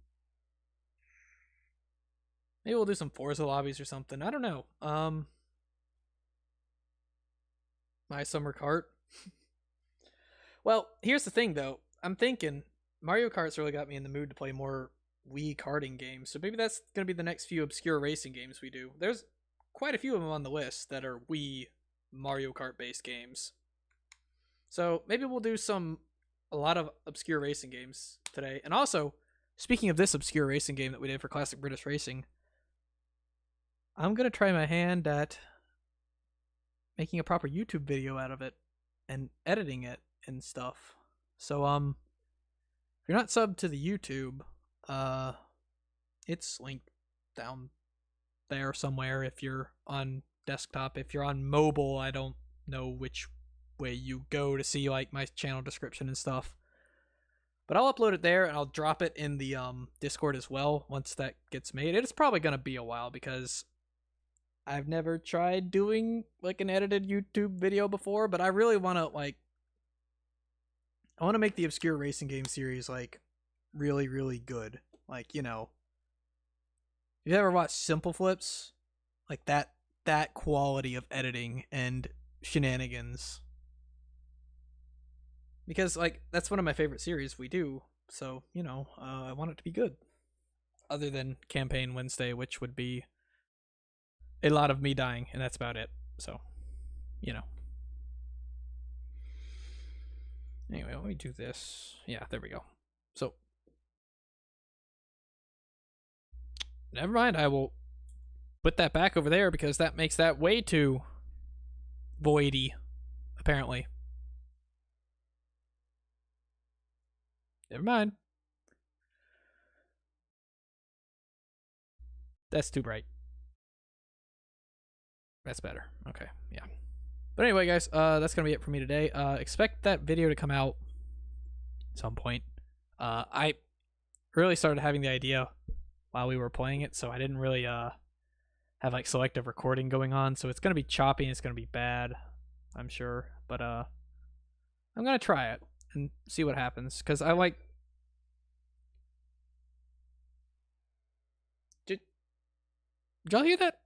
Maybe we'll do some Forza lobbies or something. I don't know. My Summer Kart. Well, here's the thing though. I'm thinking Mario Kart's really got me in the mood to play more Wii karting games. So maybe that's going to be the next few obscure racing games we do. There's quite a few of them on the list that are Wii Mario Kart based games. So maybe we'll do a lot of obscure racing games today. And also, speaking of this obscure racing game that we did for Classic British Racing, I'm going to try my hand at making a proper YouTube video out of it and editing it and stuff. So if you're not subbed to the YouTube, it's linked down there somewhere if you're on desktop. If you're on mobile, I don't know which way you go to see like my channel description and stuff. But I'll upload it there and I'll drop it in the Discord as well once that gets made. It's probably gonna be a while because I've never tried doing like an edited YouTube video before, but I really want to make the obscure racing game series like really, really good. Like, you know, if you ever watched Simple Flips, like that quality of editing and shenanigans. Because like that's one of my favorite series we do. So, you know, I want it to be good. Other than Campaign Wednesday, which would be a lot of me dying, and that's about it. So, you know. Anyway, let me do this. Yeah, there we go. So, never mind. I will put that back over there because that makes that way too voidy, apparently. Never mind. That's too bright. That's better. Okay, yeah. But anyway, guys, that's gonna be it for me today. Expect that video to come out at some point. I really started having the idea while we were playing it, so I didn't really have like selective recording going on. So it's gonna be choppy and it's gonna be bad, I'm sure. But I'm gonna try it and see what happens because I like. Did y'all hear that?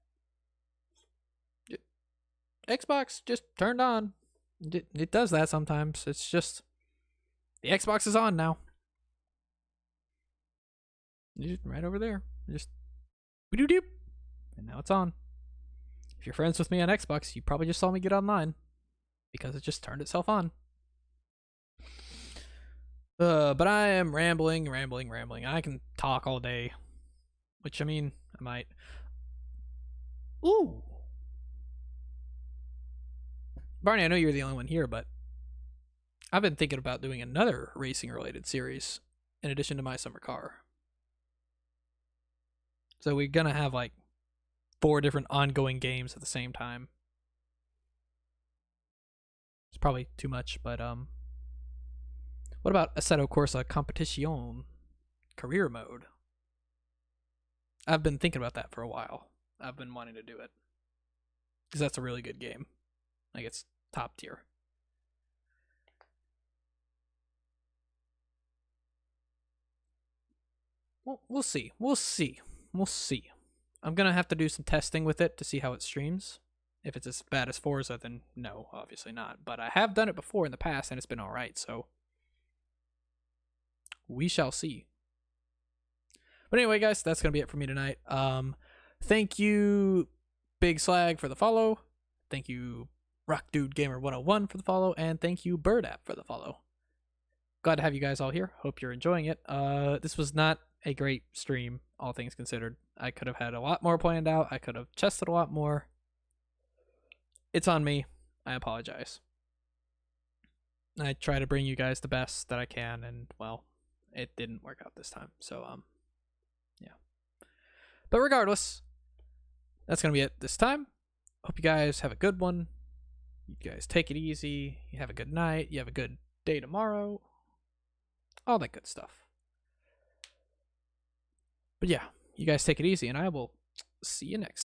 Xbox just turned on. It does that sometimes. It's just the Xbox is on now. Just right over there. Just doop doop, and now it's on. If you're friends with me on Xbox, you probably just saw me get online because it just turned itself on. But I am rambling. I can talk all day, which I mean, I might. Ooh, Barney, I know you're the only one here, but I've been thinking about doing another racing-related series in addition to my summer car. So we're gonna have like 4 different ongoing games at the same time. It's probably too much, but what about Assetto Corsa Competition career mode? I've been thinking about that for a while. I've been wanting to do it because that's a really good game. Like it's top tier. Well, we'll see. I'm gonna have to do some testing with it to see how it streams. If it's as bad as Forza, then no, obviously not. But I have done it before in the past, and it's been all right. So we shall see. But anyway, guys, that's gonna be it for me tonight. Thank you, Big Slag, for the follow. Thank you, Rock Dude Gamer 101 for the follow, and thank you, Bird App, for the follow. Glad to have you guys all here. Hope you're enjoying it. This was not a great stream, all things considered. I could have had a lot more planned out. I could have chested a lot more. It's on me. I apologize. I try to bring you guys the best that I can, and well, it didn't work out this time. So yeah. But regardless, that's gonna be it this time. Hope you guys have a good one. You guys take it easy. You have a good night. You have a good day tomorrow. All that good stuff. But yeah, you guys take it easy, and I will see you next